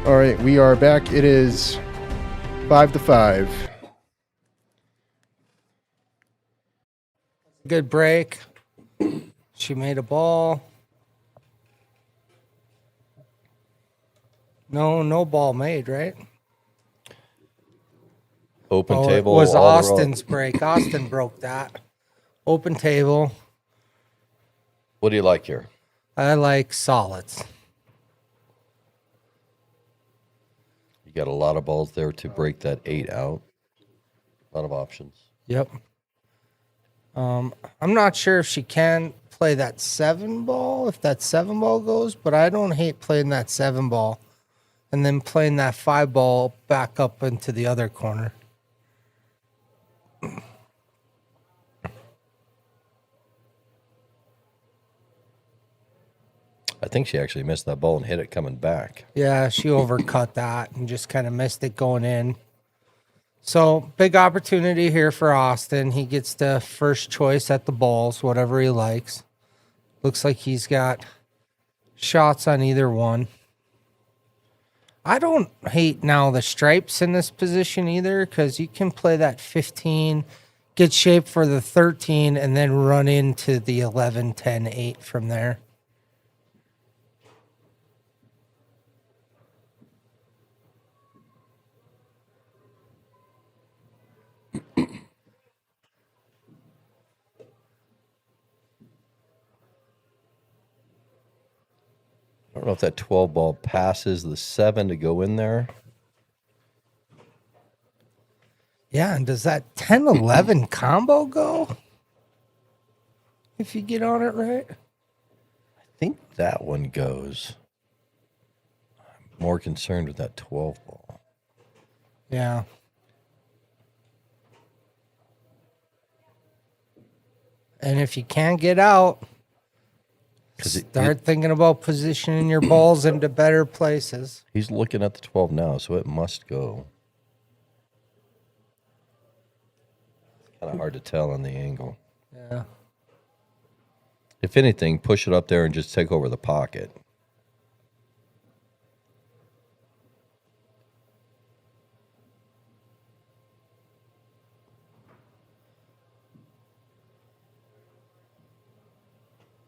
All right, we are back. It is 5-5. Good break. She made a ball. No ball made, right? Open It table. was all the Austin's break. Austin broke that. Open table. What do you like here? I like solids. You got a lot of balls there to break that 8 out. A lot of options. Yep. I'm not sure if she can play that 7 ball, if that 7 ball goes, but I don't hate playing that 7 ball and then playing that 5 ball back up into the other corner. I think she actually missed that ball and hit it coming back. Yeah, she overcut that and just kind of missed it going in. So, big opportunity here for Austin. He gets the first choice at the balls, whatever he likes. Looks like he's got shots on either one. I don't hate now the stripes in this position either, because you can play that 15, get shaped for the 13, and then run into the 11, 10, 8 from there. I don't know if that 12 ball passes the 7 to go in there. Yeah, and does that 10-11 combo go? If you get on it right? I think that one goes. I'm more concerned with that 12 ball. Yeah. And if you can't get out, start thinking about positioning your balls into better places. He's looking at the 12 now, so it must go. Kind of hard to tell on the angle. Yeah. If anything, push it up there and just take over the pocket.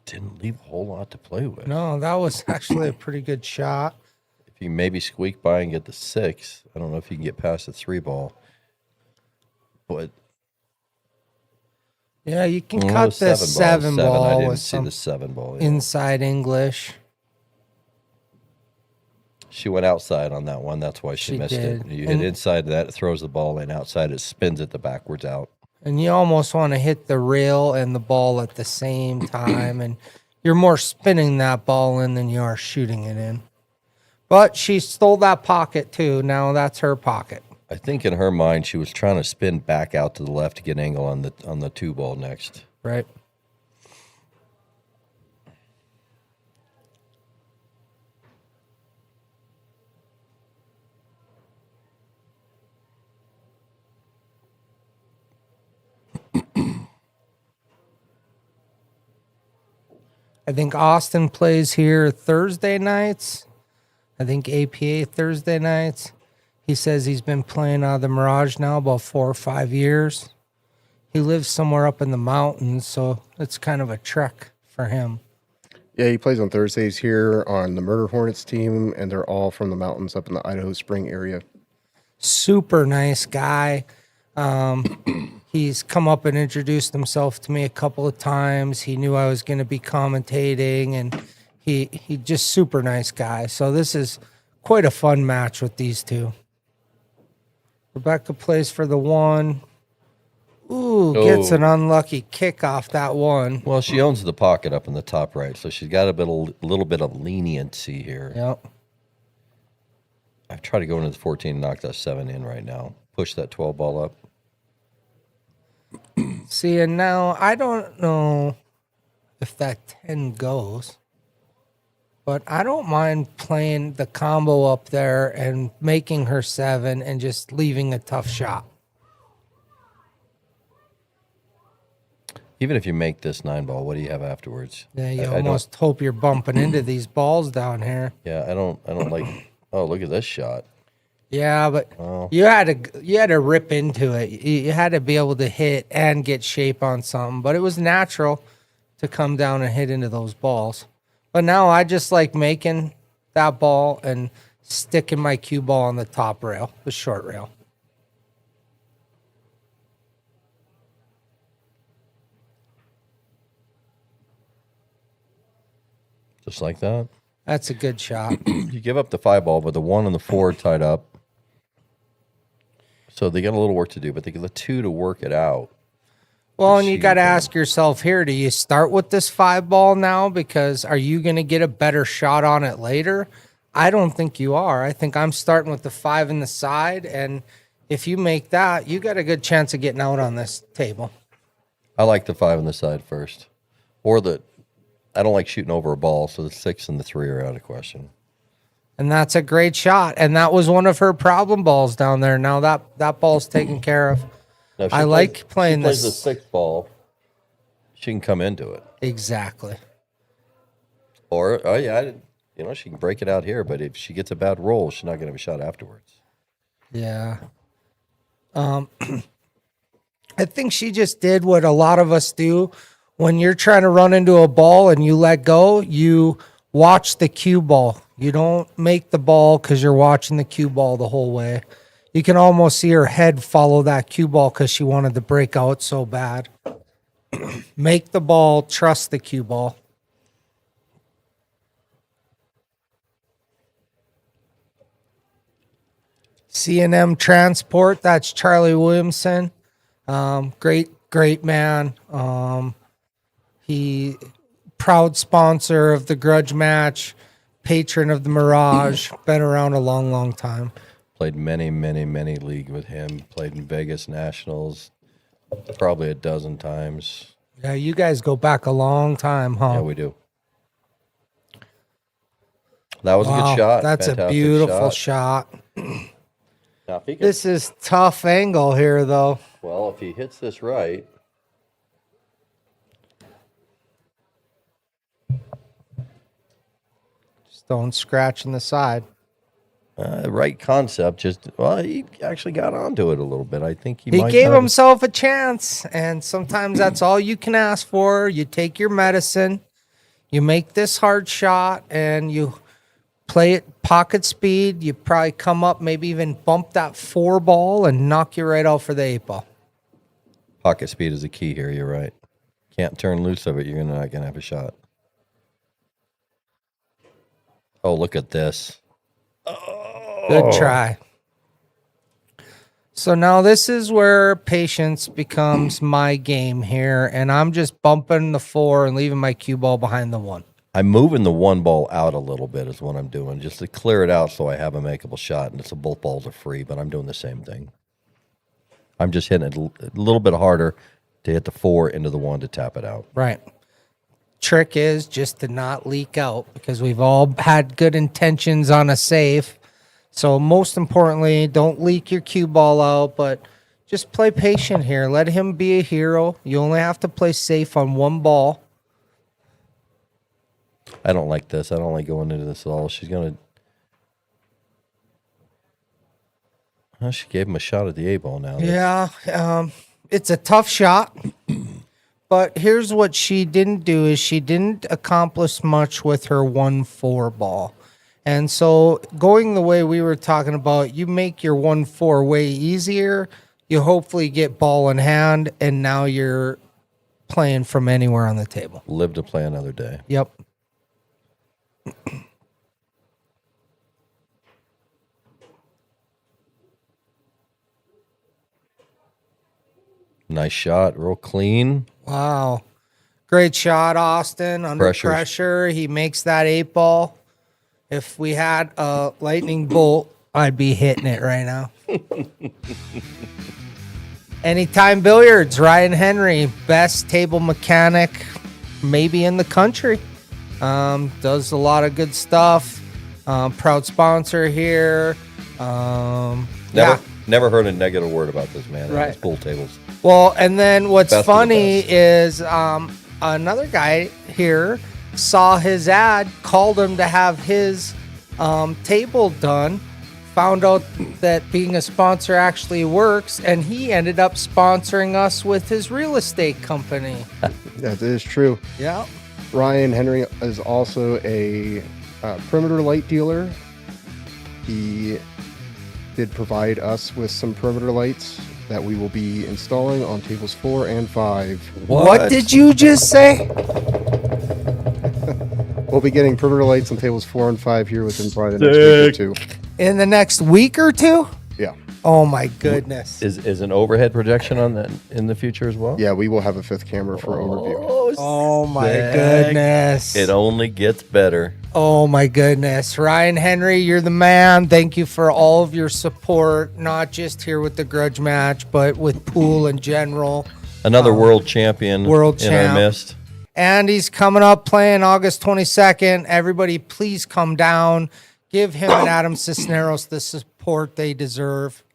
Didn't leave a whole lot to play with. No, that was actually a pretty good shot. If you maybe squeak by and get the 6, I don't know if you can get past the 3 ball. But yeah, you can cut the 7 ball I didn't with see some the 7 ball. Yeah. inside English. She went outside on that one. That's why she missed it. did. You hit inside that, it throws the ball in. Outside, it spins it the backwards out. And you almost want to hit the rail and the ball at the same time. And you're more spinning that ball in than you are shooting it in. But she stole that pocket too. Now that's her pocket. I think in her mind, she was trying to spin back out to the left to get an angle on the 2 ball next. Right. I think Austin plays here Thursday nights. I think APA Thursday nights. He says he's been playing the Mirage now about 4 or 5 years. He lives somewhere up in the mountains, so it's kind of a trek for him. Yeah, he plays on Thursdays here on the Murder Hornets team, and they're all from the mountains up in the Idaho Spring area. Super nice guy. He's come up and introduced himself to me a couple of times. He knew I was going to be commentating, and he just super nice guy. So this is quite a fun match with these two. Rebecca plays for the 1. Ooh, gets an unlucky kick off that 1. Well, she owns the pocket up in the top right, so she's got a little bit of leniency here. Yep. I've tried to go into the 14 and knock that 7 in right now. Push that 12 ball up. See, and now I don't know if that 10 goes, but I don't mind playing the combo up there and making her 7 and just leaving a tough shot. Even if you make this 9 ball, what do you have afterwards? Yeah, you I almost hope you're bumping into these balls down here. Yeah, I don't like Oh, look at this shot. Yeah, but you had to rip into it. You had to be able to hit and get shape on something. But it was natural to come down and hit into those balls. But now I just like making that ball and sticking my cue ball on the top rail, the short rail. Just like that. That's a good shot. You give up the 5 ball, but the 1 and the 4 are tied up. So they got a little work to do, but they get the 2 to work it out. Well, and you got to ask yourself here, do you start with this 5 ball now? Because are you going to get a better shot on it later? I don't think you are. I think I'm starting with the 5 in the side. And if you make that, you got a good chance of getting out on this table. I like the 5 on the side first. I don't like shooting over a ball, so the 6 and the 3 are out of question. And that's a great shot. And that was one of her problem balls down there. Now that ball's taken care of. No, I like playing this. She plays the 6th ball. She can come into it. Exactly. Or, she can break it out here, but if she gets a bad roll, she's not going to have a shot afterwards. Yeah. I think she just did what a lot of us do. When you're trying to run into a ball and you let go, you watch the cue ball. You don't make the ball because you're watching the cue ball the whole way. You can almost see her head follow that cue ball because she wanted to break out so bad. Make the ball, trust the cue ball. C&M Transport, that's Charlie Williamson. Great man. He proud sponsor of the Grudge match, patron of the Mirage, been around a long time. Played many leagues with him. Played in Vegas Nationals probably a dozen times. Yeah, you guys go back a long time, huh? Yeah, we do. That was a good shot. That's Fantastic a beautiful shot. Now, if he gets, This is tough angle here, though. well, if he hits this right, Just don't scratch in the side. right concept. He actually got onto it a little bit. I think He gave himself a chance, and sometimes that's all you can ask for. You take your medicine, you make this hard shot, and you play it pocket speed. You probably come up, maybe even bump that 4 ball and knock you right out for the 8 ball. Pocket speed is the key here. You're right. Can't turn loose of it. You're not going to have a shot. Oh, look at this. Good try. So now this is where patience becomes my game here, and I'm just bumping the 4 and leaving my cue ball behind the 1. I'm moving the 1 ball out a little bit is what I'm doing, just to clear it out so I have a makeable shot, and so both balls are free, but I'm doing the same thing. I'm just hitting it a little bit harder to hit the 4 into the 1 to tap it out. Right. Trick is just to not leak out, because we've all had good intentions on a save. So most importantly, don't leak your cue ball out, but just play patient here. Let him be a hero. You only have to play safe on 1 ball. I don't like this. I don't like going into this at all. She's going to... Well, she gave him a shot at the 8 ball now. Yeah, it's a tough shot. But here's what she didn't do is she didn't accomplish much with her 1-4 ball. And so going the way we were talking about, you make your 1-4 way easier. You hopefully get ball in hand, and now you're playing from anywhere on the table. Live to play another day. Yep. Nice shot. Real clean. Wow. Great shot, Austin. Under pressure, he makes that 8 ball. If we had a lightning bolt, I'd be hitting it right now. Anytime Billiards, Ryan Henry, best table mechanic maybe in the country. Does a lot of good stuff. Proud sponsor here. Never heard a negative word about this man. Right. His pool tables. Well, and then what's Best funny is another guy here saw his ad, called him to have his table done. Found out that being a sponsor actually works, and he ended up sponsoring us with his real estate company. That is true. Yeah. Ryan Henry is also a perimeter light dealer. He did provide us with some perimeter lights that we will be installing on tables 4 and 5. What did you just say? We'll be getting perimeter lights on tables 4 and 5 here within probably the next week or two. In the next week or two? Yeah. Oh my goodness. Is an overhead projection on that in the future as well? Yeah, we will have a 5th camera for overview. Oh my sick. goodness. It only gets better. Oh my goodness. Ryan Henry, you're the man. Thank you for all of your support, not just here with the grudge match, but with pool in general. Another world champion world in champ. our midst. And he's coming up playing August 22nd. Everybody, please come down. Give him and Adam Cisneros the support they deserve.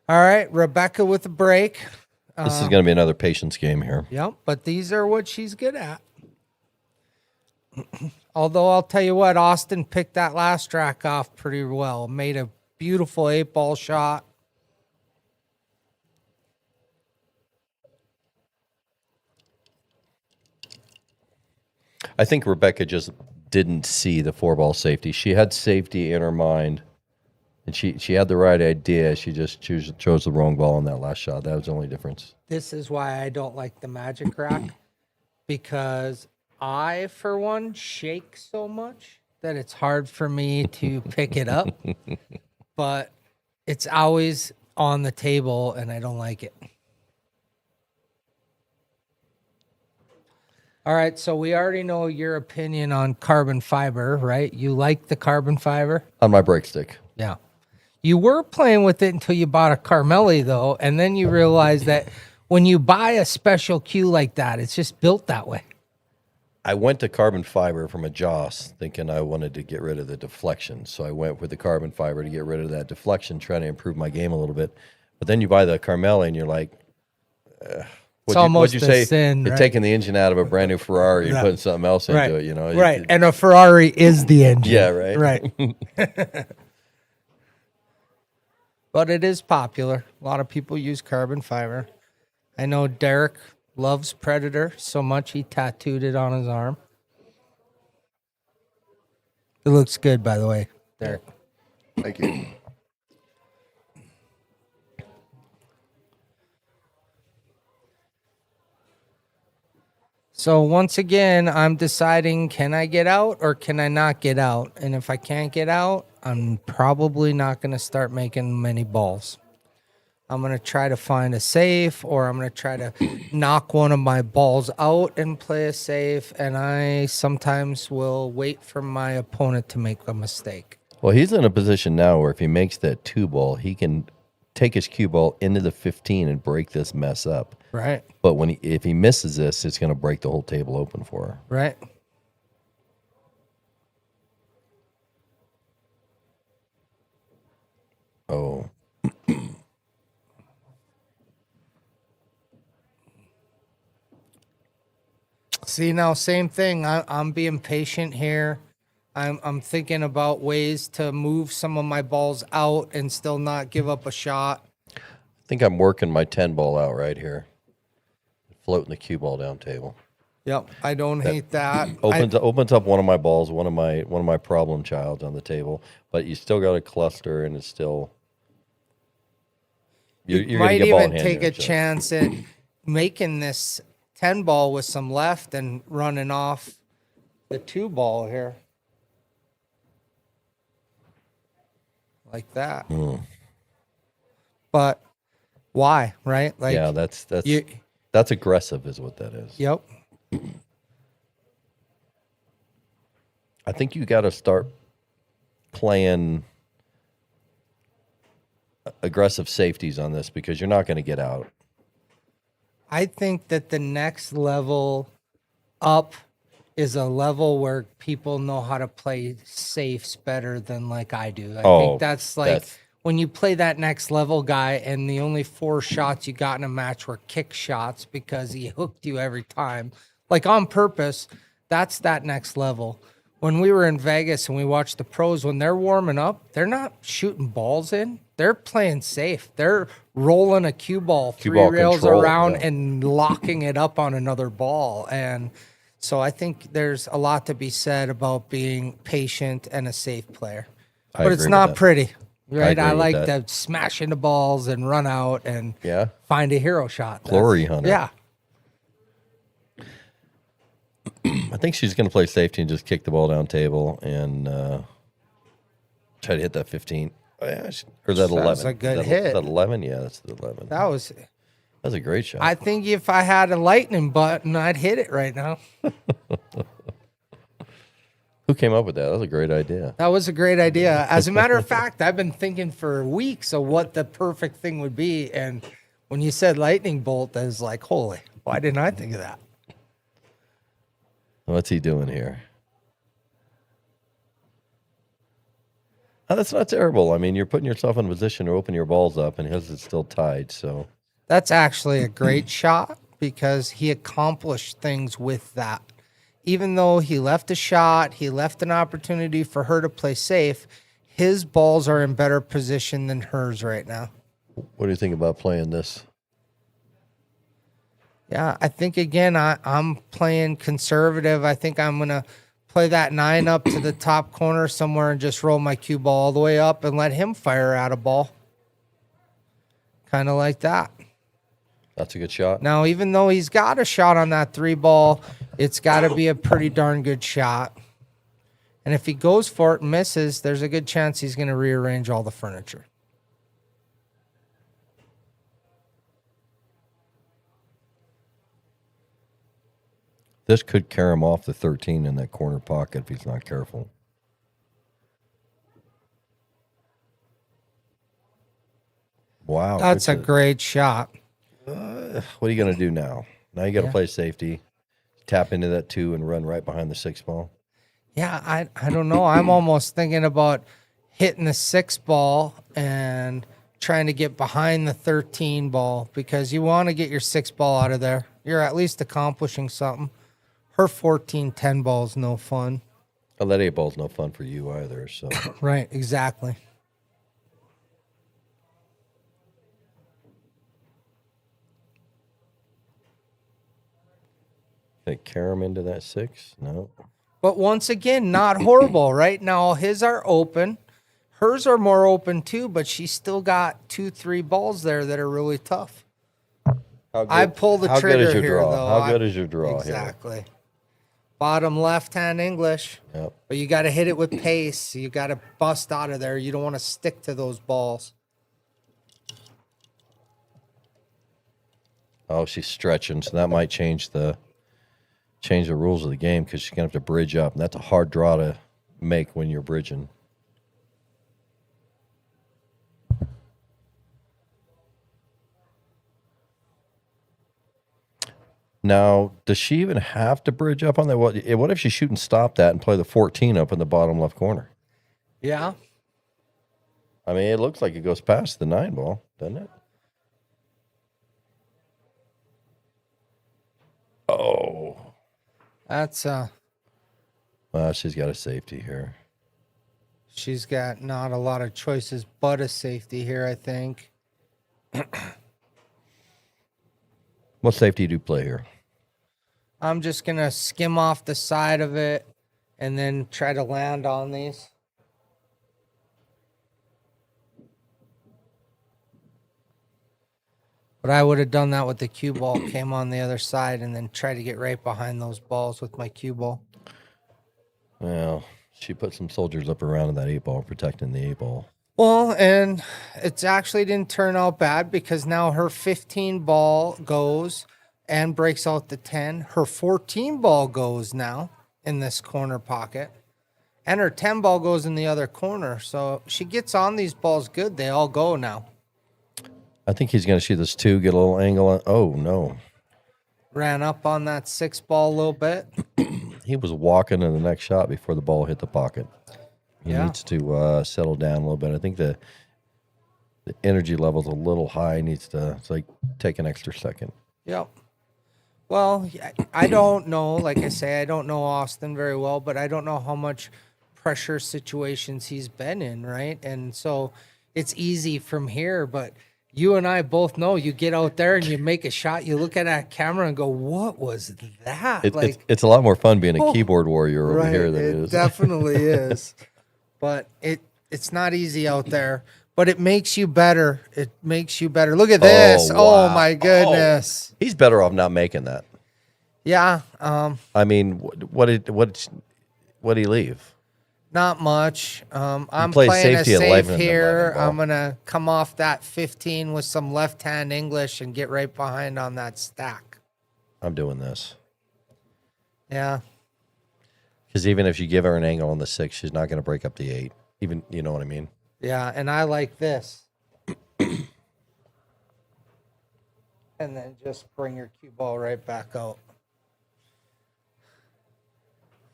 All right, Rebecca with a break. This is going to be another patience game here. Yep, but these are what she's good at. Although I'll tell you what, Austin picked that last track off pretty well. Made a beautiful 8-ball shot. I think Rebecca just didn't see the 4-ball safety. She had safety in her mind, and she had the right idea. She just chose the wrong ball on that last shot. That was the only difference. This is why I don't like the Magic Rack, because I, for one, shake so much that it's hard for me to pick it up. But it's always on the table, and I don't like it. All right, so we already know your opinion on carbon fiber, right? You like the carbon fiber? On my break stick. Yeah. You were playing with it until you bought a Carmelli, though, and then you realized that when you buy a special cue like that, it's just built that way. I went to carbon fiber from a Joss thinking I wanted to get rid of the deflection. So I went with the carbon fiber to get rid of that deflection, trying to improve my game a little bit. But then you buy the Carmelli and you're like, almost what'd you a say? sin, You're right? taking the engine out of a brand new Ferrari and Right. putting something else into Right. it, you know? Right. And a Ferrari is the engine. Yeah, right. Right. But it is popular. A lot of people use carbon fiber. I know Derek loves Predator so much he tattooed it on his arm. It looks good, by the way, Derek. Thank you. So once again, I'm deciding, can I get out or can I not get out? And if I can't get out, I'm probably not going to start making many balls. I'm going to try to find a safe, or I'm going to try to knock one of my balls out and play a safe. And I sometimes will wait for my opponent to make a mistake. Well, he's in a position now where if he makes that 2-ball, he can take his cue ball into the 15 and break this mess up. Right. But if he misses this, it's going to break the whole table open for her. Right. Oh. See, now same thing. I'm being patient here. I'm thinking about ways to move some of my balls out and still not give up a shot. I think I'm working my 10-ball out right here. Floating the cue ball down table. Yep, I don't hate that. Opens up one of my balls, one of my problem childs on the table, but you still got a cluster, and it's still you're gonna might get ball in even hand take here, a so. chance at making this 10 ball with some left and running off the 2 ball here. Like that. But why, right? Like, Yeah, that's you, that's aggressive, is what that is. yep. I think you got to start playing aggressive safeties on this because you're not going to get out. I think that the next level up is a level where people know how to play safes better than like I do. I think that's like when you play that next level guy and the only 4 shots you got in a match were kick shots because he hooked you every time, like on purpose. That's that next level. when we were in Vegas and we watched the pros, when they're warming up, they're not shooting balls in. They're playing safe. They're rolling a cue ball three ball rails control, around yeah. and locking it up on another ball. And so I think there's a lot to be said about being patient and a safe player. I But it's agree with not that. pretty, right? agree I with like that. to smash into balls and run out and Yeah. find a hero shot. Glory hunter. Yeah. I think she's going to play safety and just kick the ball down table and try to hit that 15. Oh, yeah, or is that 11? was a good is that, hit. Is that 11? Yeah, that's the 11. That was, That's a great shot. I think if I had a lightning button, I'd hit it right now. Who came up with that? That was a great idea. That was a great idea. As a matter of fact, I've been thinking for weeks of what the perfect thing would be. And when you said lightning bolt, I was like, holy, why didn't I think of that? What's he doing here? Oh, that's not terrible. I mean, you're putting yourself in a position to open your balls up, and his is still tied. So That's actually a great shot because he accomplished things with that. Even though he left a shot, he left an opportunity for her to play safe, his balls are in better position than hers right now. what do you think about playing this? Yeah, I think, again, I'm playing conservative. I think I'm going to play that 9 up to the top corner somewhere and just roll my cue ball all the way up and let him fire out a ball. Kind of like that. That's a good shot. Now, even though he's got a shot on that 3 ball, it's got to be a pretty darn good shot. And if he goes for it and misses, there's a good chance he's going to rearrange all the furniture. This could carry him off the 13 in that corner pocket if he's not careful. Wow. That's a good- great shot. What are you going to do now? Now you got to play safety, tap into that 2 and run right behind the 6 ball. Yeah, I don't know. I'm almost thinking about hitting the 6 ball and trying to get behind the 13 ball because you want to get your 6 ball out of there. You're at least accomplishing something. Her 14-10 ball is no fun. Oh, that 8 ball's no fun for you either. So Right, exactly. they carry him into that 6? No. But once again, not horrible, right? Now, his are open. Hers are more open too, but she's still got 2-3 balls there that are really tough. I pull the how trigger good is your here, draw? though. How good is your draw Exactly. Bottom left-hand English. here? Yep. But you got to hit it with pace. You got to bust out of there. You don't want to stick to those balls. Oh, she's stretching, so that might change the rules of the game because she's gonna have to bridge up, and that's a hard draw to make when you're bridging. Now, does she even have to bridge up on that? What if she shoot and stop that and play the 14 up in the bottom left corner? Yeah. I mean, it looks like it goes past the 9 ball, doesn't it? Oh. That's Well, she's got a safety here. she's got not a lot of choices but a safety here, I think. What safety do you play here? I'm just going to skim off the side of it and then try to land on these. But I would have done that with the cue ball, came on the other side, and then try to get right behind those balls with my cue ball. Well, she put some soldiers up around in that 8 ball, protecting the 8 ball. Well, and it's actually didn't turn out bad because now her 15 ball goes and breaks out the 10. Her 14 ball goes now in this corner pocket. And her 10 ball goes in the other corner. So she gets on these balls good. They all go now. I think he's going to shoot this 2, get a little angle on. Oh, no. Ran up on that 6 ball a little bit. He was walking in the next shot before the ball hit the pocket. He needs to settle down a little bit. I think the energy level's a little high. He needs to, it's like, take an extra second. Yep. Well, I don't know. Like I say, I don't know Austin very well, but I don't know how much pressure situations he's been in, right? And so it's easy from here, but you and I both know you get out there and you make a shot, you look at that camera and go, what was that? It's a lot more fun being a Oh, keyboard warrior over right, here than it it is. definitely is. But it's not easy out there, but it makes you better. It makes you better. Look at this. Oh wow. my goodness. He's better off not making that. Yeah. I mean, what did he leave? Not much. I'm plays playing a safety at safe 11 and here. 11 ball. I'm gonna come off that 15 with some left-hand English and get right behind on that stack. I'm doing this. Yeah. Because even if you give her an angle on the 6, she's not going to break up the 8. Even, you know what I mean? Yeah, and I like this. And then just bring your cue ball right back out.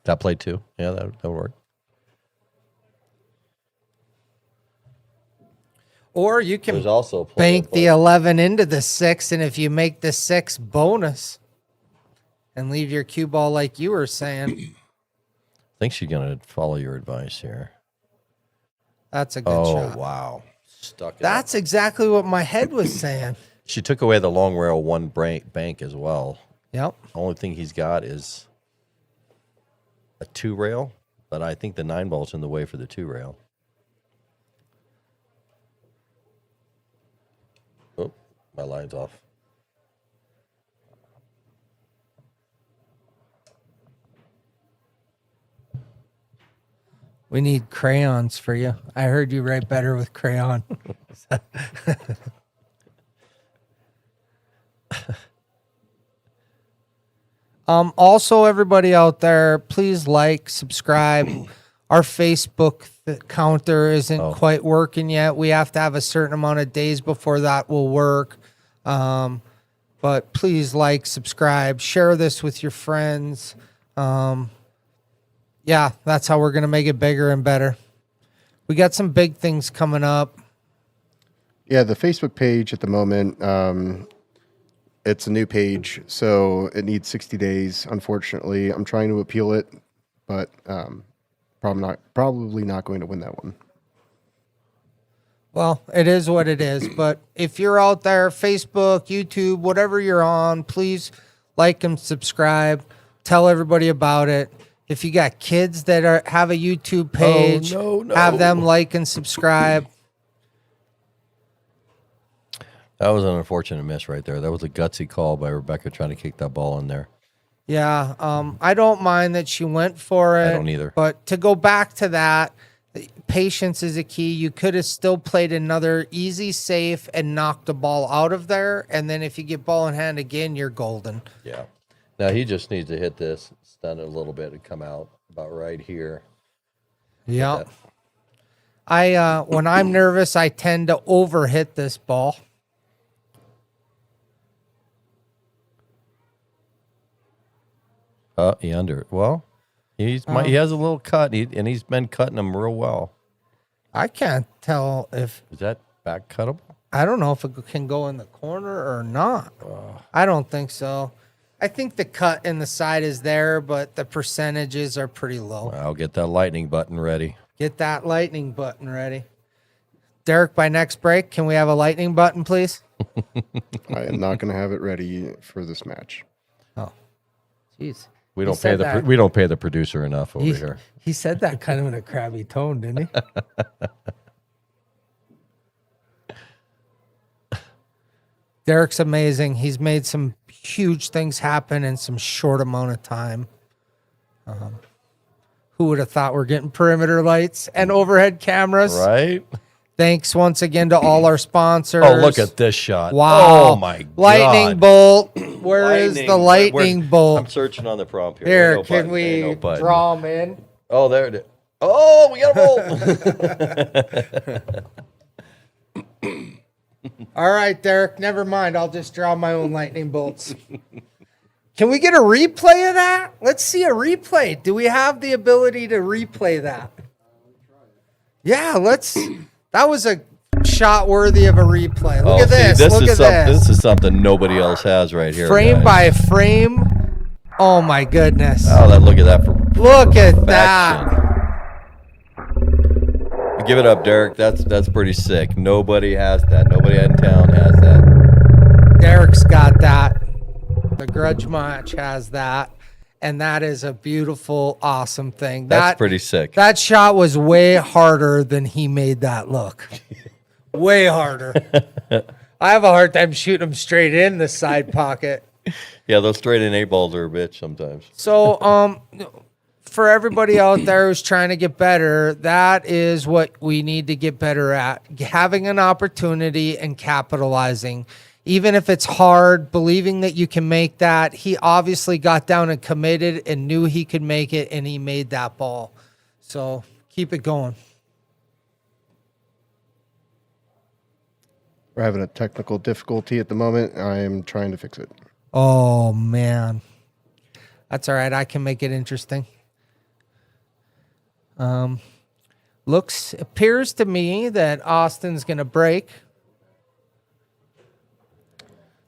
That played too. Yeah, that would work. Or you can There's also a play bank the 11 into the 6, and if you make the 6 bonus and leave your cue ball like you were saying, I think she's going to follow your advice here. that's a good shot. Oh, wow. Stuck it. That's exactly what my head was saying. She took away the long rail 1 bank as well. Yep. The only thing he's got is a 2 rail, but I think the 9 ball's in the way for the 2 rail. Oh, my line's off. We need crayons for you. I heard you write better with crayon. Also, everybody out there, please like, subscribe. Our Facebook counter isn't quite working yet. We have to have a certain amount of days before that will work. But please like, subscribe, share this with your friends. Yeah, that's how we're going to make it bigger and better. We got some big things coming up. Yeah, the Facebook page at the moment, it's a new page, so it needs 60 days, unfortunately. I'm trying to appeal it, but probably not going to win that one. Well, it is what it is. But if you're out there, Facebook, YouTube, whatever you're on, please like and subscribe. Tell everybody about it. If you got kids that have a YouTube page, no. have them like and subscribe. That was an unfortunate miss right there. That was a gutsy call by Rebecca trying to kick that ball in there. Yeah, I don't mind that she went for it. I don't either. But to go back to that, patience is a key. You could have still played another easy safe and knocked the ball out of there. And then if you get ball in hand again, you're golden. Yeah. Now he just needs to hit this, stun it a little bit, and come out about right here. Yeah. When I'm nervous, I tend to overhit this ball. He under. Well, he has a little cut, and he's been cutting them real well. I can't tell if Is that back cuttable? I don't know if it can go in the corner or not. I don't think so. I think the cut in the side is there, but the percentages are pretty low. I'll get that lightning button ready. Get that lightning button ready. Derek, by next break, can we have a lightning button, please? I am not going to have it ready for this match. Oh, jeez. We don't pay the producer enough over here. He said that kind of in a crabby tone, didn't he? Derek's amazing. He's made some huge things happen in some short amount of time. Who would have thought we're getting perimeter lights and overhead cameras? Right? Thanks once again to all our sponsors. Oh, look at this shot. Wow. Oh, my God. Lightning bolt. Where is the lightning bolt? I'm searching on the prompt here. Here, No can button. we Ain't no button. draw them in? Oh, there it is. Oh, we got a bolt. All right, Derek, never mind. I'll just draw my own lightning bolts. Can we get a replay of that? Let's see a replay. Do we have the ability to replay that? Yeah, let's. That was a shot worthy of a replay. Look Oh, at this. Look at this. This is something nobody else has right here. Frame guys. by frame. Oh my goodness. Oh, look at that. Look at Perfection. that. Give it up, Derek. That's pretty sick. Nobody has that. Nobody in town has that. Derek's got that. The Grudge match has that. And that is a beautiful, awesome thing. That's pretty sick. That shot was way harder than he made that look. Way harder. I have a hard time shooting him straight in the side pocket. Yeah, those straight in 8-balls are a bitch sometimes. So, for everybody out there who's trying to get better, that is what we need to get better at. Having an opportunity and capitalizing. Even if it's hard, believing that you can make that. He obviously got down and committed and knew he could make it, and he made that ball. So keep it going. We're having a technical difficulty at the moment. I am trying to fix it. Oh, man. That's all right. I can make it interesting. Appears to me that Austin's going to break.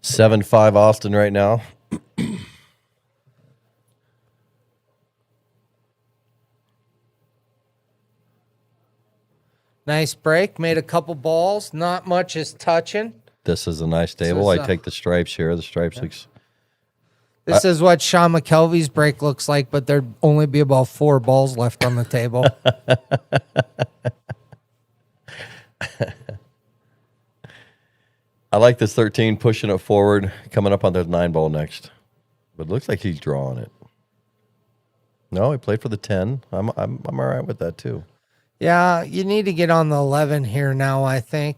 7-5 Austin right now. Nice break. Made a couple balls. Not much is touching. This is a nice table. I take the stripes here. The stripes looks. This is what Shawn McKelvy's break looks like, but there'd only be about 4 balls left on the table. I like this 13 pushing it forward, coming up on the 9-ball next. But it looks like he's drawing it. No, he played for the 10. I'm all right with that too. Yeah, you need to get on the 11 here now, I think.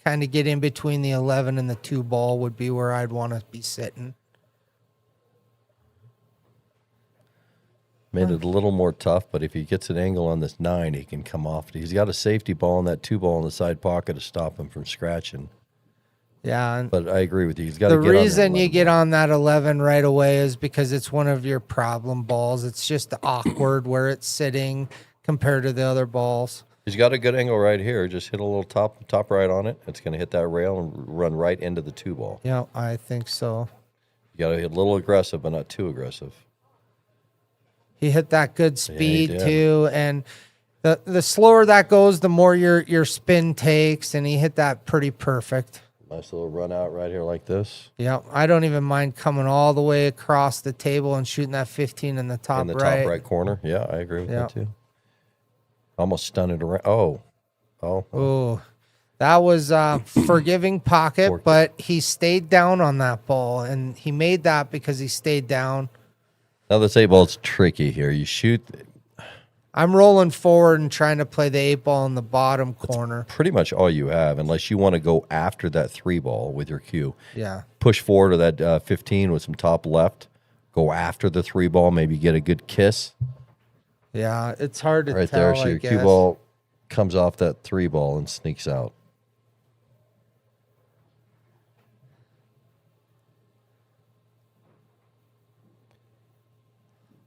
Kind of get in between the 11 and the 2 ball would be where I'd want to be sitting. Made it a little more tough, but if he gets an angle on this 9, he can come off. He's got a safety ball and that 2 ball in the side pocket to stop him from scratching. Yeah. But I agree with you. He's got to The get on that reason you 11. get on that 11 right away is because it's one of your problem balls. It's just awkward where it's sitting compared to the other balls. He's got a good angle right here. Just hit a little top right on it. It's going to hit that rail and run right into the 2 ball. Yeah, I think so. You got to hit a little aggressive, but not too aggressive. He hit that good speed did. too, and the slower that goes, the more your spin takes, and he hit that pretty perfect. Nice little run out right here like this. Yeah, I don't even mind coming all the way across the table and shooting that 15 in the top In the right. top right corner. Yeah, I agree with Yeah. that too. Almost stunned it around. Oh. That was forgiving pocket, but he stayed down on that ball, and he made that because he stayed down. Now this 8-ball's tricky here. You shoot. I'm rolling forward and trying to play the 8-ball in the bottom corner. Pretty much all you have, unless you want to go after that 3-ball with your cue. Yeah. Push forward to that 15 with some top left. Go after the 3-ball. Maybe get a good kiss. Yeah, it's hard to Right tell, there. So I your guess. cue ball comes off that 3-ball and sneaks out.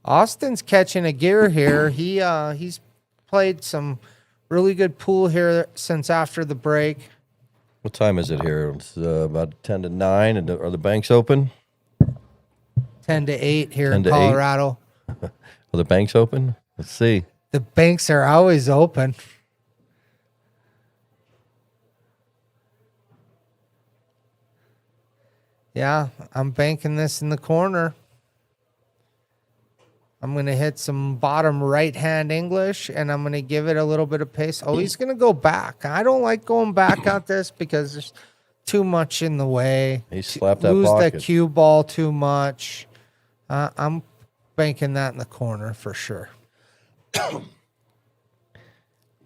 Austin's catching a gear here. He's played some really good pool here since after the break. What time is it here? It's about 10 to 9. And are the banks open? 10 to 8 here 10 in to 8. Colorado. Are the banks open? Let's see. The banks are always open. Yeah, I'm banking this in the corner. I'm going to hit some bottom right-hand English, and I'm going to give it a little bit of pace. Oh, he's going to go back. I don't like going back at this because there's too much in the way. He slapped that Lose pocket. the cue ball too much. I'm banking that in the corner for sure.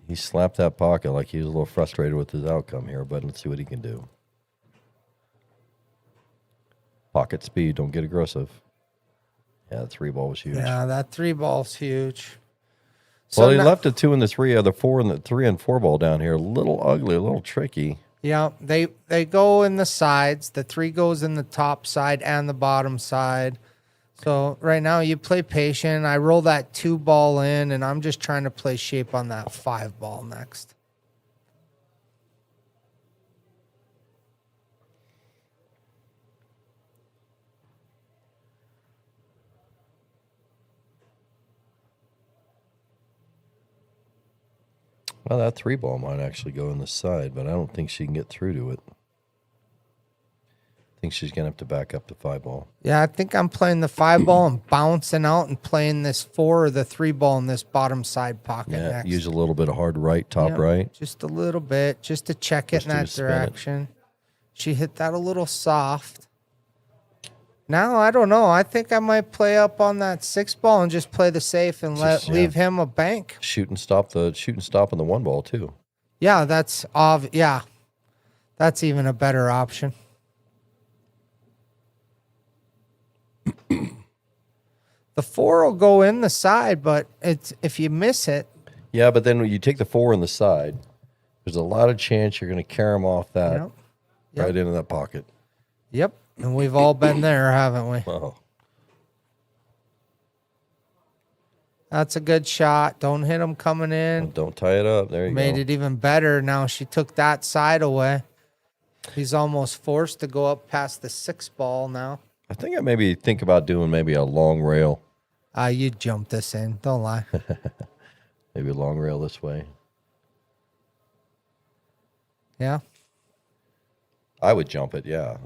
He slapped that pocket like he was a little frustrated with his outcome here, but let's see what he can do. Pocket speed, don't get aggressive. Yeah, the 3-ball was huge. Yeah, that 3-ball's huge. Well, he now- left the 2 and the 3, the 4 and the 3 and 4 ball down here. A little ugly, a little tricky. Yeah, they go in the sides. The 3 goes in the top side and the bottom side. So right now you play patient. I roll that 2-ball in, and I'm just trying to play shape on that 5-ball next. Well, that 3-ball might actually go in the side, but I don't think she can get through to it. I think she's going to have to back up the 5-ball. Yeah, I think I'm playing the 5-ball and bouncing out and playing this 4 or the 3-ball in this bottom side pocket Yeah, next. use a little bit of hard right, top Yep, right. Just a little bit, just to check it Just in to that spin it. direction. She hit that a little soft. Now, I don't know. I think I might play up on that 6-ball and just play the safe and leave him a bank. Shoot and stop on the 1-ball too. Yeah, that's even a better option. The 4 will go in the side, but it's if you miss it. Yeah, but then when you take the 4 on the side, there's a lot of chance you're going to carry them off that Yep. right into that pocket. Yep, and we've all been there, haven't we? Oh, That's a good shot. Don't hit him coming in. don't tie it up. There you Made go. it even better. Now she took that side away. He's almost forced to go up past the 6-ball now. I think I maybe think about doing maybe a long rail. You jump this in. Don't lie. Maybe a long rail this way. Yeah. I would jump it, yeah.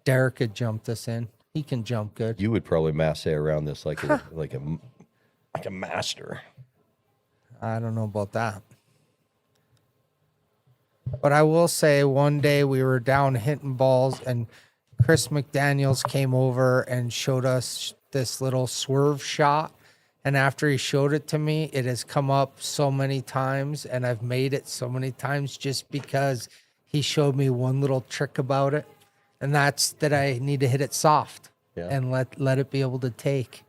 Derek could jump this in. He can jump good. You would probably masse around this like a master. I don't know about that. But I will say one day we were down hitting balls and Chris McDaniels came over and showed us this little swerve shot. And after he showed it to me, it has come up so many times and I've made it so many times just because he showed me one little trick about it. And that's that I need to hit it soft and let it be able to take.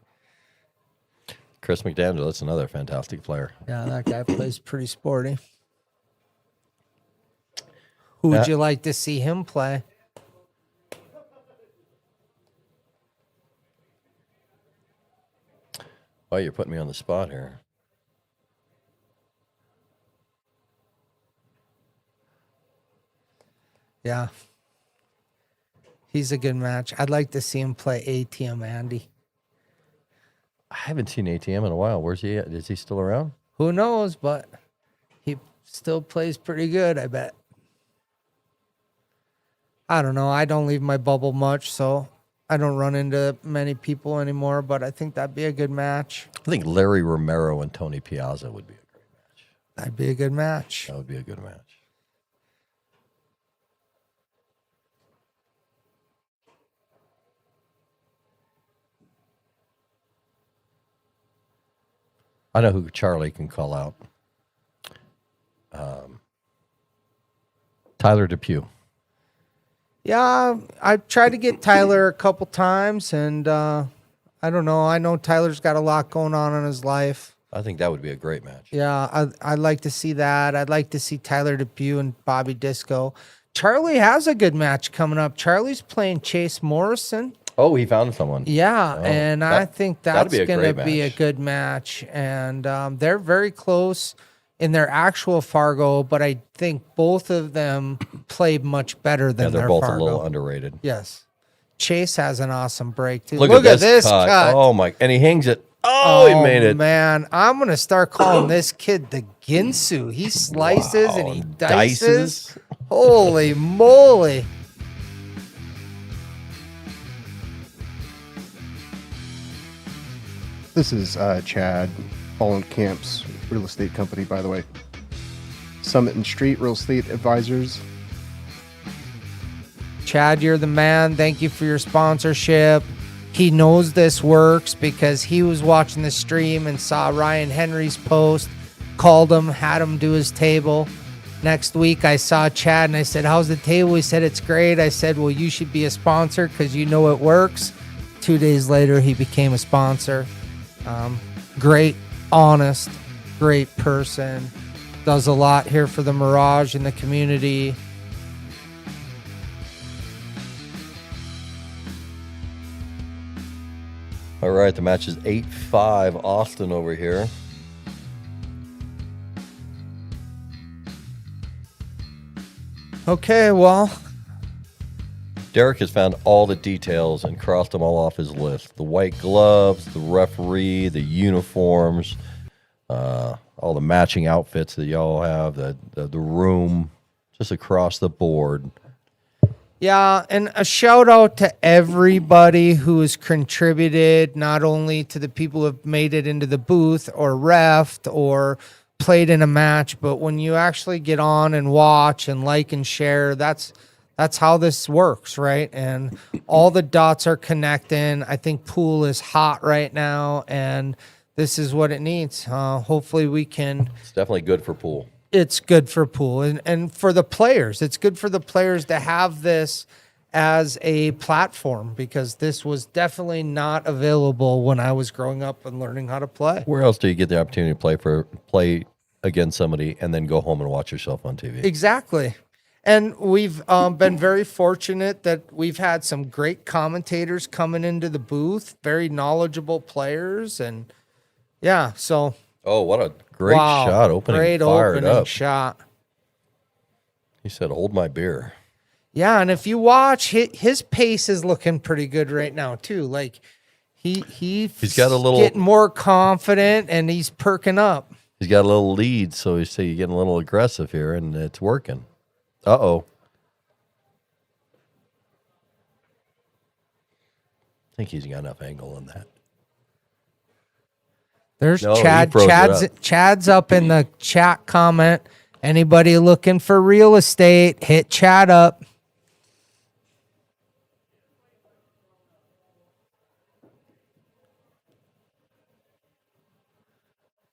Chris McDaniel, that's another fantastic player. Yeah, that guy plays pretty sporty. Who would you like to see him play? Oh, you're putting me on the spot here. Yeah. He's a good match. I'd like to see him play ATM Andy. I haven't seen ATM in a while. Where's he at? Is he still around? Who knows, but he still plays pretty good, I bet. I don't know. I don't leave my bubble much, so I don't run into many people anymore, but I think that'd be a good match. I think Larry Romero and Tony Piazza would be a great match. That'd be a good match. That would be a good match. I know who Charlie can call out. Tyler Depew. Yeah, I tried to get Tyler a couple times, and I don't know. I know Tyler's got a lot going on in his life. I think that would be a great match. Yeah, I'd like to see that. I'd like to see Tyler Depew and Bobby Disco. Charlie has a good match coming up. Charlie's playing Chase Morrison. Oh, he found someone. Yeah, Oh, and I think that's that'd be a going to great be a match. good match. And they're very close in their actual Fargo, but I think both of them play much better than Yeah, they're their both Fargo. a little underrated. Yes. Chase has an awesome break, too. Look at this cut. Oh, my. And he hangs it. Oh, he made it. Man, I'm going to start calling this kid the Ginsu. He slices and he dices. Holy moly. This is Chad, Holland Camps Real Estate Company, by the way. Summit and Street Real Estate Advisors. Chad, you're the man. Thank you for your sponsorship. He knows this works because he was watching the stream and saw Ryan Henry's post, called him, had him do his table. Next week, I saw Chad and I said, how's the table? He said, it's great. I said, well, you should be a sponsor because you know it works. 2 days later, he became a sponsor. Great, honest, great person. Does a lot here for the Mirage and the community. All right, the match is 8-5 Austin over here. Okay, well, Derek has found all the details and crossed them all off his list. The white gloves, the referee, the uniforms, all the matching outfits that y'all have, the room, just across the board. Yeah, and a shout out to everybody who has contributed, not only to the people who have made it into the booth or refed or played in a match, but when you actually get on and watch and like and share, that's how this works, right? And all the dots are connecting. I think pool is hot right now, and this is what it needs. Hopefully we can. It's definitely good for pool. It's good for pool and for the players. It's good for the players to have this as a platform, because this was definitely not available when I was growing up and learning how to play. Where else do you get the opportunity to play against somebody and then go home and watch yourself on TV? Exactly. And we've been very fortunate that we've had some great commentators coming into the booth, very knowledgeable players, and yeah, so. Oh, what a great shot! Opening Shot. He said, "Hold my beer." Yeah, and if you watch, his pace is looking pretty good right now too. Like he's got a little getting more confident, and he's perking up. He's got a little lead, so you say you're getting a little aggressive here, and it's working. Uh-oh. I think he's got enough angle in that. There's No, Chad. he froze it up. Chad's up in the chat comment. Anybody looking for real estate, hit Chad up.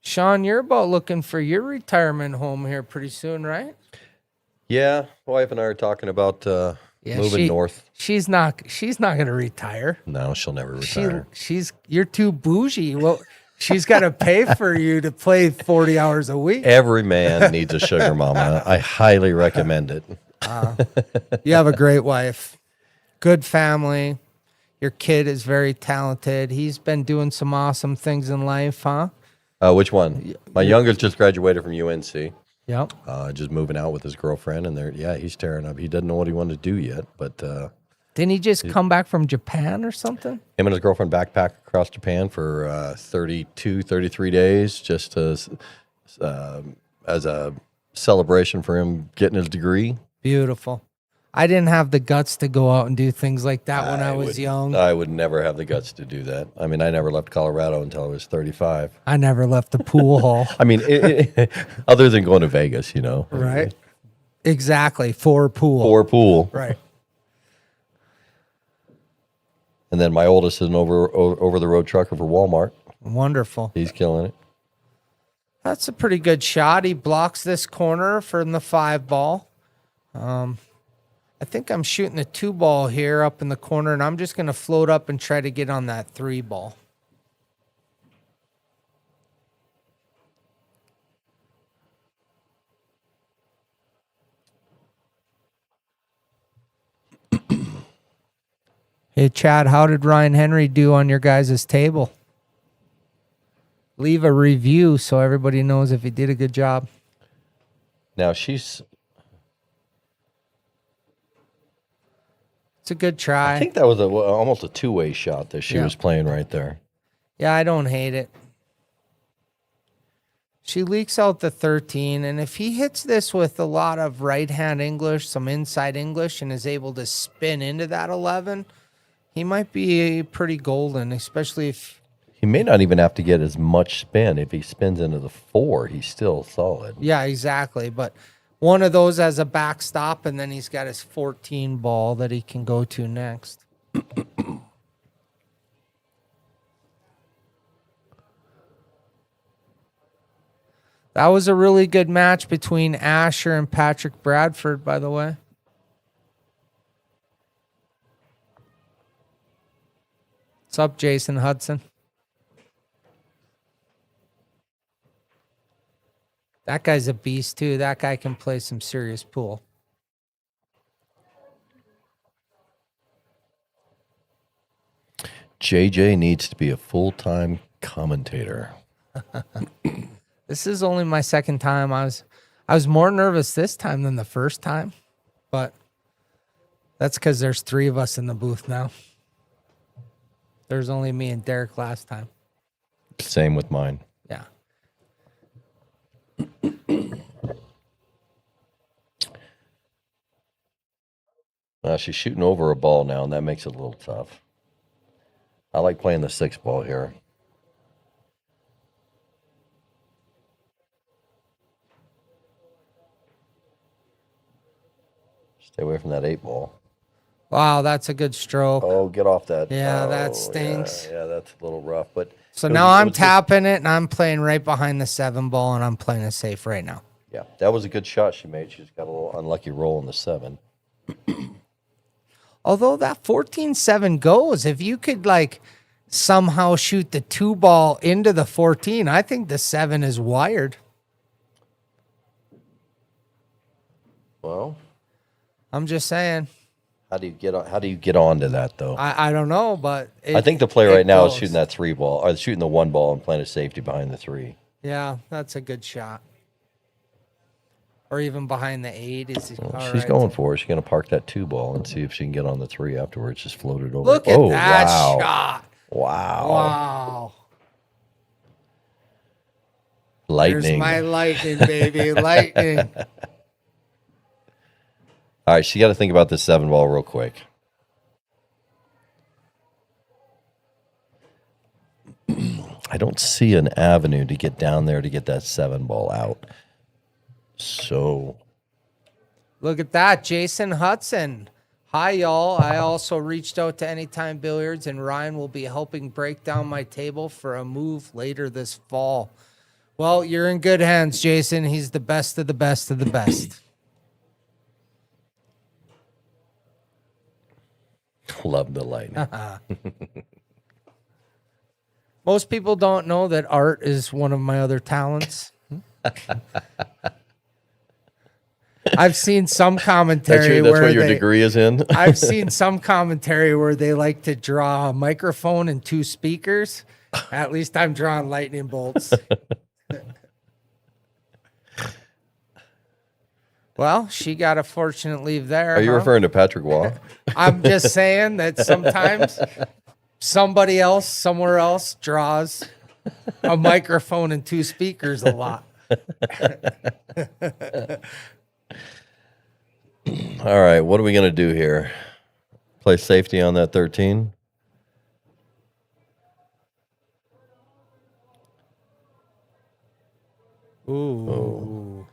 Shawn, you're about looking for your retirement home here pretty soon, right? Yeah, wife and I are talking about moving north. She's not going to retire. No, she'll never retire. You're too bougie. Well, she's got to pay for you to play 40 hours a week. Every man needs a sugar mama. I highly recommend it. You have a great wife, good family. Your kid is very talented. He's been doing some awesome things in life, huh? Which one? My youngest just graduated from UNC. Yep. Just moving out with his girlfriend, and he's tearing up. He doesn't know what he wanted to do yet, but didn't he just come back from Japan or something? him and his girlfriend backpacked across Japan for 33 days, just as a celebration for him getting his degree. Beautiful. I didn't have the guts to go out and do things like that when I was young. I would never have the guts to do that. I mean, I never left Colorado until I was 35. I never left the pool hall. I mean, other than going to Vegas, Right. Exactly. For pool. Right. And then my oldest is an over the road trucker for Walmart. Wonderful. He's killing it. That's a pretty good shot. He blocks this corner from the 5 ball. I think I'm shooting the 2 ball here up in the corner, and I'm just going to float up and try to get on that 3 ball. Hey, Chad, how did Ryan Henry do on your guys' table? Leave a review so everybody knows if he did a good job. Now It's a good try. I think that was almost a two-way shot that she was playing right there. Yeah, I don't hate it. She leaks out the 13, and if he hits this with a lot of right-hand English, some inside English, and is able to spin into that 11, he might be pretty golden, especially if... He may not even have to get as much spin. If he spins into the 4, he's still solid. Yeah, exactly, but... one of those as a backstop, and then he's got his 14 ball that he can go to next. That was a really good match between Asher and Patrick Bradford, by the way. What's up, Jason Hudson? That guy's a beast, too. That guy can play some serious pool. JJ needs to be a full-time commentator. This is only my second time. I was more nervous this time than the first time, but That's because there's 3 of us in the booth now. There's only me and Derek last time. Same with mine. Yeah. She's shooting over a ball now, and that makes it a little tough. I like playing the 6 ball here. Stay away from that 8 ball. Wow, that's a good stroke. Oh, get off that. Yeah, Oh, that stinks. Yeah, that's a little rough. But So it was- now it I'm was tapping it, and I'm playing right behind the 7 ball, and I'm playing it safe right now. Yeah, that was a good shot she made. She just got a little unlucky roll in the 7. Although that 14-7 goes, if you could like somehow shoot the 2 ball into the 14, I think the 7 is wired. Well, I'm just saying. how do you get onto that though? I don't know, but I think the play right now is goes. shooting that 3 ball, or shooting the 1 ball and playing a safety behind the 3. Yeah, that's a good shot. Or even behind the 8. She's going for it. She's going to park that 2 ball and see if she can get on the 3 afterwards. Just float it over. Look at Oh, that wow. shot. Wow. Wow. Lightning. There's my lightning, baby. Lightning. All right, she got to think about this 7 ball real quick. I don't see an avenue to get down there to get that 7 ball out. So, Look at that, Jason Hudson. Hi, y'all. I also reached out to Anytime Billiards, and Ryan will be helping break down my table for a move later this fall. Well, you're in good hands, Jason. He's the best of the best of the best. love the lightning. Most people don't know that art is one of my other talents. I've seen some commentary That's where what your degree is in? I've seen some commentary where they like to draw a microphone and 2 speakers. At least I'm drawing lightning bolts. Well, she got a fortunate leave there. Are you referring to Patrick Waugh? I'm just saying that sometimes somebody else somewhere else draws a microphone and 2 speakers a lot. All right, what are we going to do here? Play safety on that 13? Ooh.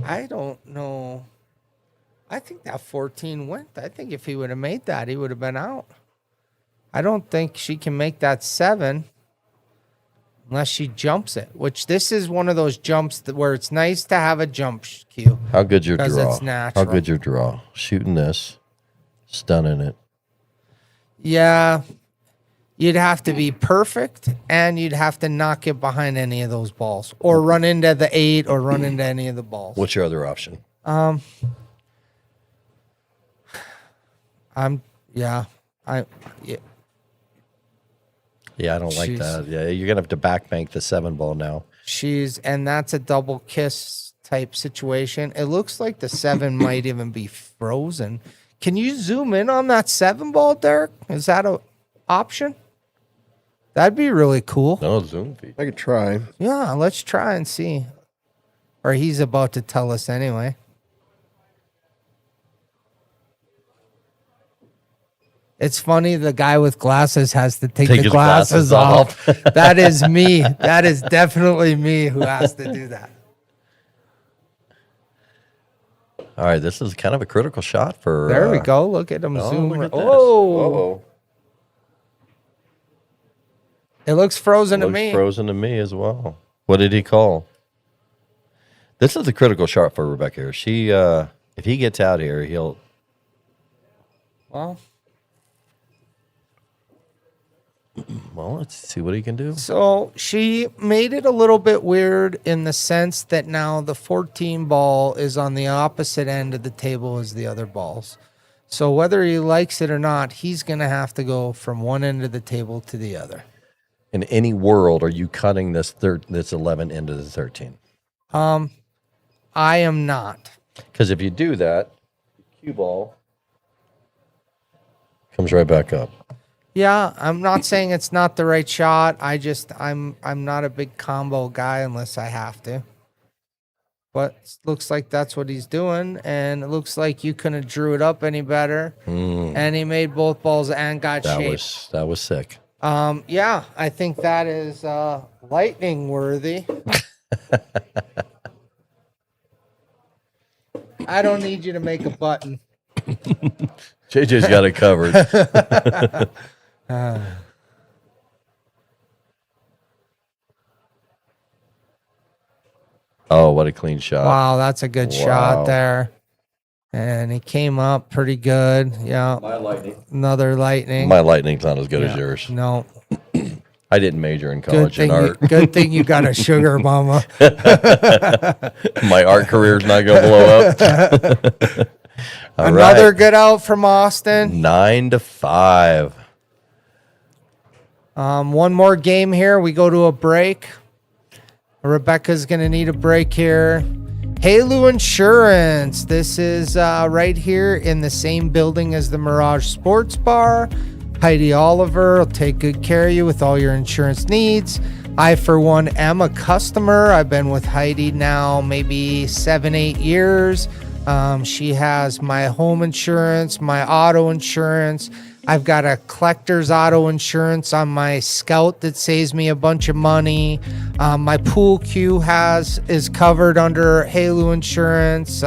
I don't know. I think that 14 went. I think if he would have made that, he would have been out. I don't think she can make that 7 unless she jumps it, which this is one of those jumps where it's nice to have a jump cue. How good's your Because draw? it's natural. How good's your draw? Shooting this, stunning it. Yeah. You'd have to be perfect, and you'd have to not get behind any of those balls or run into the 8 or run into any of the balls. What's your other option? Yeah. Yeah, I don't like Jeez. that. Yeah, you're going to have to backbank the 7 ball now. And that's a double kiss type situation. It looks like the 7 might even be frozen. Can you zoom in on that 7 ball, Derek? Is that an option? That'd be really cool. No, zoom feed. I could try. Yeah, let's try and see. Or he's about to tell us anyway. It's funny the guy with glasses has to take the his glasses glasses off. That is me. That is definitely me who has to do that. All right, this is kind of a critical shot for... There we go. Look at him Oh, zoom. look at this. Oh, Uh-oh. it looks frozen to Looks me. frozen to me as well. What did he call? This is a critical shot for Rebecca here. She, if he gets out here, he'll... Well, let's see what he can do. so she made it a little bit weird in the sense that now the 14 ball is on the opposite end of the table as the other balls. So whether he likes it or not, he's going to have to go from one end of the table to the other. In any world, are you cutting this 11 into the 13? I am not. Because if you do that, cue ball Comes right back up. Yeah, I'm not saying it's not the right shot. I'm not a big combo guy unless I have to. But it looks like that's what he's doing, and it looks like you couldn't have drew it up any better. And he made both balls and got shape. That was sick. Yeah, I think that is lightning worthy. I don't need you to make a button. JJ's got it covered. Oh, what a clean shot. Wow, that's a good shot there. And he came up pretty good. Yeah. My lightning. Another lightning. My lightning's not as good as yours. No. I didn't major in college in art. Good thing you got a sugar mama. My art career's not going to blow up. Another good out from Austin. 9-5. One more game here. We go to a break. Rebecca's going to need a break here. Halu Insurance. This is right here in the same building as the Mirage Sports Bar. Heidi Oliver will take good care of you with all your insurance needs. I, for one, am a customer. I've been with Heidi now maybe 7-8 years. She has my home insurance, my auto insurance. I've got a collector's auto insurance on my Scout that saves me a bunch of money. My pool cue is covered under Halu Insurance.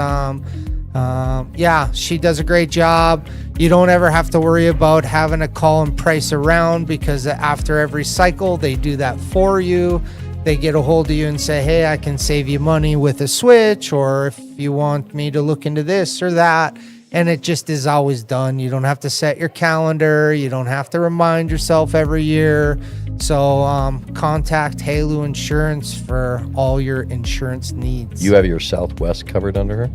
Yeah, she does a great job. You don't ever have to worry about having to call and price around because after every cycle, they do that for you. They get a hold of you and say, hey, I can save you money with a switch, or if you want me to look into this or that. And it just is always done. You don't have to set your calendar. You don't have to remind yourself every year. So contact Halu Insurance for all your insurance needs. You have your Southwest covered under her?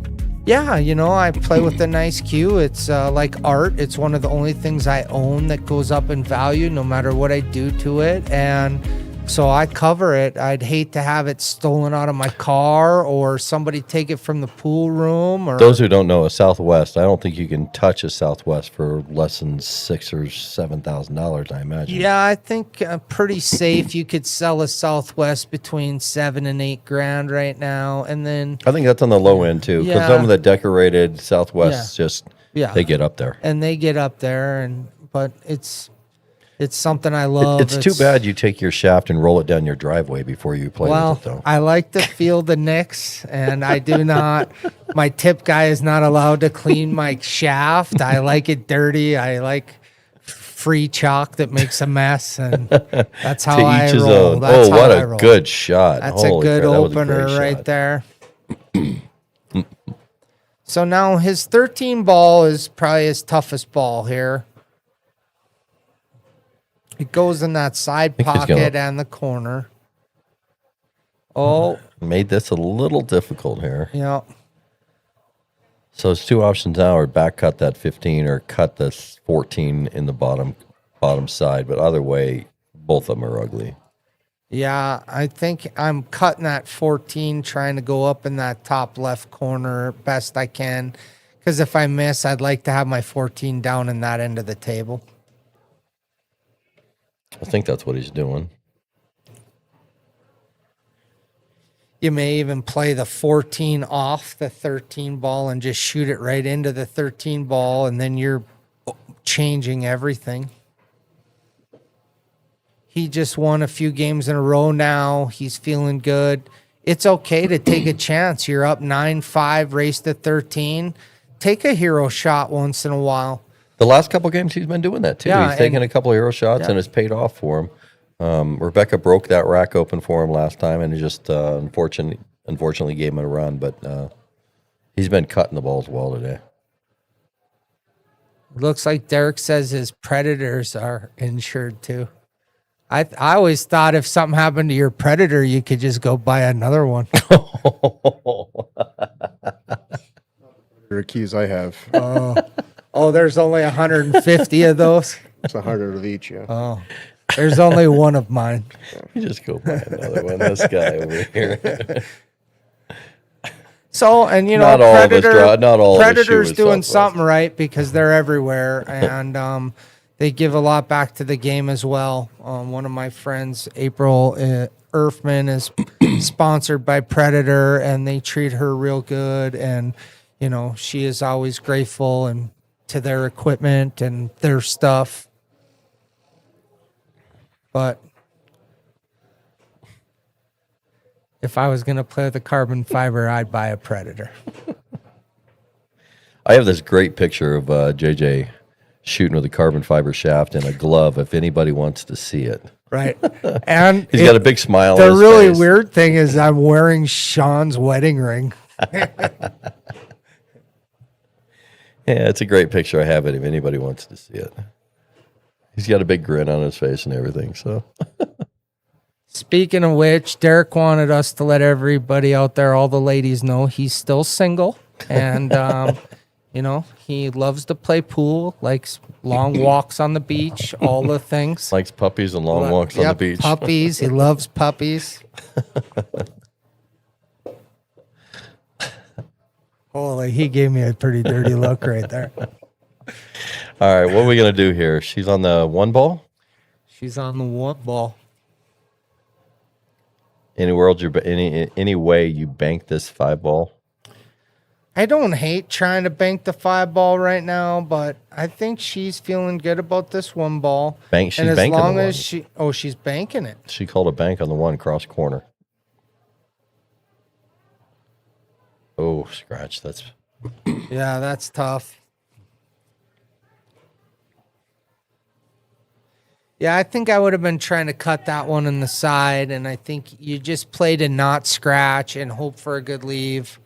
Yeah, I play with the nice cue. It's like art. It's one of the only things I own that goes up in value no matter what I do to it. And so I cover it. I'd hate to have it stolen out of my car or somebody take it from the pool room. Or those who don't know, a Southwest, I don't think you can touch a Southwest for less than $6,000 or $7,000, I imagine. Yeah, I think pretty safe. You could sell a Southwest between $7,000 and $8,000 right now, and then I think that's on the low end too, because some of the decorated Southwests they get up there. And they get up there, but it's something I love. It's too bad you take your shaft and roll it down your driveway before you play with it, though. I like to feel the nicks, and I do not. My tip guy is not allowed to clean my shaft. I like it dirty. I like free chalk that makes a mess, and that's how I roll. That's how what I a roll. good shot. That's a good opener right there. So now his 13 ball is probably his toughest ball here. It goes in that side pocket and the corner. Oh. Made this a little difficult here. Yeah. So it's two options now, or back cut that 15 or cut this 14 in the bottom side. But either way, both of them are ugly. Yeah, I think I'm cutting that 14, trying to go up in that top left corner best I can. Because if I miss, I'd like to have my 14 down in that end of the table. I think that's what he's doing. You may even play the 14 off the 13 ball and just shoot it right into the 13 ball, and then you're changing everything. He just won a few games in a row now. He's feeling good. It's okay to take a chance. You're up 9-5, race to 13. Take a hero shot once in a while. The last couple games, he's been doing that, too. Yeah, he's taken a couple of hero shots, and it's paid off for him. Rebecca broke that rack open for him last time, and it just unfortunately gave him a run. But he's been cutting the balls well today. Looks like Derek says his Predators are insured, too. I always thought if something happened to your Predator, you could just go buy another one. The keys I have. Oh, there's only 150 of those? It's 100 of each, yeah. Oh, there's only one of mine. You just go buy another one. This guy over here. So, and Not all of us draw- not all of us shoot Predator's with doing Southwest. something right because they're everywhere, and they give a lot back to the game as well. One of my friends, April Erfman, is sponsored by Predator, and they treat her real good, and she is always grateful and to their equipment and their stuff. But if I was going to play with a carbon fiber, I'd buy a Predator. I have this great picture of JJ shooting with a carbon fiber shaft and a glove. If anybody wants to see it, Right. And he's got a big smile. the on his really face. weird thing is I'm wearing Shawn's wedding ring. Yeah, it's a great picture. I have it if anybody wants to see it. He's got a big grin on his face and everything. So, Speaking of which, Derek wanted us to let everybody out there, all the ladies, know he's still single. And, he loves to play pool, likes long walks on the beach, all the things. likes puppies and long walks on the Yep, beach. Puppies. He loves puppies. Holy, he gave me a pretty dirty look right there. All right, what are we gonna do here? She's on the one ball. She's on the one ball. Any way you bank this 5 ball? I don't hate trying to bank the 5 ball right now, but I think she's feeling good about this 1 ball. She's and as banking long the as one. she's banking it. She called a bank on the one cross corner. Oh, scratch. That's Yeah, that's tough. Yeah, I think I would have been trying to cut that one in the side, and I think you just play to not scratch and hope for a good leave.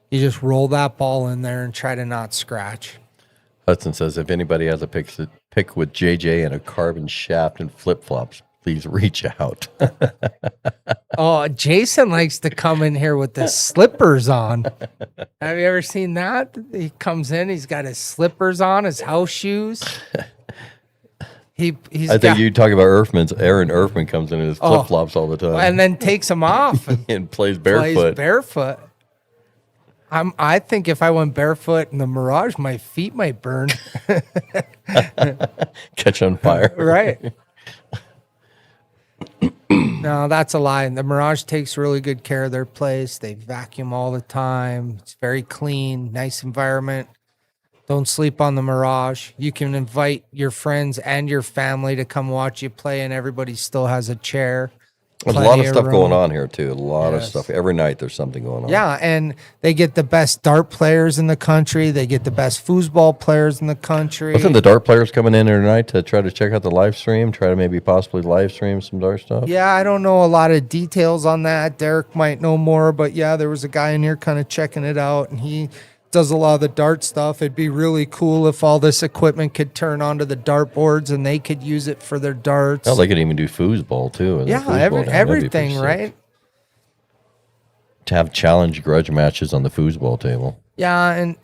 You just roll that ball in there and try to not scratch. Hudson says if anybody has a pick with JJ and a carbon shaft and flip flops, please reach out. Oh, Jason likes to come in here with the slippers on. Have you ever seen that? He comes in, he's got his slippers on, his house shoes. I think you talk about Aaron Erfman comes in his flip flops all the time and then takes them off and plays barefoot. Plays barefoot. I think if I went barefoot in the Mirage, my feet might burn. Catch on fire. Right. No, that's a lie. The Mirage takes really good care of their place. They vacuum all the time. It's very clean, nice environment. Don't sleep on the Mirage. You can invite your friends and your family to come watch you play, and everybody still has a chair. There's a lot of Plenty stuff room. going on here, too. A lot of Yes. stuff. Every night there's something going on. Yeah, and they get the best dart players in the country. They get the best foosball players in the country. Wasn't the dart players coming in here tonight to try to check out the live stream, try to maybe possibly live stream some dart stuff? Yeah, I don't know a lot of details on that. Derek might know more, but yeah, there was a guy in here kind of checking it out, and he does a lot of the dart stuff. It'd be really cool if all this equipment could turn onto the dart boards and they could use it for their darts. Oh, they could even do foosball, too. Yeah, everything, right? To have challenge grudge matches on the foosball table. Yeah, and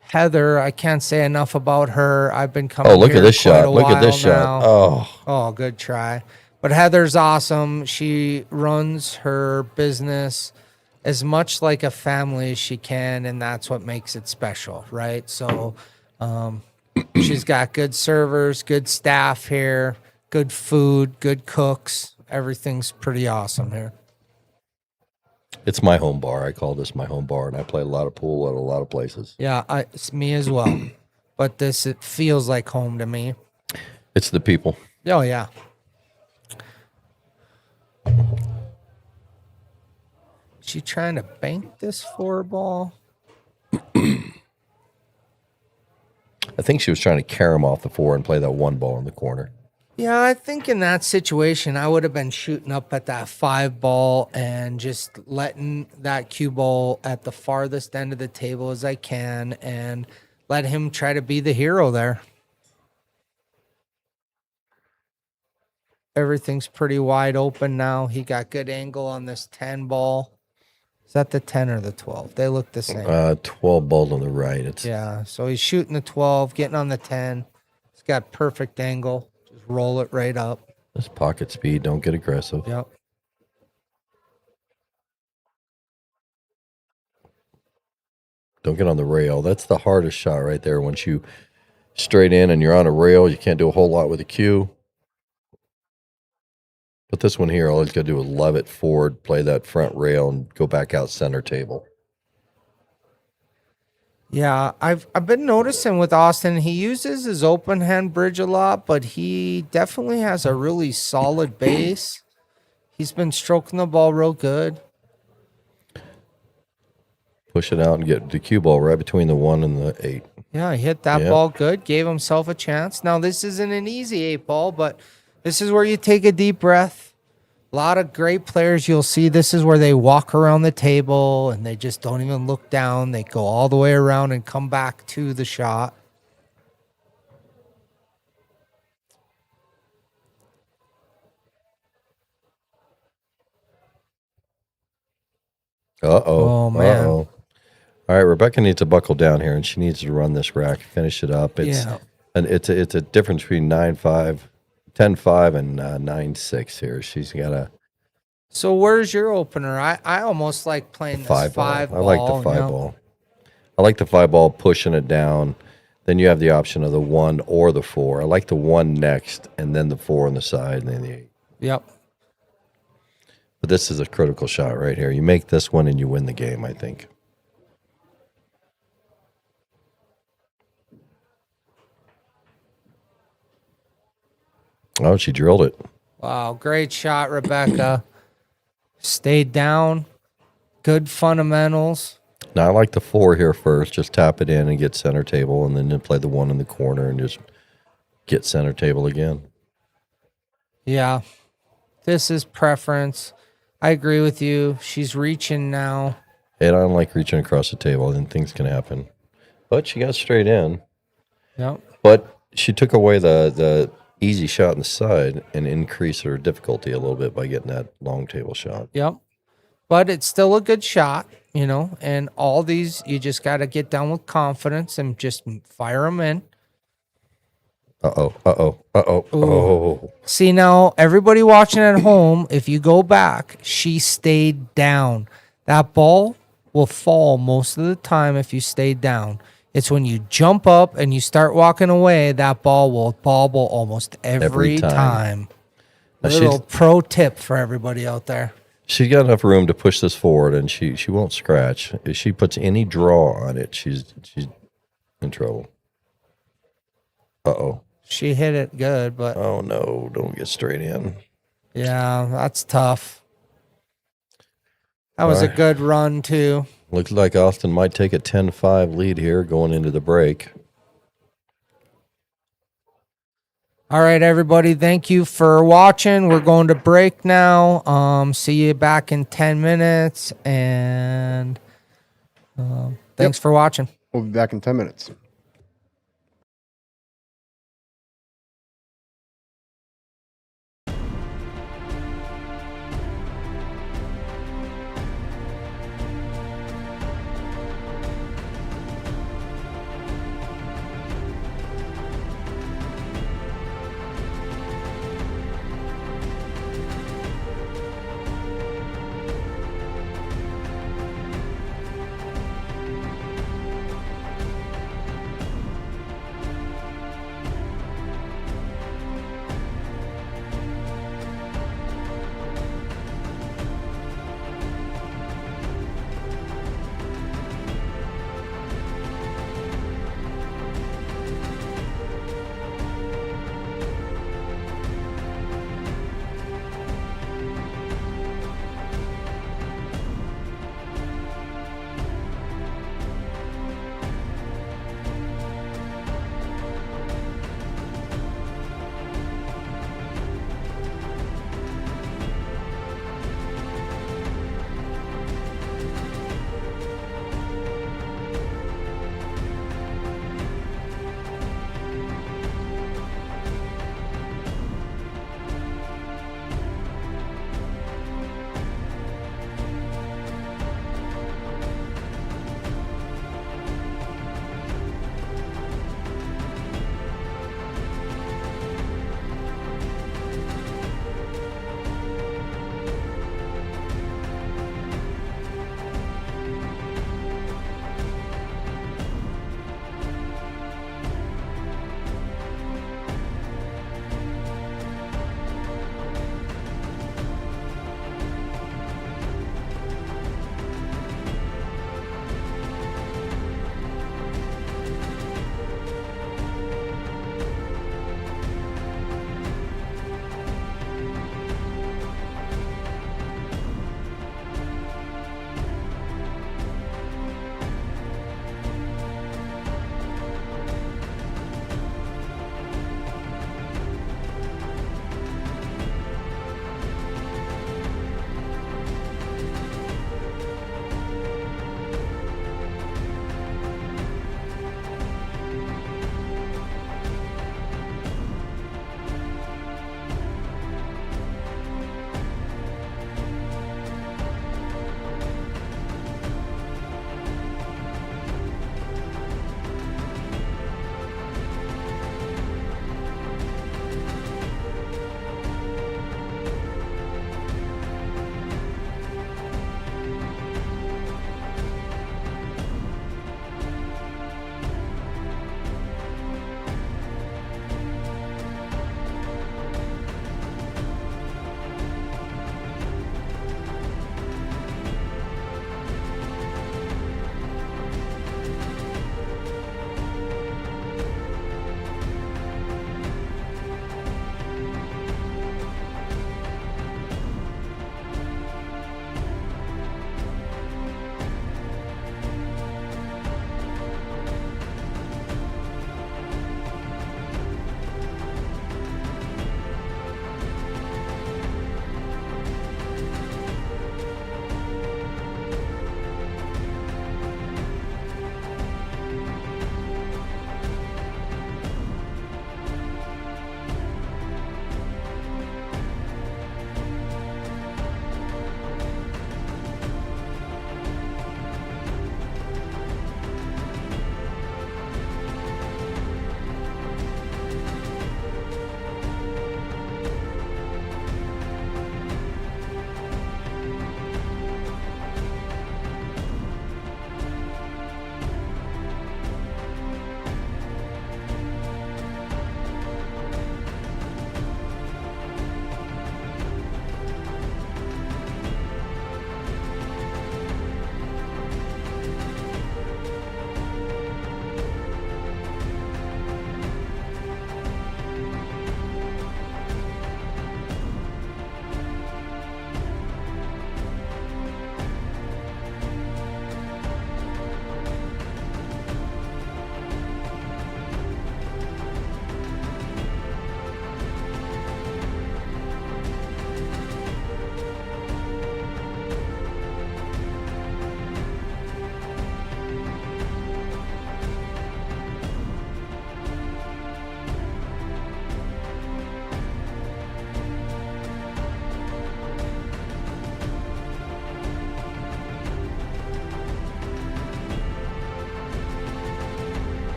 Heather, I can't say enough about her. I've been coming. Oh, look here at this quite shot. a Look at this while shot. now. Oh, Oh, good try. But Heather's awesome. She runs her business as much like a family as she can, and that's what makes it special, right? So she's got good servers, good staff here, good food, good cooks. Everything's pretty awesome here. it's my home bar. I call this my home bar, and I play a lot of pool at a lot of places. Yeah, it's me as well. But it feels like home to me. It's the people. Oh, yeah. She trying to bank this 4-ball? I think she was trying to carry him off the 4 and play that 1 ball in the corner. Yeah, I think in that situation, I would have been shooting up at that 5-ball and just letting that cue ball at the farthest end of the table as I can and let him try to be the hero there. Everything's pretty wide open now. He got good angle on this 10 ball. Is that the 10 or the 12? They look the same. 12 balls on the right. Yeah, so he's shooting the 12, getting on the 10. He's got perfect angle. Just roll it right up. This pocket speed. Don't get aggressive. Yep. Don't get on the rail. That's the hardest shot right there. Once you straight in and you're on a rail, you can't do a whole lot with the cue. But this one here, all he's got to do is love it forward, play that front rail, and go back out center table. Yeah, I've been noticing with Austin, he uses his open hand bridge a lot, but he definitely has a really solid base. He's been stroking the ball real good. Push it out and get the cue ball right between the 1 and the 8. Yeah, he hit that ball good, gave himself a chance. Now, this isn't an easy 8 ball, but this is where you take a deep breath. A lot of great players you'll see, this is where they walk around the table and they just don't even look down. They go all the way around and come back to the shot. Uh-oh. Oh, man. Uh-oh. All right, Rebecca needs to buckle down here, and she needs to run this rack, finish it up. It's a difference between 9-5, 10-5, and 9-6 here. She's got a So where's your opener? I almost like playing this 5 ball. I like the 5 ball. I like the 5 ball, pushing it down. Then you have the option of the 1 or the 4. I like the 1 next, and then the 4 on the side, and then the 8. Yep. But this is a critical shot right here. You make this one, and you win the game, I think. Oh, she drilled it. Wow, great shot, Rebecca. Stayed down. Good fundamentals. Now, I like the 4 here first. Just tap it in and get center table, and then you play the 1 in the corner and just get center table again. Yeah. This is preference. I agree with you. She's reaching now. And I don't like reaching across the table, and things can happen. But she got straight in. Yep. But she took away the easy shot on the side and increased her difficulty a little bit by getting that long table shot. Yep. But it's still a good shot, you know, and all these, you just got to get down with confidence and just fire them in. Uh-oh. See, now, everybody watching at home, if you go back, she stayed down. That ball will fall most of the time if you stay down. It's when you jump up and you start walking away, that ball will bobble almost every time. A little pro tip for everybody out there. She's got enough room to push this forward, and she won't scratch. If she puts any draw on it, she's in trouble. Uh-oh. She hit it good, but... Oh, no, don't get straight in. Yeah, that's tough. That was a good run, too. Looks like Austin might take a 10-5 lead here going into the break. All right, everybody. Thank you for watching. We're going to break now. See you back in 10 minutes. And thanks for watching. We'll be back in 10 minutes.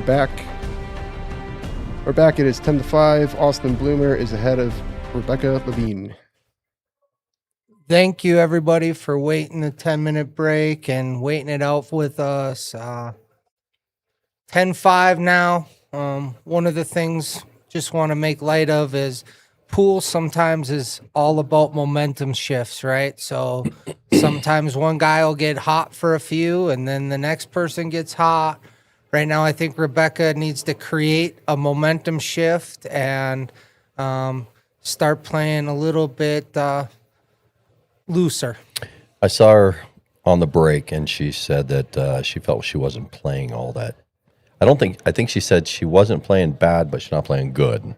back. We're back. It is 10-5. Austin Bloomer is ahead of Rebecca Levine. Thank you, everybody, for waiting the 10-minute break and waiting it out with us. 10-5 now. One of the things just want to make light of is pool sometimes is all about momentum shifts, right? So sometimes one guy will get hot for a few and then the next person gets hot. Right now, I think Rebecca needs to create a momentum shift and start playing a little bit looser. I saw her on the break, and she said that she felt she wasn't playing all that. I think she said she wasn't playing bad, but she's not playing good.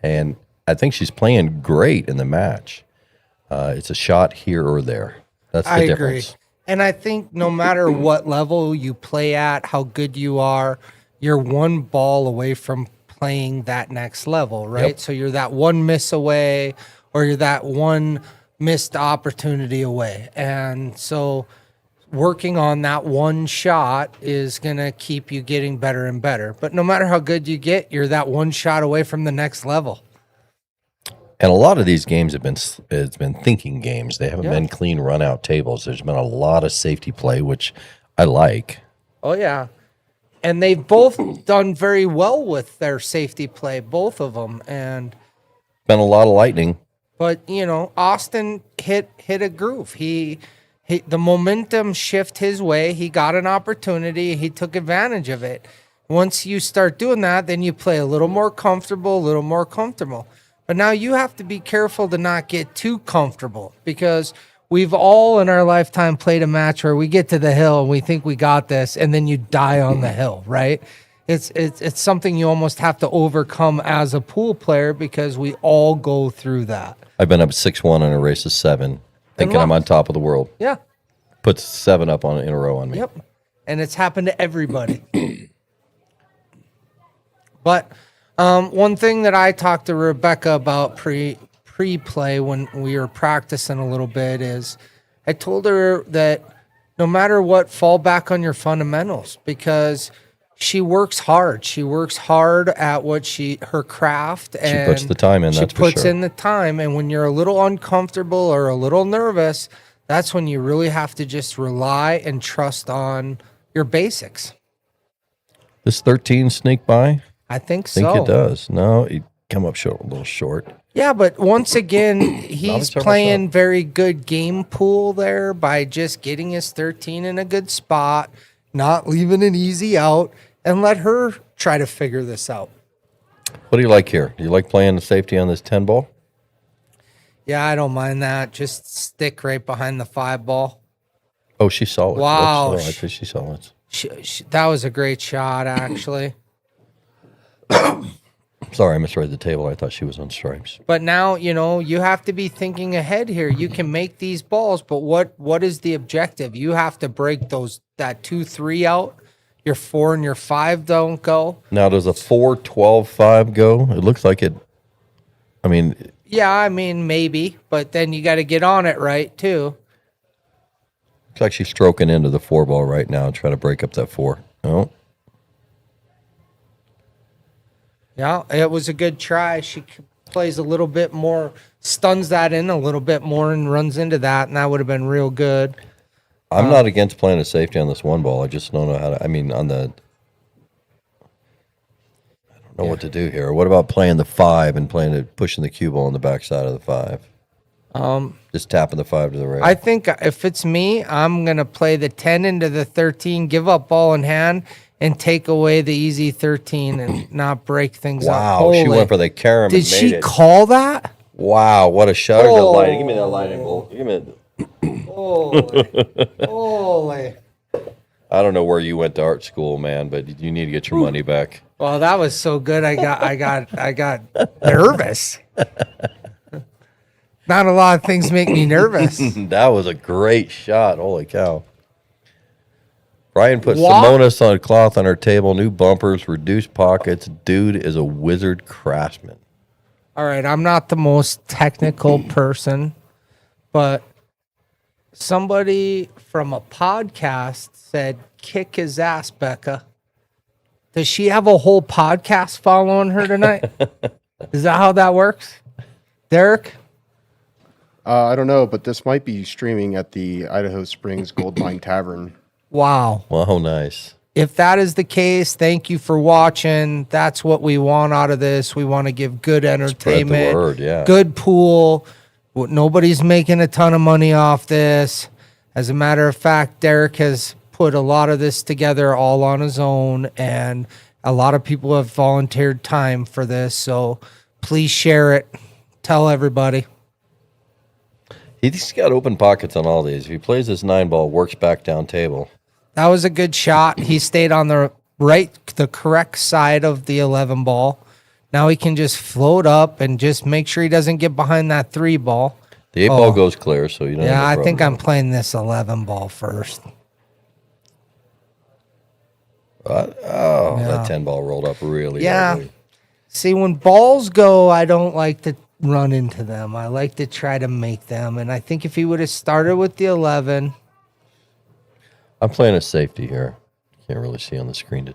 And I think she's playing great in the match. It's a shot here or there. That's the difference. Agree. And I think no matter what level you play at, how good you are, you're one ball away from playing that next level, right? Yep. So you're that one miss away, or you're that one missed opportunity away. And so working on that one shot is going to keep you getting better and better. But no matter how good you get, you're that one shot away from the next level. And a lot of these games have been thinking games. They haven't been clean run out tables. There's been a lot of safety play, which I like. Oh, yeah. And they've both done very well with their safety play, both of them. And Been a lot of lightning. but Austin hit a groove. He the momentum shift his way. He got an opportunity. He took advantage of it. Once you start doing that, then you play a little more comfortable. But now you have to be careful to not get too comfortable, because we've all in our lifetime played a match where we get to the hill and we think we got this, and then you die on the hill, right? It's something you almost have to overcome as a pool player, because we all go through that. I've been up 6-1 in a race of 7, thinking I'm on top of the world. Yeah. Puts 7 up in a row on me. Yep. And it's happened to everybody. But one thing that I talked to Rebecca about pre-play when we were practicing a little bit is I told her that no matter what, fall back on your fundamentals, because she works hard. She works hard at her craft. And she puts the time in, that's for sure. She puts in the time. And when you're a little uncomfortable or a little nervous, that's when you really have to just rely and trust on your basics. Does 13 sneak by? I think I so. think it does. No, he come up short, a little short. Yeah, but once again, he's playing very good game pool there by just getting his 13 in a good spot, not leaving an easy out, and let her try to figure this out. What do you like here? Do you like playing the safety on this 10 ball? Yeah, I don't mind that. Just stick right behind the 5 ball. Oh, she's solid. Wow. I think she's solid. That was a great shot, actually. Sorry, I misread the table. I thought she was on stripes. But now, you have to be thinking ahead here. You can make these balls, but what is the objective? You have to break that 2-3 out. Your 4 and your 5 don't go. Now, does a 4-12-5 go? It looks like it. Yeah, maybe, but then you got to get on it right, too. Looks like she's stroking into the 4 ball right now, trying to break up that 4. Oh. Yeah, it was a good try. She plays a little bit more, stuns that in a little bit more and runs into that, and that would have been real good. I'm not against playing a safety on this 1 ball. I just don't know how to. I don't know what to do here. What about playing the 5 and pushing the cue ball on the backside of the 5? Just tapping the 5 to the rail. I think if it's me, I'm going to play the 10 into the 13, give up ball in hand, and take away the easy 13 and not break things up. Wow, she went for the carom. Did she call that? Wow, what a shot. Give me that lightning bolt. Give me Holy. I don't know where you went to art school, man, but you need to get your money back. Well, that was so good. I got nervous. Not a lot of things make me nervous. That was a great shot. Holy cow. Brian put Simonis on a cloth on her table, new bumpers, reduced pockets. Dude is a wizard craftsman. All right, I'm not the most technical person, but somebody from a podcast said, kick his ass, Becca. Does she have a whole podcast following her tonight? Is that how that works? Derek? I don't know, but this might be streaming at the Idaho Springs Gold Mine Tavern. Wow. Wow, nice. If that is the case, thank you for watching. That's what we want out of this. We want to give good entertainment, word, yeah. good pool. Nobody's making a ton of money off this. As a matter of fact, Derek has put a lot of this together all on his own, and a lot of people have volunteered time for this. So please share it. Tell everybody. He's got open pockets on all these. If he plays this 9-ball, works back down table. That was a good shot. He stayed on the correct side of the 11 ball. Now he can just float up and just make sure he doesn't get behind that 3 ball. The 8 ball goes clear, so you don't. Yeah, have a I think problem. I'm playing this 11 ball first. That 10 ball rolled up really early. See, when balls go, I don't like to run into them. I like to try to make them. And I think if he would have started with the 11. I'm playing a safety here. Can't really see on the screen. I'm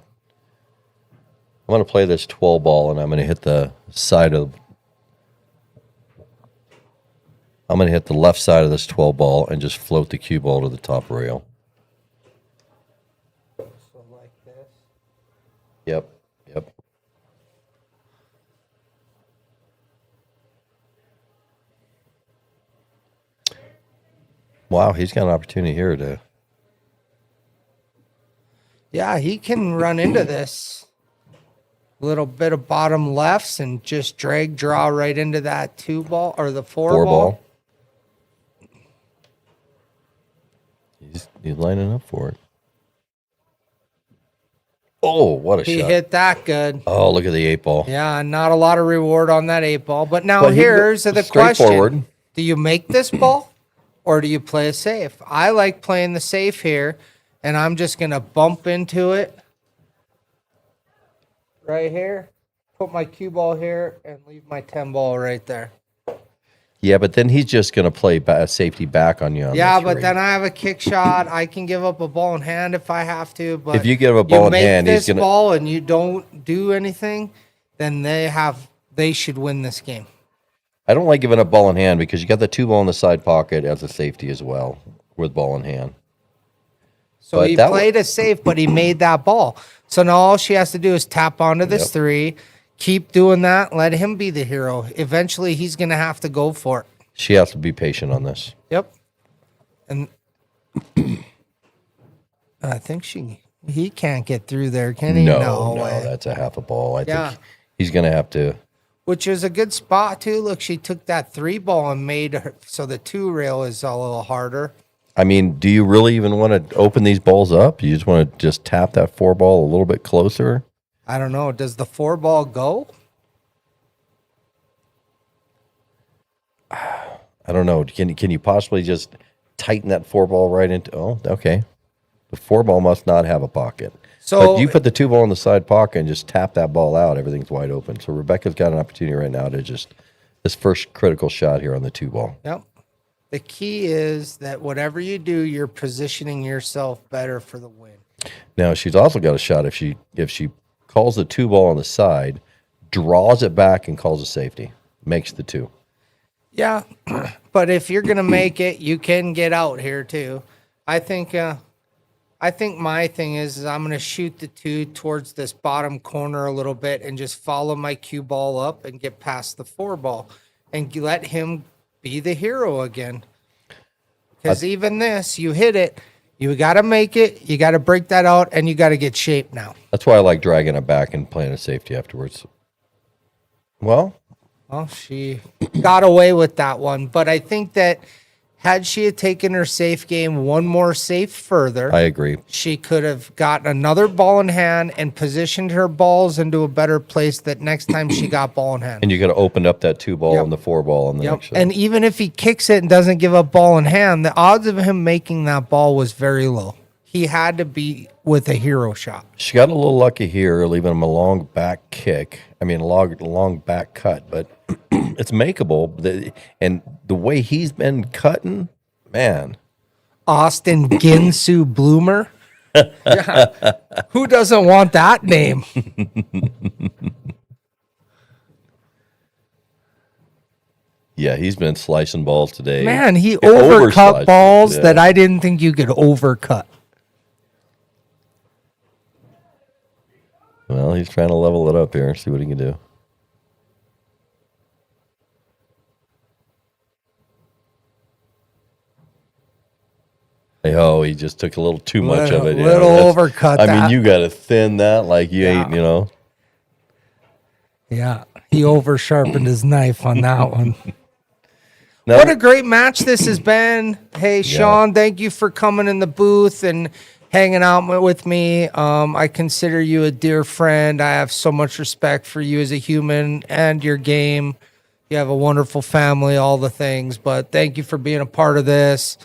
going to play this 12 ball, and I'm going to hit the side of. I'm going to hit the left side of this 12 ball and just float the cue ball to the top rail. So like this. Yep. Wow, he's got an opportunity here to. Yeah, he can run into this. Little bit of bottom lefts and just drag draw right into that 2 ball or the 4 ball. He's lining up for it. Oh, what a He shot. hit that good. Oh, look at the 8 ball. Yeah, not a lot of reward on that 8 ball. But now But here's the straightforward. question. Do you make this ball or do you play a safe? I like playing the safe here, and I'm just going to bump into it right here, put my cue ball here, and leave my 10 ball right there. Yeah, but then he's just going to play safety back on you. Yeah, but then I have a kick shot. I can give up a ball in hand if I have to. But if you give a ball in hand, he's he's going to. ball and you don't do anything, then they should win this game. I don't like giving up ball in hand because you got the 2 ball in the side pocket as a safety as well with ball in hand. So But he that played a safe, but he made that ball. So now all she has to do is tap onto this 3, keep doing that, let him be the hero. Eventually, he's going to have to go for it. She has to be patient on this. Yep. And I think he can't get through there, can he? No, way. that's a half a ball. I Yeah. think he's going to have to. Which is a good spot, too. Look, she took that 3 ball and made her, so the 2 rail is a little harder. I mean, do you really even want to open these balls up? You just want to just tap that 4 ball a little bit closer? I don't know. Does the 4 ball go? I don't know. Can you possibly just tighten that 4 ball right into? Oh, okay. The 4 ball must not have a pocket. So But you put the 2 ball in the side pocket and just tap that ball out. Everything's wide open. So Rebecca's got an opportunity right now to just this first critical shot here on the 2 ball. Yep. The key is that whatever you do, you're positioning yourself better for the win. Now she's also got a shot if she calls the 2 ball on the side, draws it back and calls a safety, makes the 2. Yeah, but if you're gonna make it, you can get out here too. I think my thing is I'm gonna shoot the 2 towards this bottom corner a little bit and just follow my cue ball up and get past the 4 ball and let him be the hero again. Because even this, you hit it, you got to make it, you got to break that out, and you got to get shape now. That's why I like dragging it back and playing a safety afterwards. Well, She got away with that one, but I think that had she had taken her safe game one more safe further, I agree. she could have gotten another ball in hand and positioned her balls into a better place that next time she got ball in hand. And you got to open up that 2 ball Yep. and the 4 ball on the Yep. next shot. And even if he kicks it and doesn't give up ball in hand, the odds of him making that ball was very low. He had to be with a hero shot. She got a little lucky here, leaving him a long back kick. I mean, a long back cut, but it's makeable. And the way he's been cutting, man. Austin Ginsu Bloomer. Yeah. Who doesn't want that name? Yeah, he's been slicing balls today. Man, he oversliced overcut balls yeah. that I didn't think you could overcut. Well, he's trying to level it up here. See what he can do. Oh, he just took a little too much of it. Yeah, Little overcut I that. mean, you got to thin that like you Yeah. ate, you know. Yeah, he over sharpened his knife on that one. Now, What a great match this has been. Hey, Shawn, thank you for coming in the booth and hanging out with me. I consider you a dear friend. I have so much respect for you as a human and your game. You have a wonderful family, all the things. But thank you for being a part of this.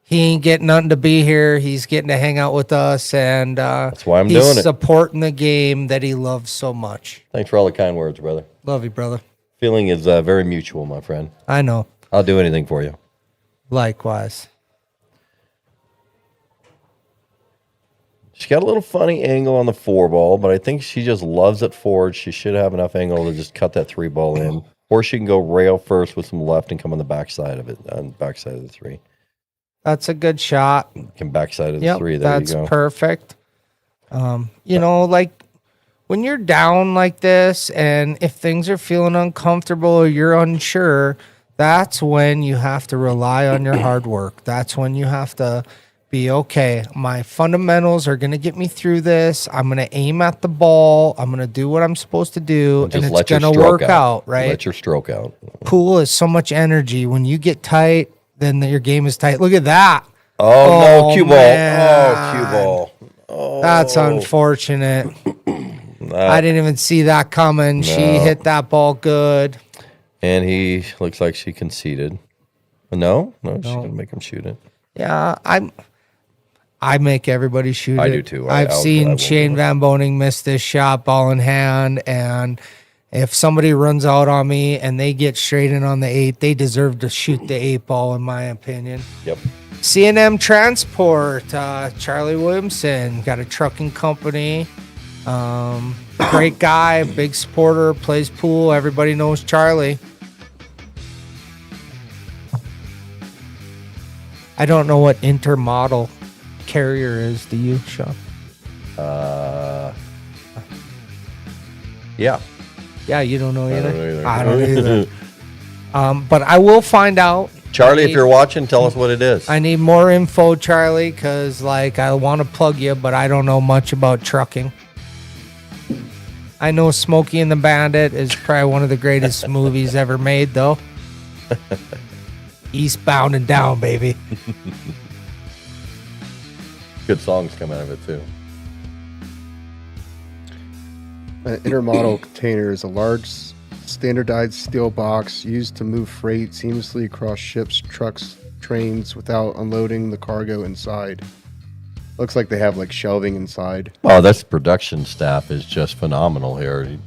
He ain't getting nothing to be here. He's getting to hang out with us, and that's why I'm he's doing it. supporting the game that he loves so much. Thanks for all the kind words, brother. Love you, brother. Feeling is very mutual, my friend. I know. I'll do anything for you. Likewise. She got a little funny angle on the 4 ball, but I think she just loves it forward. She should have enough angle to just cut that 3 ball in. Or she can go rail first with some left and come on the backside of it, on the backside of the 3. That's a good shot. Can backside of the 3. There That's you go. perfect. You know, like when you're down like this and if things are feeling uncomfortable or you're unsure, that's when you have to rely on your hard work. That's when you have to be okay. My fundamentals are going to get me through this. I'm going to aim at the ball. I'm going to do what I'm supposed to do, and it's going to work out, right? Let your stroke out. Pool is so much energy. When you get tight, then your game is tight. Look at that. Oh, no, cue ball. man. Oh, cue ball. Oh. That's unfortunate. I didn't even see that coming. She hit that ball good. And he looks like she conceded. No, she's going to make him shoot it. Yeah, I make everybody shoot it. I do too. I've I seen won't Shane do it. Van Boning miss this shot ball in hand, and if somebody runs out on me and they get straight in on the 8, they deserve to shoot the 8 ball, in my opinion. Yep. C&M Transport, Charlie Williamson, got a trucking company. Great guy, big supporter, plays pool. Everybody knows Charlie. I don't know what intermodal carrier is. Do you, Shawn? Yeah. Yeah, you don't know either. don't know either. I don't either. But I will find out. Charlie, if you're watching, tell us what it is. I need more info, Charlie, because like I want to plug you, but I don't know much about trucking. I know Smokey and the Bandit is probably one of the greatest movies ever made, though. Eastbound and Down, baby. Good songs come out of it, too. An intermodal container is a large, standardized steel box used to move freight seamlessly across ships, trucks, trains without unloading the cargo inside. Looks like they have like shelving inside. Oh, that's production staff is just phenomenal here.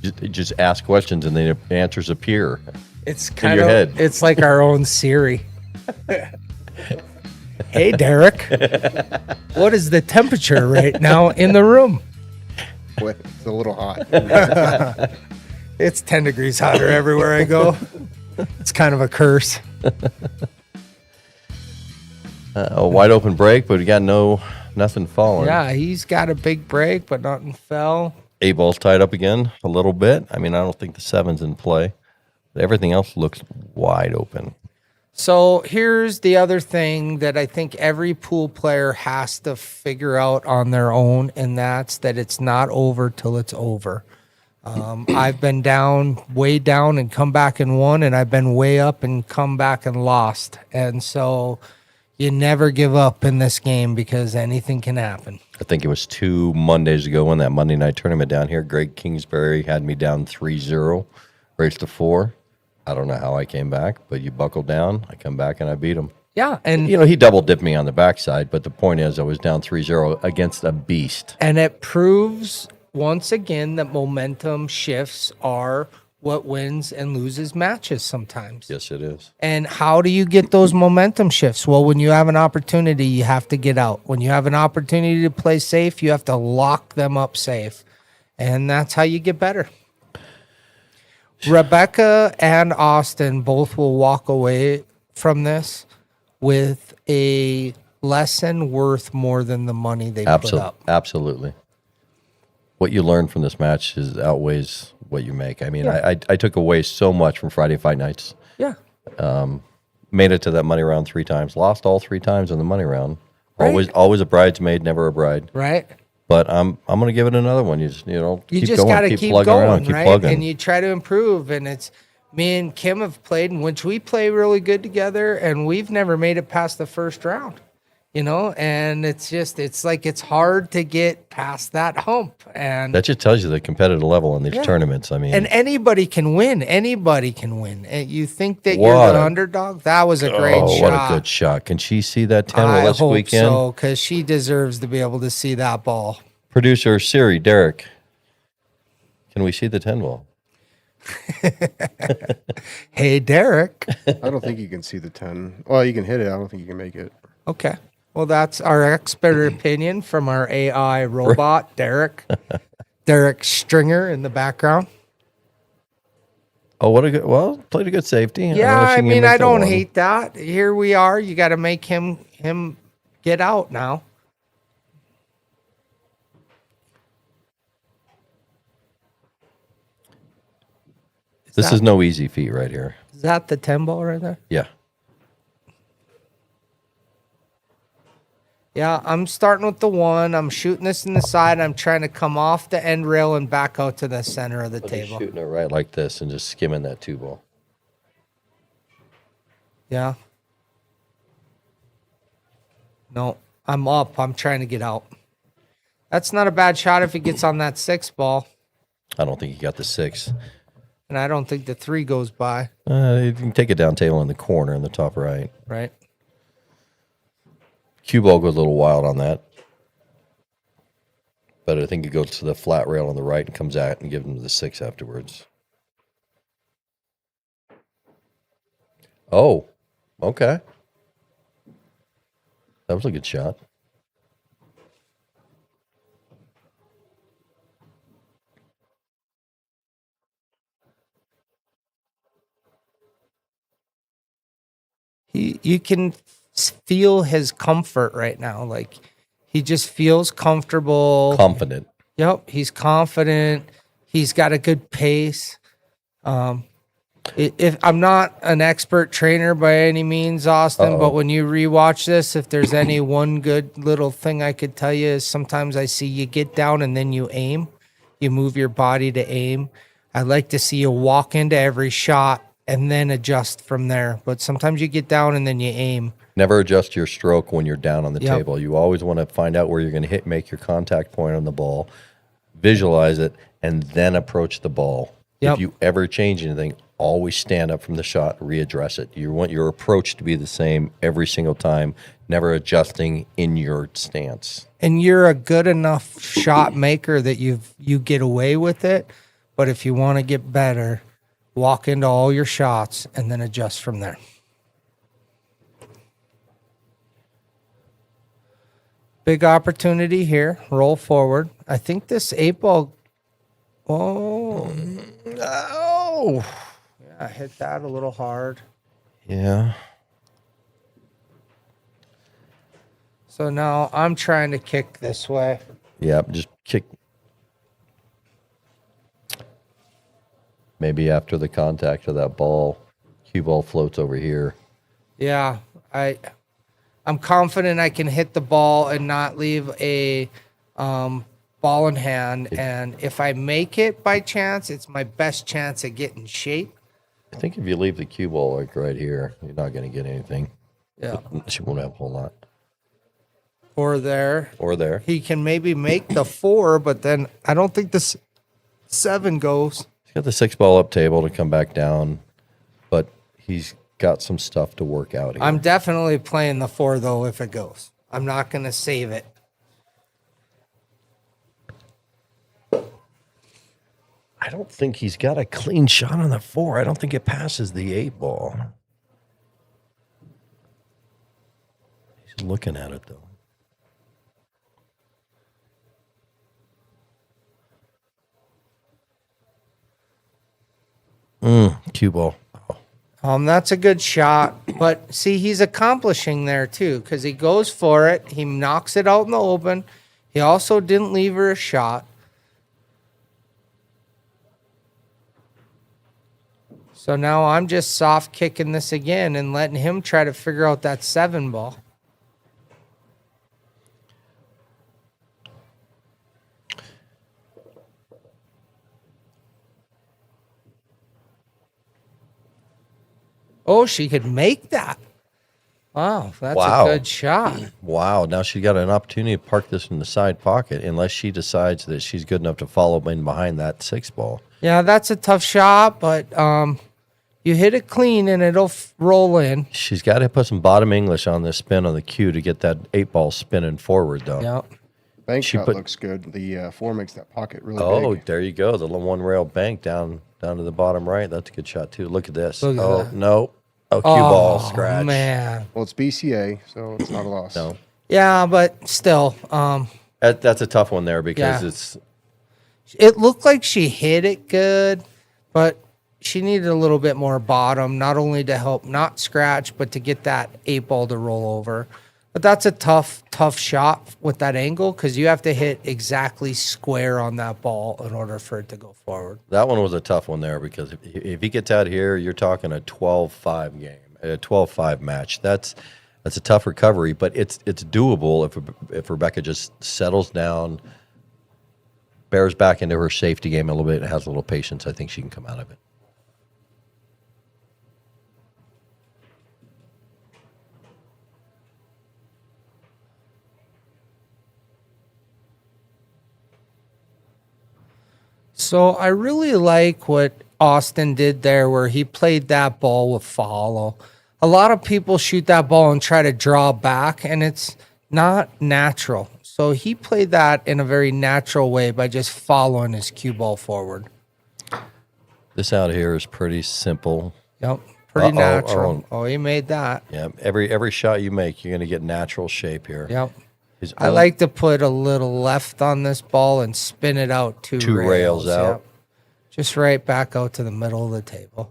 You just ask questions and then the answers appear. It's kind your of head. It's like our own Siri. Hey, Derek. What is the temperature right now in the room? Boy, it's a little hot. It's 10 degrees hotter everywhere I go. It's kind of a curse. A wide open break, but we got nothing falling. Yeah, he's got a big break, but nothing fell. 8 ball's tied up again a little bit. I mean, I don't think the 7's in play. Everything else looks wide open. So here's the other thing that I think every pool player has to figure out on their own, and that's that it's not over till it's over. I've been down, way down, and come back and won, and I've been way up and come back and lost. And so you never give up in this game because anything can happen. I think it was 2 Mondays ago in that Monday night tournament down here. Greg Kingsbury had me down 3-0, race to 4. I don't know how I came back, but you buckled down. I come back and I beat him. Yeah, and You know, he double dipped me on the backside, but the point is I was down 3-0 against a beast. and it proves once again that momentum shifts are what wins and loses matches sometimes. Yes, it is. And how do you get those momentum shifts? Well, when you have an opportunity, you have to get out. When you have an opportunity to play safe, you have to lock them up safe. And that's how you get better. Rebecca and Austin both will walk away from this with a lesson worth more than the money they put up. Absolutely. What you learn from this match outweighs what you make. I mean, I took away so much from Friday Fight Nights. Yeah. Made it to that money round 3 times. Lost all 3 times in the money round. Right. Always a bridesmaid, never a bride. Right. But I'm going to give it another one. You just keep got to keep keep plugging going, around, keep right? plugging. And you try to improve. And it's me and Kim have played, in which we play really good together, and we've never made it past the first round. And it's like it's hard to get past that hump. And that just tells you the competitive level in these tournaments. I mean, and anybody can win. Anybody can win. And you think that you're the underdog? That was a great shot. What a good shot. Can she see that 10? I hope squeak in? so, because she deserves to be able to see that ball. Producer Siri, Derek, can we see the 10 ball? Hey, Derek. I don't think you can see the 10. Well, you can hit it. I don't think you can make it. Okay. Well, that's our expert opinion from our AI robot, Derek. Derek Stringer in the background. Oh, played a good safety. Yeah, I mean, I don't hate that. Here we are. You got to make him get out now. This is no easy feat right here. Is that the 10 ball right there? Yeah. Yeah, I'm starting with the 1. I'm shooting this in the side. I'm trying to come off the end rail and back out to the center of the table. Shooting it right like this and just skimming that 2 ball. Yeah. No, I'm up. I'm trying to get out. That's not a bad shot if he gets on that 6 ball. I don't think he got the 6. And I don't think the 3 goes by. You can take it down table in the corner in the top right. Right. Cue ball goes a little wild on that. But I think it goes to the flat rail on the right and comes out and gives him the 6 afterwards. Oh, okay. That was a good shot. You can feel his comfort right now. Like, he just feels comfortable. Confident. Yep, he's confident. He's got a good pace. If I'm not an expert trainer by any means, Austin, but when you rewatch this, if there's any one good little thing I could tell you is sometimes I see you get down and then you aim. You move your body to aim. I like to see you walk into every shot and then adjust from there. But sometimes you get down and then you aim. Never adjust your stroke when you're down on the Yep. table. You always want to find out where you're going to hit, make your contact point on the ball, visualize it, and then approach the ball. Yep. If you ever change anything, always stand up from the shot, readdress it. You want your approach to be the same every single time, never adjusting in your stance. And you're a good enough shot maker that you get away with it. But if you want to get better, walk into all your shots and then adjust from there. Big opportunity here. Roll forward. I think this 8 ball. Oh, Oh, I hit that a little hard. yeah. So now I'm trying to kick this way. Yeah, just kick. Maybe after the contact of that ball, cue ball floats over here. Yeah, I'm confident I can hit the ball and not leave a ball in hand. And if I make it by chance, it's my best chance at getting shape. I think if you leave the cue ball like right here, you're not going to get anything. Yeah. She won't have a whole lot. Or there. Or there. He can maybe make the 4, but then I don't think the 7 goes. He's got the 6 ball up table to come back down, but he's got some stuff to work out here. I'm definitely playing the 4, though, if it goes. I'm not going to save it. I don't think he's got a clean shot on the 4. I don't think it passes the 8 ball. He's looking at it, though. Cue ball. That's a good shot. But see, he's accomplishing there too, because he goes for it. He knocks it out in the open. He also didn't leave her a shot. So now I'm just soft kicking this again and letting him try to figure out that 7 ball. Oh, she could make that. Wow, that's a good shot. Wow, now she got an opportunity to park this in the side pocket unless she decides that she's good enough to follow in behind that 6 ball. Yeah, that's a tough shot, but you hit it clean and it'll roll in. She's got to put some bottom English on this spin on the cue to get that 8 ball spinning forward, though. Yep. Bank shot looks good. The 4 makes that pocket really big. Oh, there you go. The one rail bank down to the bottom right. That's a good shot, too. Look at this. Look at that. No. Oh, cue ball scratch. Man. Well, it's BCA, so it's not a loss. No. Yeah, but still. That's a tough one there because it looked like she hit it good, but she needed a little bit more bottom, not only to help not scratch, but to get that 8 ball to roll over. But that's a tough shot with that angle because you have to hit exactly square on that ball in order for it to go forward. That one was a tough one there because if he gets out here, you're talking a 12-5 game, a 12-5 match. That's a tough recovery, but it's doable if Rebecca just settles down, bears back into her safety game a little bit, and has a little patience. I think she can come out of it. So I really like what Austin did there where he played that ball with follow. A lot of people shoot that ball and try to draw back, and it's not natural. So he played that in a very natural way by just following his cue ball forward. This out here is pretty simple. Yep, pretty natural. Oh, he made that. Yeah, every shot you make, you're going to get natural shape here. Yep. I like to put a little left on this ball and spin it out two rails out. Yep. Just right back out to the middle of the table.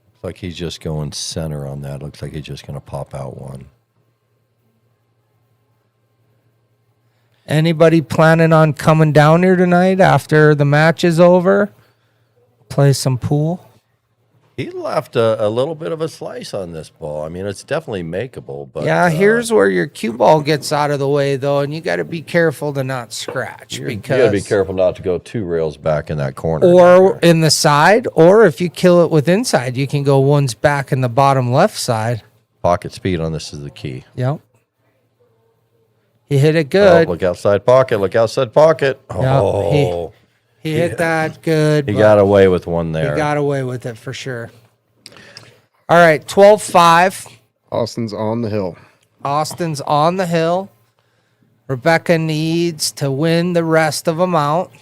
Looks like he's just going center on that. Looks like he's just going to pop out one. Anybody planning on coming down here tonight after the match is over? Play some pool? He left a little bit of a slice on this ball. I mean, it's definitely makeable, but yeah, here's where your cue ball gets out of the way, though, and you got to be careful to not scratch. You got to be careful not to go 2 rails back in that corner. Or in the side, or if you kill it with inside, you can go one's back in the bottom left side. Pocket speed on this is the key. Yep. He hit it good. Oh, look outside pocket. Look outside pocket. Oh. Yep. He hit that good. He got away with one there. He got away with it for sure. All right, 12-5. Austin's on the hill. Austin's on the hill. Rebecca needs to win the rest of them out.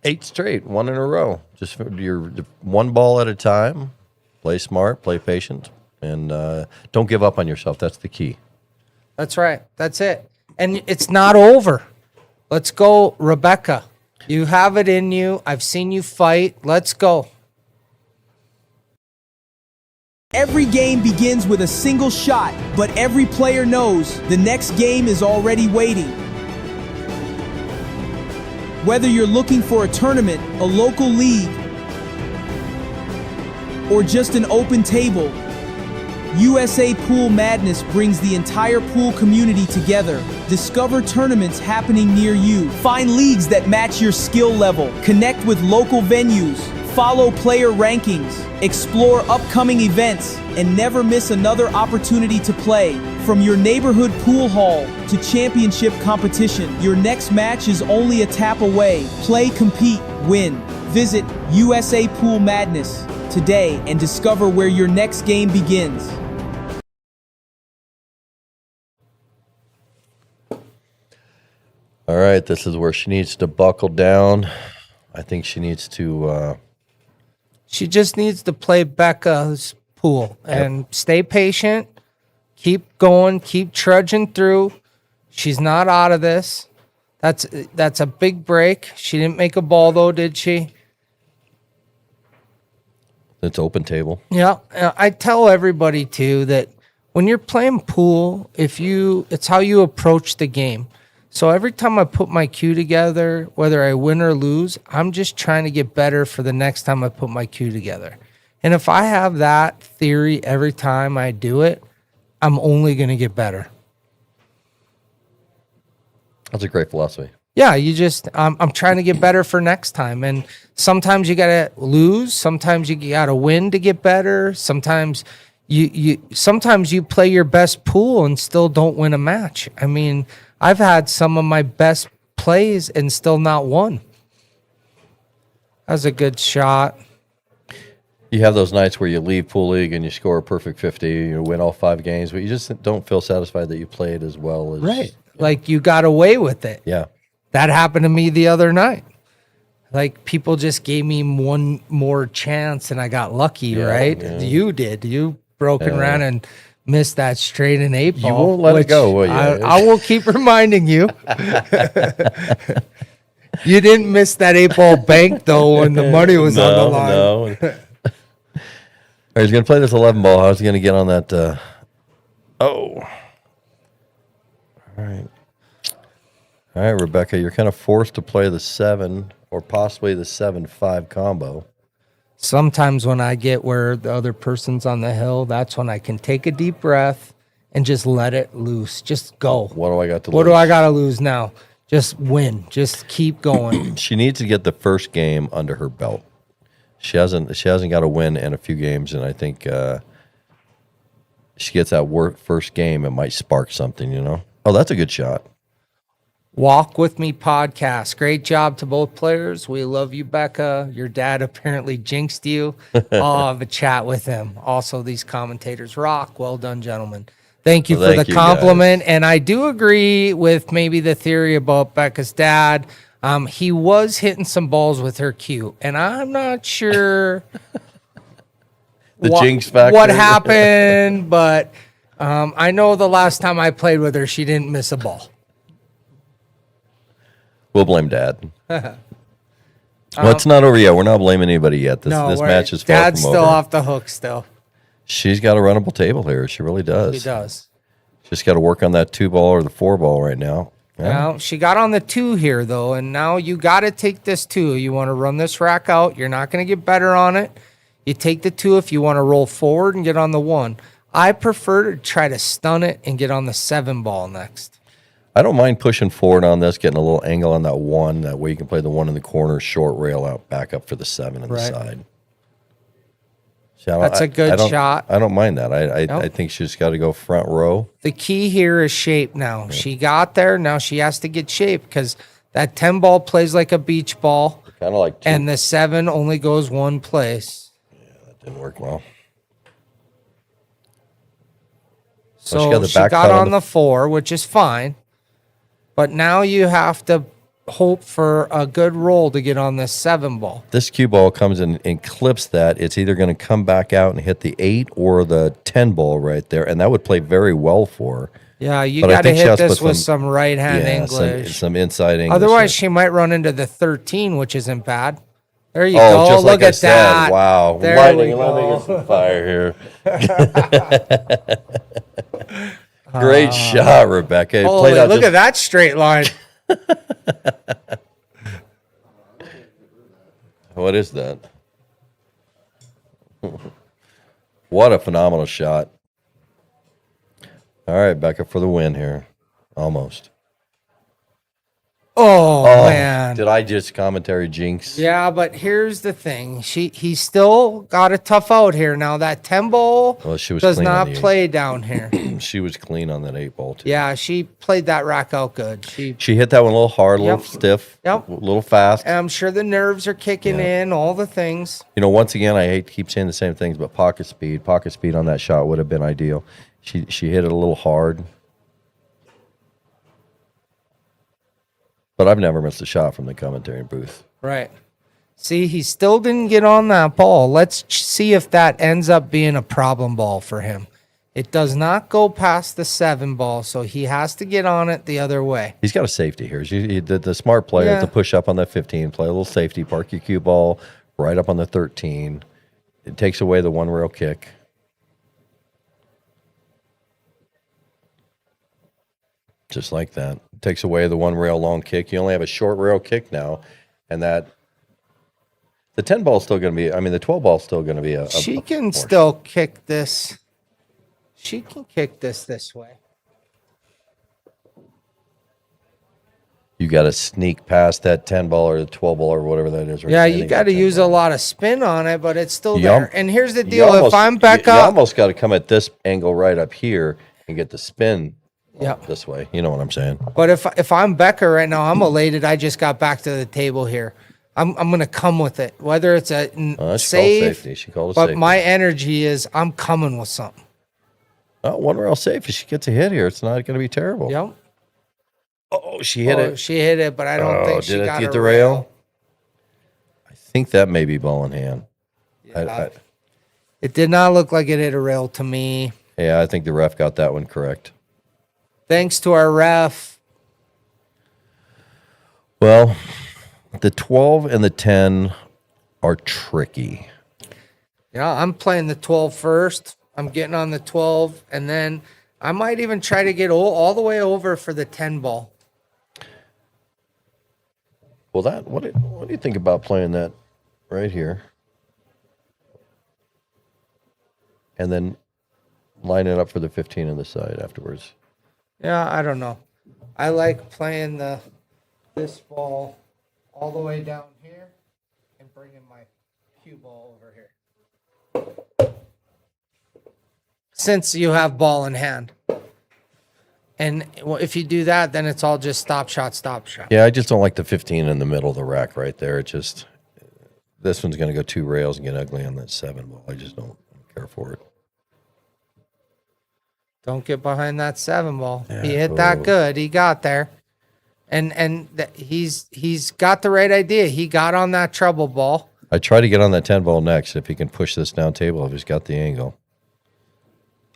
8 straight, 1 in a row. Just your 1 ball at a time. Play smart, play patient, and don't give up on yourself. That's the key. That's right. That's it. And it's not over. Let's go, Rebecca. You have it in you. I've seen you fight. Let's go. Every game begins with a single shot, but every player knows the next game is already waiting. Whether you're looking for a tournament, a local league, or just an open table, USA Pool Madness brings the entire pool community together. Discover tournaments happening near you. Find leagues that match your skill level. Connect with local venues. Follow player rankings. Explore upcoming events. And never miss another opportunity to play. From your neighborhood pool hall to championship competition, your next match is only a tap away. Play, compete, win. Visit USA Pool Madness today and discover where your next game begins. All right, this is where she needs to buckle down. I think she needs to. She just needs to play Becca's pool and stay patient. Keep going. Keep trudging through. She's not out of this. That's a big break. She didn't make a ball though, did she? It's open table. Yeah, I tell everybody too that when you're playing pool, it's how you approach the game. So every time I put my cue together, whether I win or lose, I'm just trying to get better for the next time I put my cue together. And if I have that theory every time I do it, I'm only going to get better. That's a great philosophy. Yeah, I'm trying to get better for next time. And sometimes you got to lose. Sometimes you got to win to get better. Sometimes you play your best pool and still don't win a match. I mean, I've had some of my best plays and still not won. That was a good shot. You have those nights where you leave pool league and you score a perfect 50, you win all 5 games, but you just don't feel satisfied that you played as well as Right. Like you got away with it. Yeah. That happened to me the other night. Like people just gave me one more chance and I got lucky, right? Yeah. You did. You broke around and missed that straight and 8 ball. You won't let it go, will you? I will keep reminding you. You didn't miss that 8 ball bank though when the money was on the line. No. All right, he's going to play this 11 ball. How's he going to get on that? All right. All right, Rebecca, you're kind of forced to play the 7 or possibly the 7-5 combo. Sometimes when I get where the other person's on the hill, that's when I can take a deep breath and just let it loose. Just go. What do I got to lose? What do I got to lose now? Just win. Just keep going. She needs to get the first game under her belt. She hasn't got a win in a few games, and I think she gets that first game, it might spark something, you know? Oh, that's a good shot. Walk With Me podcast. Great job to both players. We love you, Becca. Your dad apparently jinxed you. I'll have a chat with him. Also, these commentators rock. Well done, gentlemen. Thank you for the compliment. Guys. And I do agree with maybe the theory about Becca's dad. He was hitting some balls with her cue, and I'm not sure jinx factor. What happened, but I know the last time I played with her, she didn't miss a ball. We'll blame Dad. Well, it's not over yet. We're not blaming anybody yet. This match is far Dad's from still over. off the hook still. She's got a runnable table here. She really does. She does. Just got to work on that 2 ball or the 4 ball right now. Yeah. Now, she got on the 2 here, though, and now you got to take this 2. You want to run this rack out. You're not going to get better on it. You take the 2 if you want to roll forward and get on the 1. I prefer to try to stun it and get on the 7 ball next. I don't mind pushing forward on this, getting a little angle on that 1. That way you can play the 1 in the corner, short rail out, back up for the 7 on the side. See, That's a good shot. I don't mind that. I think she's got to go front row. The key here is shape now. She got there. Now she has to get shape because that 10 ball plays like a beach ball. Kind of like 2. And the 7 only goes one place. Yeah, that didn't work well. So she got on the 4, which is fine. But now you have to hope for a good roll to get on this 7 ball. This cue ball comes in and clips that. It's either going to come back out and hit the 8 or the 10 ball right there, and that would play very well for her. Yeah, you got to hit this with some right-hand English. Some inside English. Otherwise, she might run into the 13, which isn't bad. There you go. Just Look like at that. Wow. There Lightning. we go. Let me get some fire here. Great shot, Rebecca. Holy, look at that straight line. What is that? What a phenomenal shot. All right, Becca for the win here. Almost. Oh, man. Did I just commentary jinx? Yeah, but here's the thing. He still got a tough out here. Now, that 10 ball does not play down here. She was clean on that 8 ball, too. Yeah, she played that rack out good. She hit that one a little hard, a little stiff, a little fast. And I'm sure the nerves are kicking in, all the things. You know, once again, I hate to keep saying the same things, but pocket speed on that shot would have been ideal. She hit it a little hard. But I've never missed a shot from the commentary booth. Right. See, he still didn't get on that ball. Let's see if that ends up being a problem ball for him. It does not go past the 7 ball, so he has to get on it the other way. He's got a safety here. The smart player to push up on the 15, play a little safety, park your cue ball right up on the 13. It takes away the one rail kick. Just like that. It takes away the one rail long kick. You only have a short rail kick now, and that the 10 ball is still going to be, I mean, the 12 ball is still going to be a She can still kick this. She can kick this way. You got to sneak past that 10 ball or the 12 ball or whatever that is. Right, Yeah, you got to use a lot of spin on it, but it's still You there. al- And here's the You deal. almost- If I'm you back up. almost got to come at this angle right up here and get the spin Yep. this way. You know what I'm saying? But if I'm Becker right now, I'm elated. I just got back to the table here. I'm gonna come with it, whether it's a She called save. safety. She called a But safety. my energy is I'm coming with something. Oh, one rail safe. If she gets a hit here, it's not going to be terrible. Yep. Oh, she hit it. She hit it, but I don't think she did it got get a the rail? I think that may be ball in hand. It did not look like it hit a rail to me. Yeah, I think the ref got that one correct. Thanks to our ref. Well, the 12 and the 10 are tricky. Yeah, I'm playing the 12 first. I'm getting on the 12, and then I might even try to get all the way over for the 10 ball. Well, what do you think about playing that right here? And then line it up for the 15 on the side afterwards. Yeah, I don't know. I like playing this ball all the way down here and bringing my cue ball over here. Since you have ball in hand. And if you do that, then it's all just stop shot, stop shot. Yeah, I just don't like the 15 in the middle of the rack right there. It just, this one's going to go 2 rails and get ugly on that 7 ball. I just don't care for it. Don't get behind that 7 ball. Yeah, He hit that good. He got there. And he's got the right idea. He got on that treble ball. I try to get on that 10 ball next if he can push this down table if he's got the angle.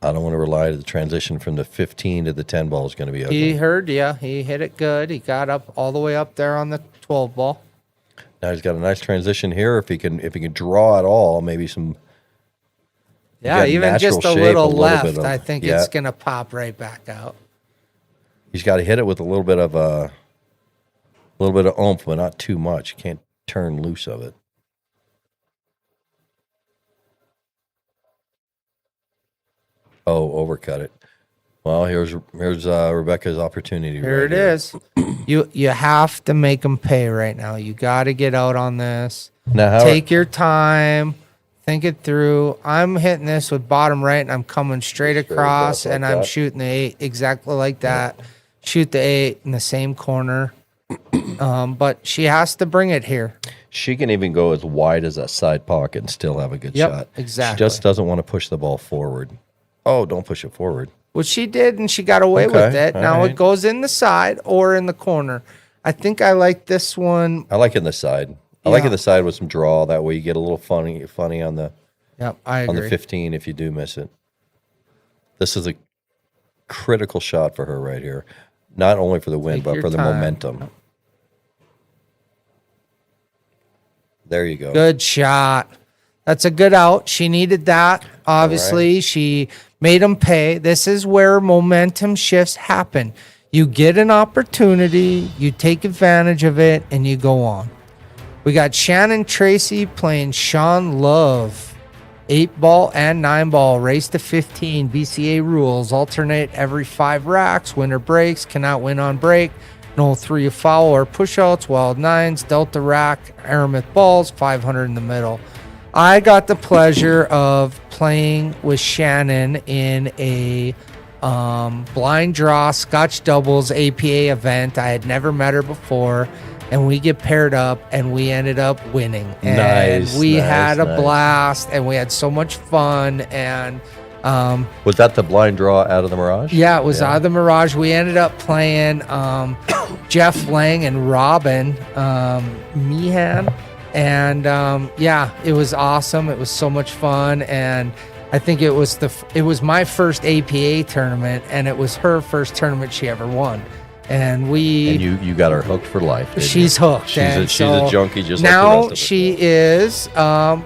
I don't want to rely to the transition from the 15 to the 10 ball is going to be ugly. He heard you. He hit it good. He got up all the way up there on the 12 ball. Now he's got a nice transition here. If he can draw at all, maybe some. Yeah, got even natural just a shape, little a little left, bit of- I think yeah. it's going to pop right back out. He's got to hit it with a little bit of oomph, but not too much. Can't turn loose of it. Oh, overcut it. Well, here's Rebecca's opportunity. Here right it is. You have to make them pay right now. You got to get out on this. Now, Take your time. Think it through. I'm hitting this with bottom right, and I'm coming straight across, like and I'm that. shooting the 8 exactly like that. Shoot the 8 in the same corner. But she has to bring it here. she can even go as wide as that side pocket and still have a good Yep, shot. exactly. She just doesn't want to push the ball forward. Oh, don't push it forward. Which she did, and she got away with Okay, it. all Now right. it goes in the side or in the corner. I think I like this one. I like it in the side. I like it Yeah. in the side with some draw. That way you get a little funny on the Yep, I on agree. the 15 if you do miss it. This is a critical shot for her right here. Not only for the win, Take but your for the time. momentum. There you go. Good shot. That's a good out. She needed that. Obviously, she made them pay. This is where momentum shifts happen. You get an opportunity, you take advantage of it, and you go on. We got Shannon Tracy playing Shawn Love. 8-ball and 9-ball. Race to 15. BCA rules. Alternate every 5 racks. Winner breaks. Cannot win on break. No 3 foul or pushouts. Wild 9s. Delta rack. Aramith balls. 500 in the middle. I got the pleasure of playing with Shannon in a blind draw Scotch doubles APA event. I had never met her before, and we get paired up, and we ended up winning. And Nice, we nice, had a nice. blast, and we had so much fun, and Was that the blind draw out of the Mirage? Yeah, it was out of the Mirage. We ended up playing Jeff Lang and Robin Meehan. And yeah, it was awesome. It was so much fun. And I think it was my first APA tournament, and it was her first tournament she ever won. And you got her hooked for life. She's hooked. She's a junkie just now like the rest of us. she is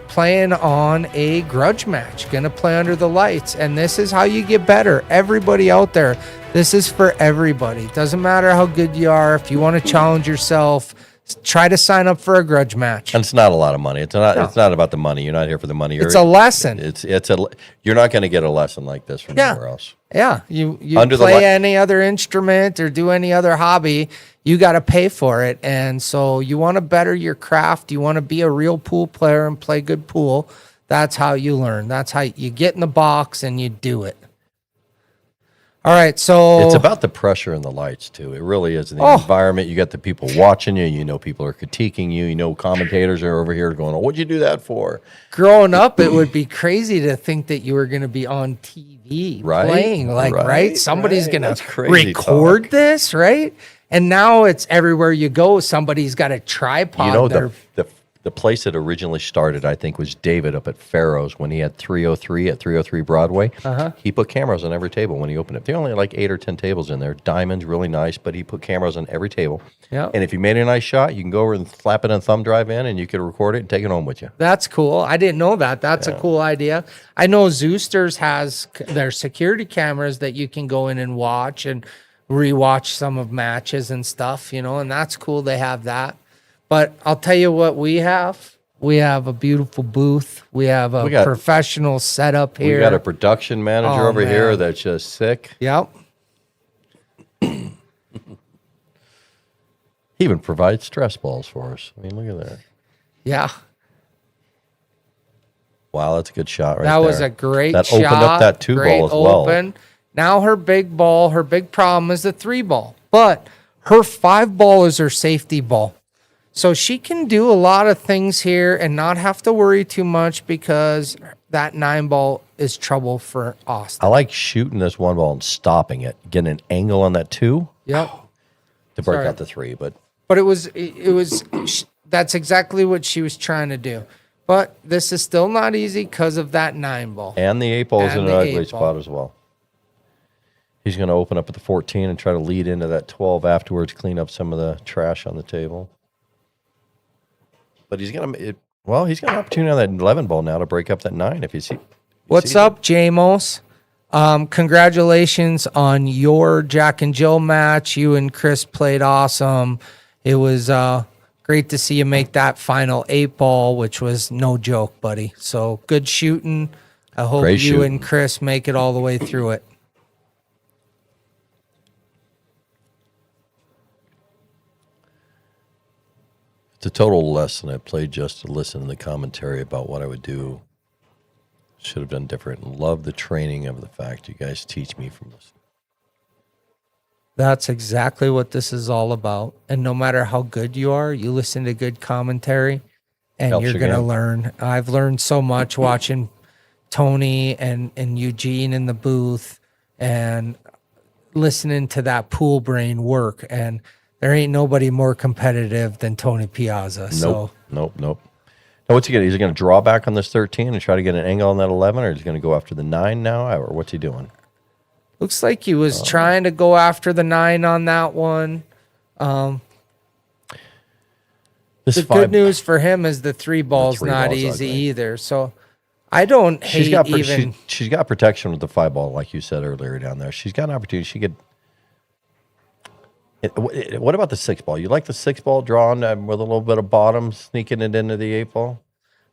playing on a grudge match, gonna play under the lights. And this is how you get better. Everybody out there, this is for everybody. Doesn't matter how good you are. If you want to challenge yourself, try to sign up for a grudge match. And it's not a lot of money. It's not about the money. You're not here for the money. It's a lesson. You're not going to get a lesson like this from anywhere else. Yeah, you play any other instrument or do any other hobby, you got to pay for it. And so you want to better your craft. You want to be a real pool player and play good pool. That's how you learn. That's how you get in the box and you do it. All right, so it's about the pressure and the lights too. It really is. The environment. You got the people watching you. You know, people are critiquing you. You know, commentators are over here going, "Oh, what'd you do that for?" Growing up, it would be crazy to think that you were going to be on TV playing, right? Somebody's going to record this, right? And now it's everywhere you go. Somebody's got a tripod. You know, the place that originally started, I think, was David up at Farrow's when he had 303 at 303 Broadway. He put cameras on every table when he opened it. There were only like 8 or 10 tables in there. Diamonds, really nice, but he put cameras on every table. Yeah. And if you made a nice shot, you can go over and slap it on thumb drive in, and you could record it and take it home with you. That's cool. I didn't know that. That's a cool idea. I know Zoosters has their security cameras that you can go in and watch and rewatch some of matches and stuff, you know, and that's cool. They have that. But I'll tell you what we have. We have a beautiful booth. We have a professional setup here. We got a production manager over here that's just sick. Yep. He even provides stress balls for us. I mean, look at that. Yeah. Wow, that's a good shot right there. That was a great shot. That opened up that 2 ball as well. Now her big ball, her big problem is the 3 ball. But her 5 ball is her safety ball. So she can do a lot of things here and not have to worry too much because that 9 ball is trouble for Austin. I like shooting this 1 ball and stopping it, getting an angle on that 2. Yep. To break out the 3, but it was that's exactly what she was trying to do. But this is still not easy because of that 9 ball. And the 8 ball is in an ugly spot as well. He's going to open up at the 14 and try to lead into that 12 afterwards, clean up some of the trash on the table. But he's got an opportunity on that 11 ball now to break up that 9. If you see, what's up, Jamos? Congratulations on your Jack and Jill match. You and Chris played awesome. It was great to see you make that final 8 ball, which was no joke, buddy. So good shooting. I hope you and Chris make it all the way through it. It's a total lesson. I played just to listen to the commentary about what I would do. Should have done different. Love the training of the fact you guys teach me from this. That's exactly what this is all about. And no matter how good you are, you listen to good commentary and you're going to learn. I've learned so much watching Tony and Eugene in the booth and listening to that pool brain work. And there ain't nobody more competitive than Tony Piazza. Nope. Now, what's he going to do? Is he going to draw back on this 13 and try to get an angle on that 11, or is he going to go after the 9 now, or what's he doing? Looks like he was trying to go after the 9 on that one. The good news for him is the 3 ball's not easy either. So I don't hate She's got protection with the 5 ball, like you said earlier down there. She's got an opportunity. She could... What about the 6 ball? You like the 6 ball drawn with a little bit of bottom, sneaking it into the 8 ball?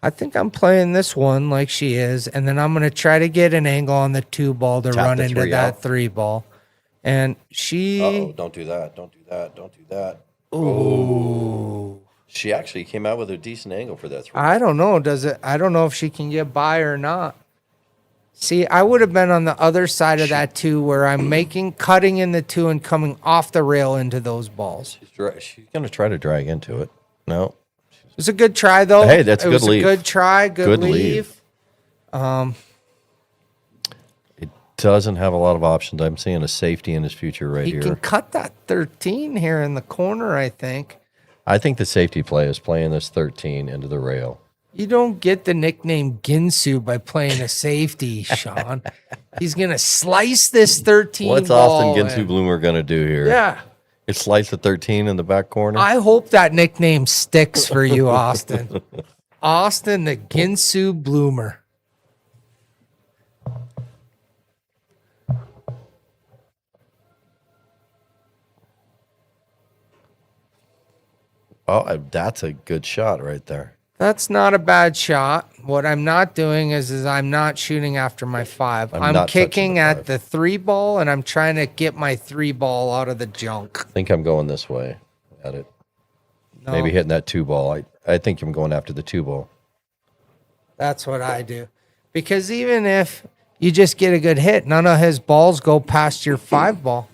I think I'm playing this one like she is, and then I'm going to try to get an angle on the 2 ball to run into that 3 ball. And she... Uh-oh, don't do that. Don't do that. Don't do that. Ooh. She actually came out with a decent angle for that 3. I don't know. I don't know if she can get by or not. See, I would have been on the other side of that 2 where I'm cutting in the 2 and coming off the rail into those balls. She's going to try to drag into it. No. It was a good try, though. Hey, that's a good leave. It was a good try, good leave. doesn't have a lot of options. I'm seeing a safety in his future right He here. can cut that 13 here in the corner, I think. I think the safety play is playing this 13 into the rail. You don't get the nickname Ginsu by playing a safety, Shawn. He's going to slice this 13 What's ball. Austin Ginsu Bloomer going to do here? Yeah. It's slice the 13 in the back corner. I hope that nickname sticks for you, Austin. Austin the Ginsu Bloomer. Oh, that's a good shot right there. That's not a bad shot. What I'm not doing is I'm not shooting after my 5. I'm I'm not touching kicking the at 5. the 3 ball, and I'm trying to get my 3 ball out of the junk. I think I'm going this way at it. No, Maybe hitting that 2 ball. I think I'm going after the 2 ball. that's what I do. Because even if you just get a good hit, none of his balls go past your 5 ball.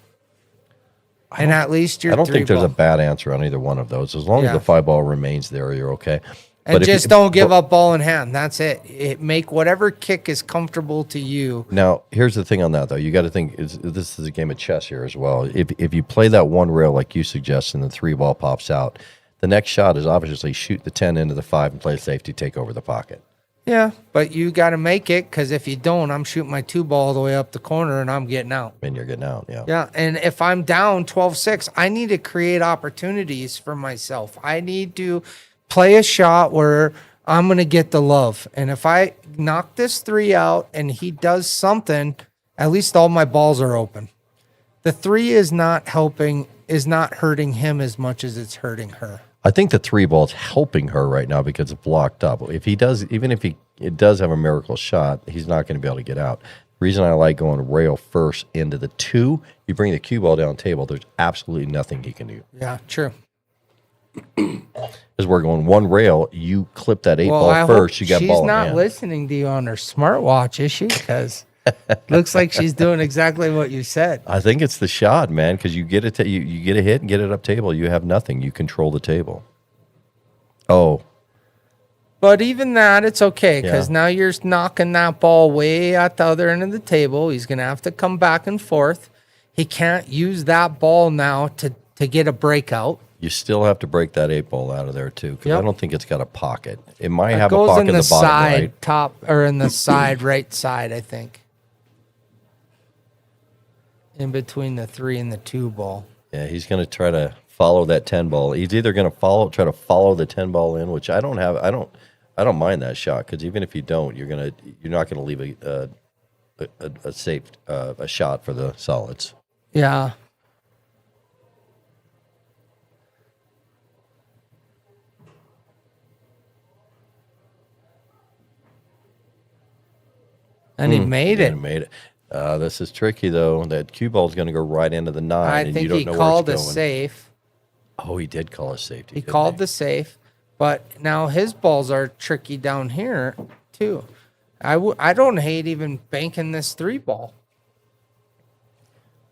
And at least your 3 I don't think there's ball. a bad answer on either one of those. As long Yeah. as the 5 ball remains there, you're okay. And if just you- don't give up ball in hand. That's it. Make whatever kick is comfortable to you. Now, here's the thing on that, though. You got to think this is a game of chess here as well. If you play that one rail like you suggest and the 3 ball pops out, the next shot is obviously shoot the 10 into the 5 and play safety, take over the pocket. Yeah, but you got to make it, because if you don't, I'm shooting my 2 ball all the way up the corner and I'm getting out. And you're getting out, yeah. Yeah, and if I'm down 12-6, I need to create opportunities for myself. I need to play a shot where I'm going to get the love. And if I knock this 3 out and he does something, at least all my balls are open. The 3 is not hurting him as much as it's hurting her. I think the 3 ball's helping her right now because it's blocked up. If he does, even if it does have a miracle shot, he's not going to be able to get out. The reason I like going rail first into the 2, you bring the cue ball down table, there's absolutely nothing he can do. Yeah, true. As we're going 1 rail, you clip that 8 ball I first, hope you got she's ball in not hand. listening to you on her smartwatch, is she? Because looks like she's doing exactly what you said. I think it's the shot, man, because you get it, you get a hit and get it up table. You have nothing. You control the table. Oh, But even that, it's okay, because Yeah. now you're knocking that ball way at the other end of the table. He's going to have to come back and forth. He can't use that ball now to get a breakout. you still have to break that 8 ball out of there too, because I Yep. don't think it's got a pocket. It might It have a goes pocket in at the the bottom side right. top, or in the side right side, I think. In between the 3 and the 2 ball. Yeah, he's going to try to follow that 10 ball. He's either going to try to follow the 10 ball in, which I don't mind that shot, because even if you don't, you're not going to leave a safe a shot for the solids. Yeah. And he made Yeah, it. made it. This is tricky though. That cue ball is going to go right into the 9, I and you think don't he know called where a it's going. safe. Oh, he did call a safety. He didn't called the safe, but now his balls are tricky down here too. I don't hate even banking this 3 ball.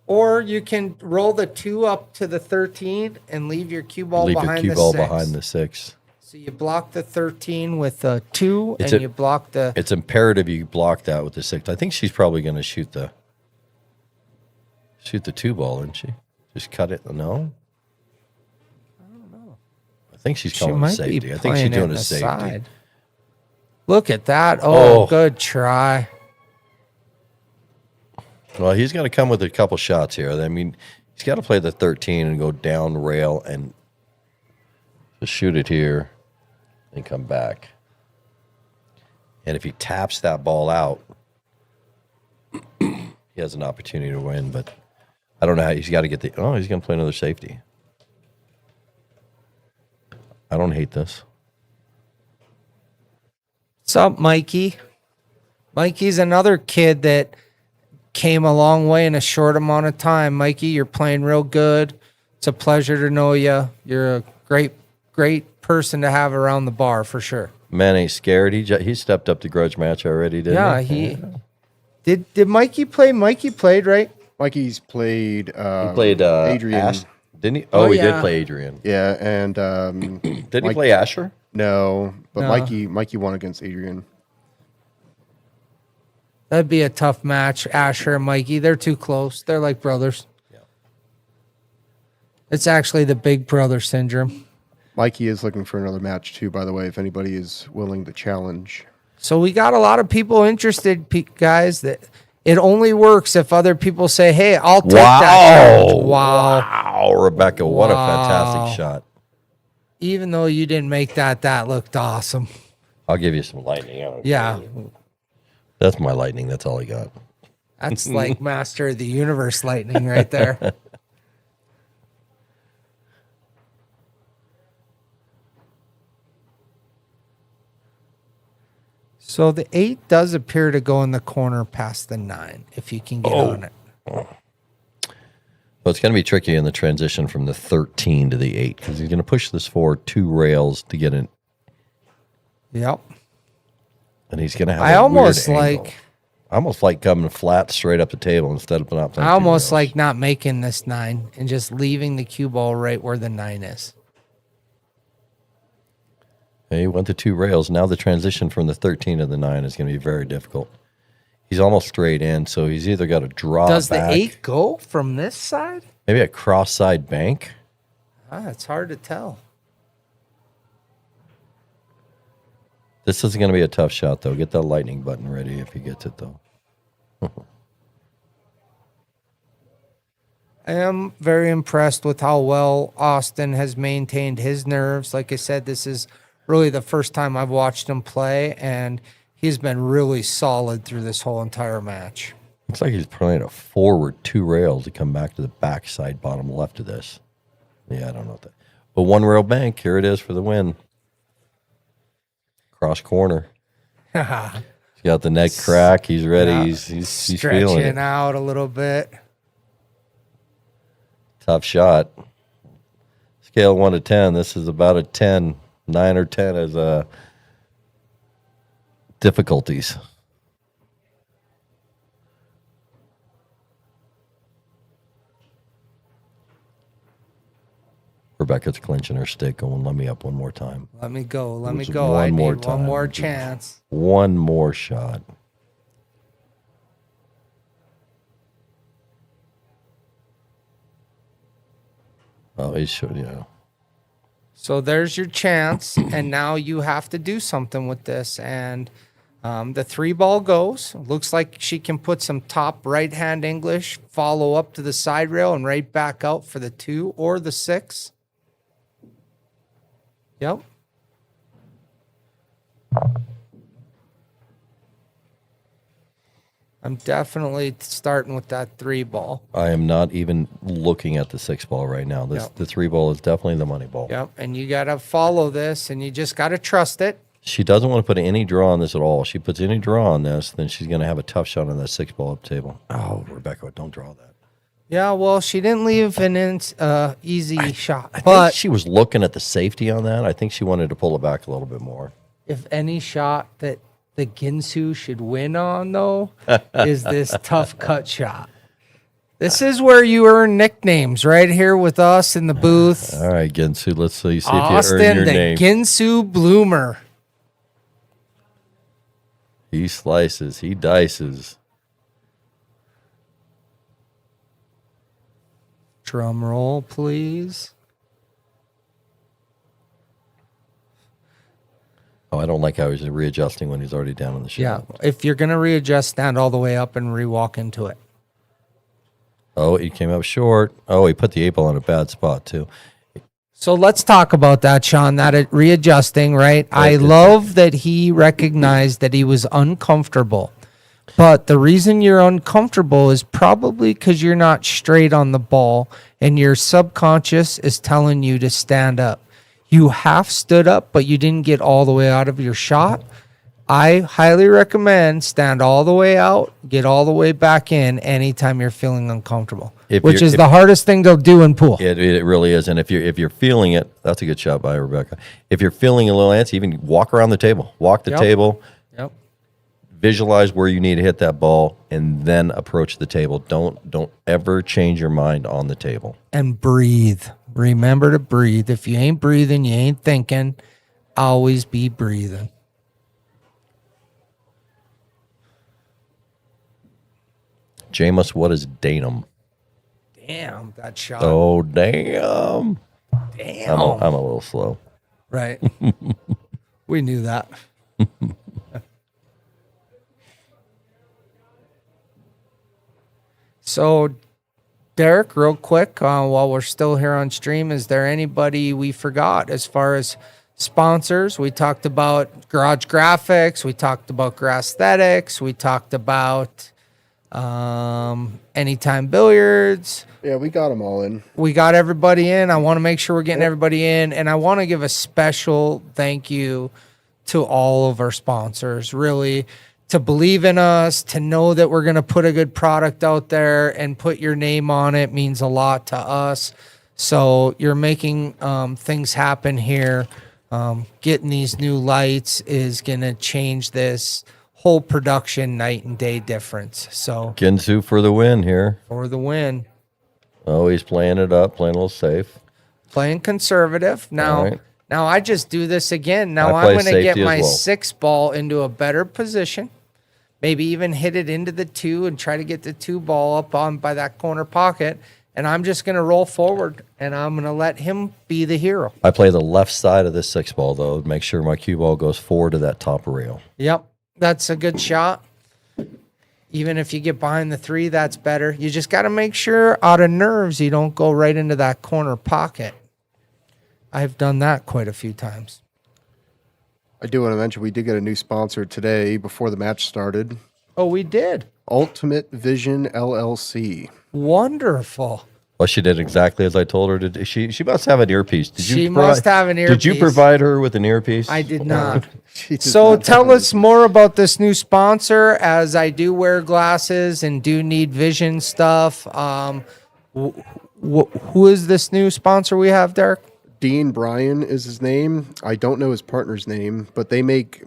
Or you can roll the 2 up to the 13 and leave your cue ball leave your behind cue the ball 6. behind the 6. So you block the 13 with a 2, It's and a- you block the. It's imperative you block that with the 6. I think she's probably going to shoot the 2 ball, isn't she? Just cut it. No. I think she's She calling a might be safety. I think she's playing it doing in a the safety. side. Look at that! Oh, Oh. good try. Well, he's got to come with a couple shots here. I mean, he's got to play the 13 and go down rail and just shoot it here and come back. And if he taps that ball out, he has an opportunity to win. But I don't know how he's got to get the. Oh, he's going to play another safety. I don't hate this. What's up, Mikey? Mikey's another kid that came a long way in a short amount of time. Mikey, you're playing real good. It's a pleasure to know you. You're a great person to have around the bar for sure. Man ain't scared. He stepped up the grudge match already, didn't Yeah, he? Did Mikey play? Mikey played, right? Mikey's played. He played Adrian. didn't he? Oh, Oh, he yeah. did play Adrian. Yeah, and Did he Mike- play Asher? no, but No. Mikey won against Adrian. That'd be a tough match. Asher and Mikey, they're too close. They're like brothers. Yeah. It's actually the big brother syndrome. Mikey is looking for another match too, by the way, if anybody is willing to challenge. So we got a lot of people interested, guys, that it only works if other people say, hey, I'll take that challenge. Wow. Wow, Rebecca, what a Wow. fantastic shot. Even though you didn't make that looked awesome. I'll give you some lightning. I don't Yeah. care. That's my lightning. That's all I got. That's like Master of the Universe lightning right there. So the 8 does appear to go in the corner past the 9, if you can get on it. Well, it's going to be tricky in the transition from the 13 to the 8 because he's going to push this forward 2 rails to get in, Yep. and he's going to have. I almost like coming flat straight up the table instead of putting up. I almost like not making this 9 and just leaving the cue ball right where the 9 is. He went to 2 rails. Now the transition from the 13 to the 9 is going to be very difficult. He's almost straight in, so he's either got to draw Does back. the 8 go from this side? Maybe a cross-side bank. It's hard to tell. This is going to be a tough shot, though. Get that lightning button ready if he gets it, though. I am very impressed with how well Austin has maintained his nerves. Like I said, this is really the first time I've watched him play, and he's been really solid through this whole entire match. Looks like he's playing a forward 2 rails to come back to the backside bottom left of this. Yeah, I don't know what that. But 1 rail bank, here it is for the win. Cross corner. He's got the neck crack. He's ready. Yeah. He's feeling Stretching it. out a little bit. Tough shot. Scale 1 to 10. This is about a 10. 9 or 10 as difficulties. Rebecca's clenching her stick, going, let me up one more time. Let me go. Let me Just go. one I more need one time. more chance. One more shot. Oh, he should, yeah. So there's your chance, and now you have to do something with this. And the 3 ball goes. Looks like she can put some top right hand English, follow up to the side rail, and right back out for the 2 or the 6. Yep. I'm definitely starting with that 3 ball. I am not even looking at the 6 ball right now. Yep. The 3 ball is definitely the money ball. Yep. And you got to follow this, and you just got to trust it. She doesn't want to put any draw on this at all. She puts any draw on this, then she's going to have a tough shot on that 6 ball up table. Oh, Rebecca, don't draw that. Yeah, well, she didn't leave an easy shot. I But think she was looking at the safety on that. I think she wanted to pull it back a little bit more. if any shot that the Ginsu should win on, though, is this tough cut shot. This is where you earn nicknames, right here with us in the booth. All right, Ginsu, let's see if Austin, you earn your the name. Ginsu Bloomer. He slices, he dices. Drum roll, please. Oh, I don't like how he's readjusting when he's already down in the Yeah, shot. if you're going to readjust, stand all the way up and re-walk into it. Oh, he came up short. Oh, he put the 8 ball in a bad spot, too. So let's talk about that, Shawn, that readjusting, right? I love that he recognized that he was uncomfortable. But the reason you're uncomfortable is probably because you're not straight on the ball and your subconscious is telling you to stand up. You half stood up, but you didn't get all the way out of your shot. I highly recommend stand all the way out, get all the way back in anytime you're feeling uncomfortable, which is the hardest thing to do in pool. It really is. And if you're feeling it, that's a good shot by Rebecca. If you're feeling a little antsy, even walk around the table. Walk the table. Yep. Visualize where you need to hit that ball and then approach the table. Don't ever change your mind on the table. And breathe. Remember to breathe. If you ain't breathing, you ain't thinking. Always be breathing. Jameis, what is Danum? Damn, that shot. Oh, damn. Damn. I'm a little slow. Right. We knew that. So, Derek, real quick, while we're still here on stream, is there anybody we forgot as far as sponsors? We talked about Garage Graphics. We talked about Grassthetics. We talked about Anytime Billiards. Yeah, we got them all in. We got everybody in. I want to make sure we're getting everybody in. And I want to give a special thank you to all of our sponsors, really, to believe in us, to know that we're going to put a good product out there and put your name on it means a lot to us. So you're making things happen here. Getting these new lights is going to change this whole production night and day difference. So Ginsu for the win here. for the win. Oh, he's playing it up, playing a little safe. Playing conservative. Now, All right. now I just do this again. Now I play I'm going to get safety as my well. 6 ball into a better position. Maybe even hit it into the 2 and try to get the 2 ball up on by that corner pocket. And I'm just going to roll forward and I'm going to let him be the hero. I play the left side of the 6 ball, though, to make sure my cue ball goes forward to that top rail. Yep. That's a good shot. Even if you get behind the 3, that's better. You just got to make sure out of nerves you don't go right into that corner pocket. I've done that quite a few times. I do want to mention we did get a new sponsor today before the match started. Oh, we did. Ultimate Vision LLC. Wonderful. Well, she did exactly as I told her to do. She must have an earpiece. Did you She must have an Did you earpiece. provide her with an earpiece? I did not. She does So not tell have us more about this new sponsor, as I do wear glasses and do need vision stuff. Who is this new sponsor we have, Derek? Dean Bryan is his name. I don't know his partner's name, but they make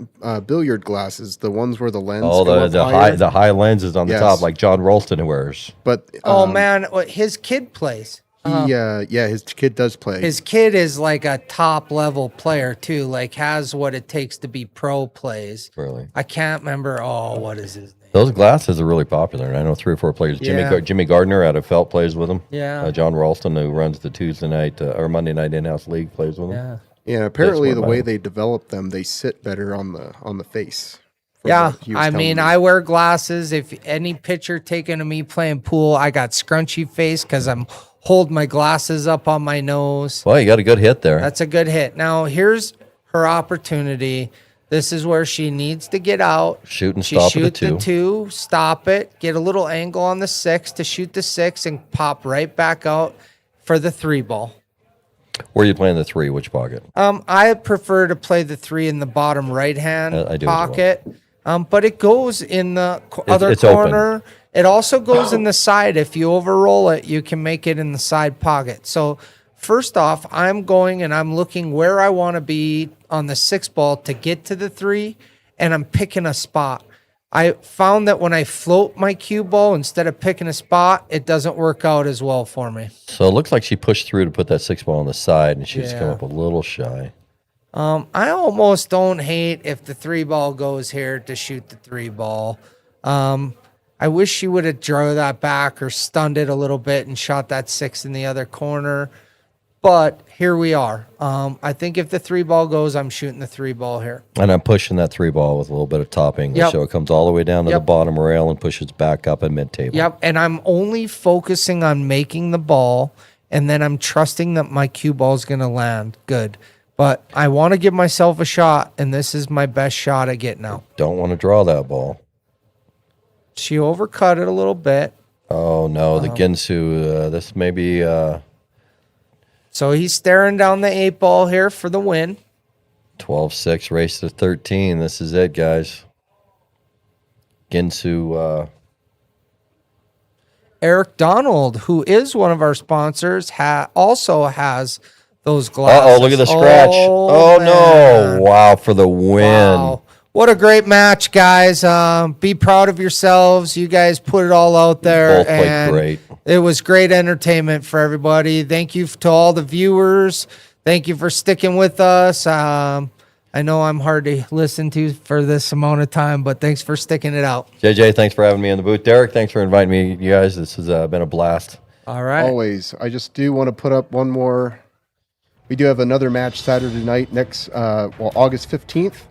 billiard glasses, the ones where the lens Oh, go up higher. the high lenses on the Yes. top, like John Ralston wears. But Oh man, his kid plays. his kid does play. His kid is like a top level player too, like has what it takes to be pro plays. Really, I can't remember. Oh, what is his name? those glasses are really popular, and I know 3 or 4 players. Yeah. Jimmy Gardner out of Felt plays with them. Yeah. John Ralston, who runs the Tuesday night or Monday night in-house league, plays with them. Yeah. Yeah, apparently That's the what way I- they develop them, they sit better on the face. from Yeah, what he was I telling mean, me. I wear glasses. If any picture taken of me playing pool, I got scrunchy face because I'm holding my glasses up on my nose. Well, you got a good hit there. That's a good hit. Now, here's her opportunity. This is where she needs to get out. Shoot and She stop at the shoot 2. the 2, stop it, get a little angle on the 6 to shoot the 6 and pop right back out for the 3 ball. Where are you playing the 3? Which pocket? I prefer to play the 3 in the bottom right hand I do as well. pocket. But it goes in the other it's open. corner. It also goes in the side. If you overroll it, you can make it in the side pocket. So first off, I'm going and I'm looking where I want to be on the 6 ball to get to the 3, and I'm picking a spot. I found that when I float my cue ball instead of picking a spot, it doesn't work out as well for me. So it looks like she pushed through to put that 6 ball on the side, and she just come Yeah. up a little shy. I almost don't hate if the 3 ball goes here to shoot the 3 ball. I wish she would have drew that back or stunned it a little bit and shot that 6 in the other corner. But here we are. I think if the 3 ball goes, I'm shooting the 3 ball here. And I'm pushing that 3 ball with a little bit of top angle, Yep. so it comes all the way down to the Yep. bottom rail and pushes back up at mid-table. Yep. And I'm only focusing on making the ball, and then I'm trusting that my cue ball is going to land good. But I want to give myself a shot, and this is my best shot at getting out. Don't want to draw that ball. She overcut it a little bit. Oh, no, the Ginsu, this may be... So he's staring down the 8 ball here for the win. 12-6, race to 13. This is it, guys. Ginsu, Eric Donald, who is one of our sponsors, also has those glasses. uh-oh, look at the scratch. Oh, man. no. Wow, for the win. Wow. What a great match, guys. Be proud of yourselves. You guys put it all out there. Both played and great. It was great entertainment for everybody. Thank you to all the viewers. Thank you for sticking with us. I I know I'm hard to listen to for this amount of time, but thanks for sticking it out. JJ, thanks for having me in the booth. Derek, thanks for inviting me. You guys, this has been a blast. All right. Always. I just do want to put up one more. We do have another match Saturday night August 15th.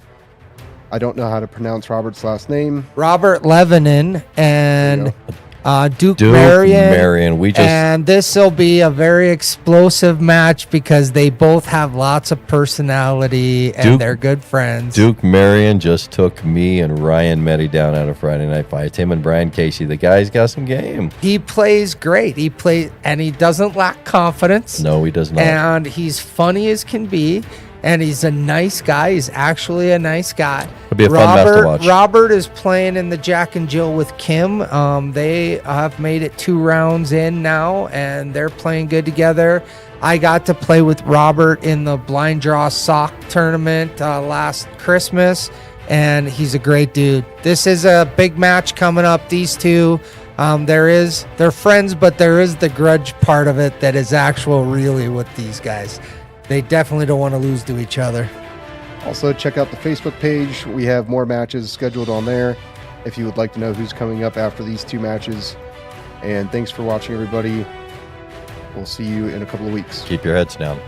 I don't know how to pronounce Robert's last name. Robert Levine and Duke Duke Marion. And this will be a very explosive match because they both have lots of personality and they're good friends. Duke Marion just took me and Ryan Meddy down at a Friday night fight. Him and Brian Casey. The guy's got some game. He plays great. He doesn't lack confidence. No, he does not. And he's funny as can be. And he's a nice guy. He's actually a nice guy. It'll be a fun match to watch. Robert is playing in the Jack and Jill with Kim. They have made it 2 rounds in now, and they're playing good together. I got to play with Robert in the blind draw sock tournament last Christmas, and he's a great dude. This is a big match coming up. These two, they're friends, but there is the grudge part of it that is actual really with these guys. They definitely don't want to lose to each other. Also, check out the Facebook page. We have more matches scheduled on there if you would like to know who's coming up after these 2 matches. And thanks for watching, everybody. We'll see you in a couple of weeks. Keep your heads down.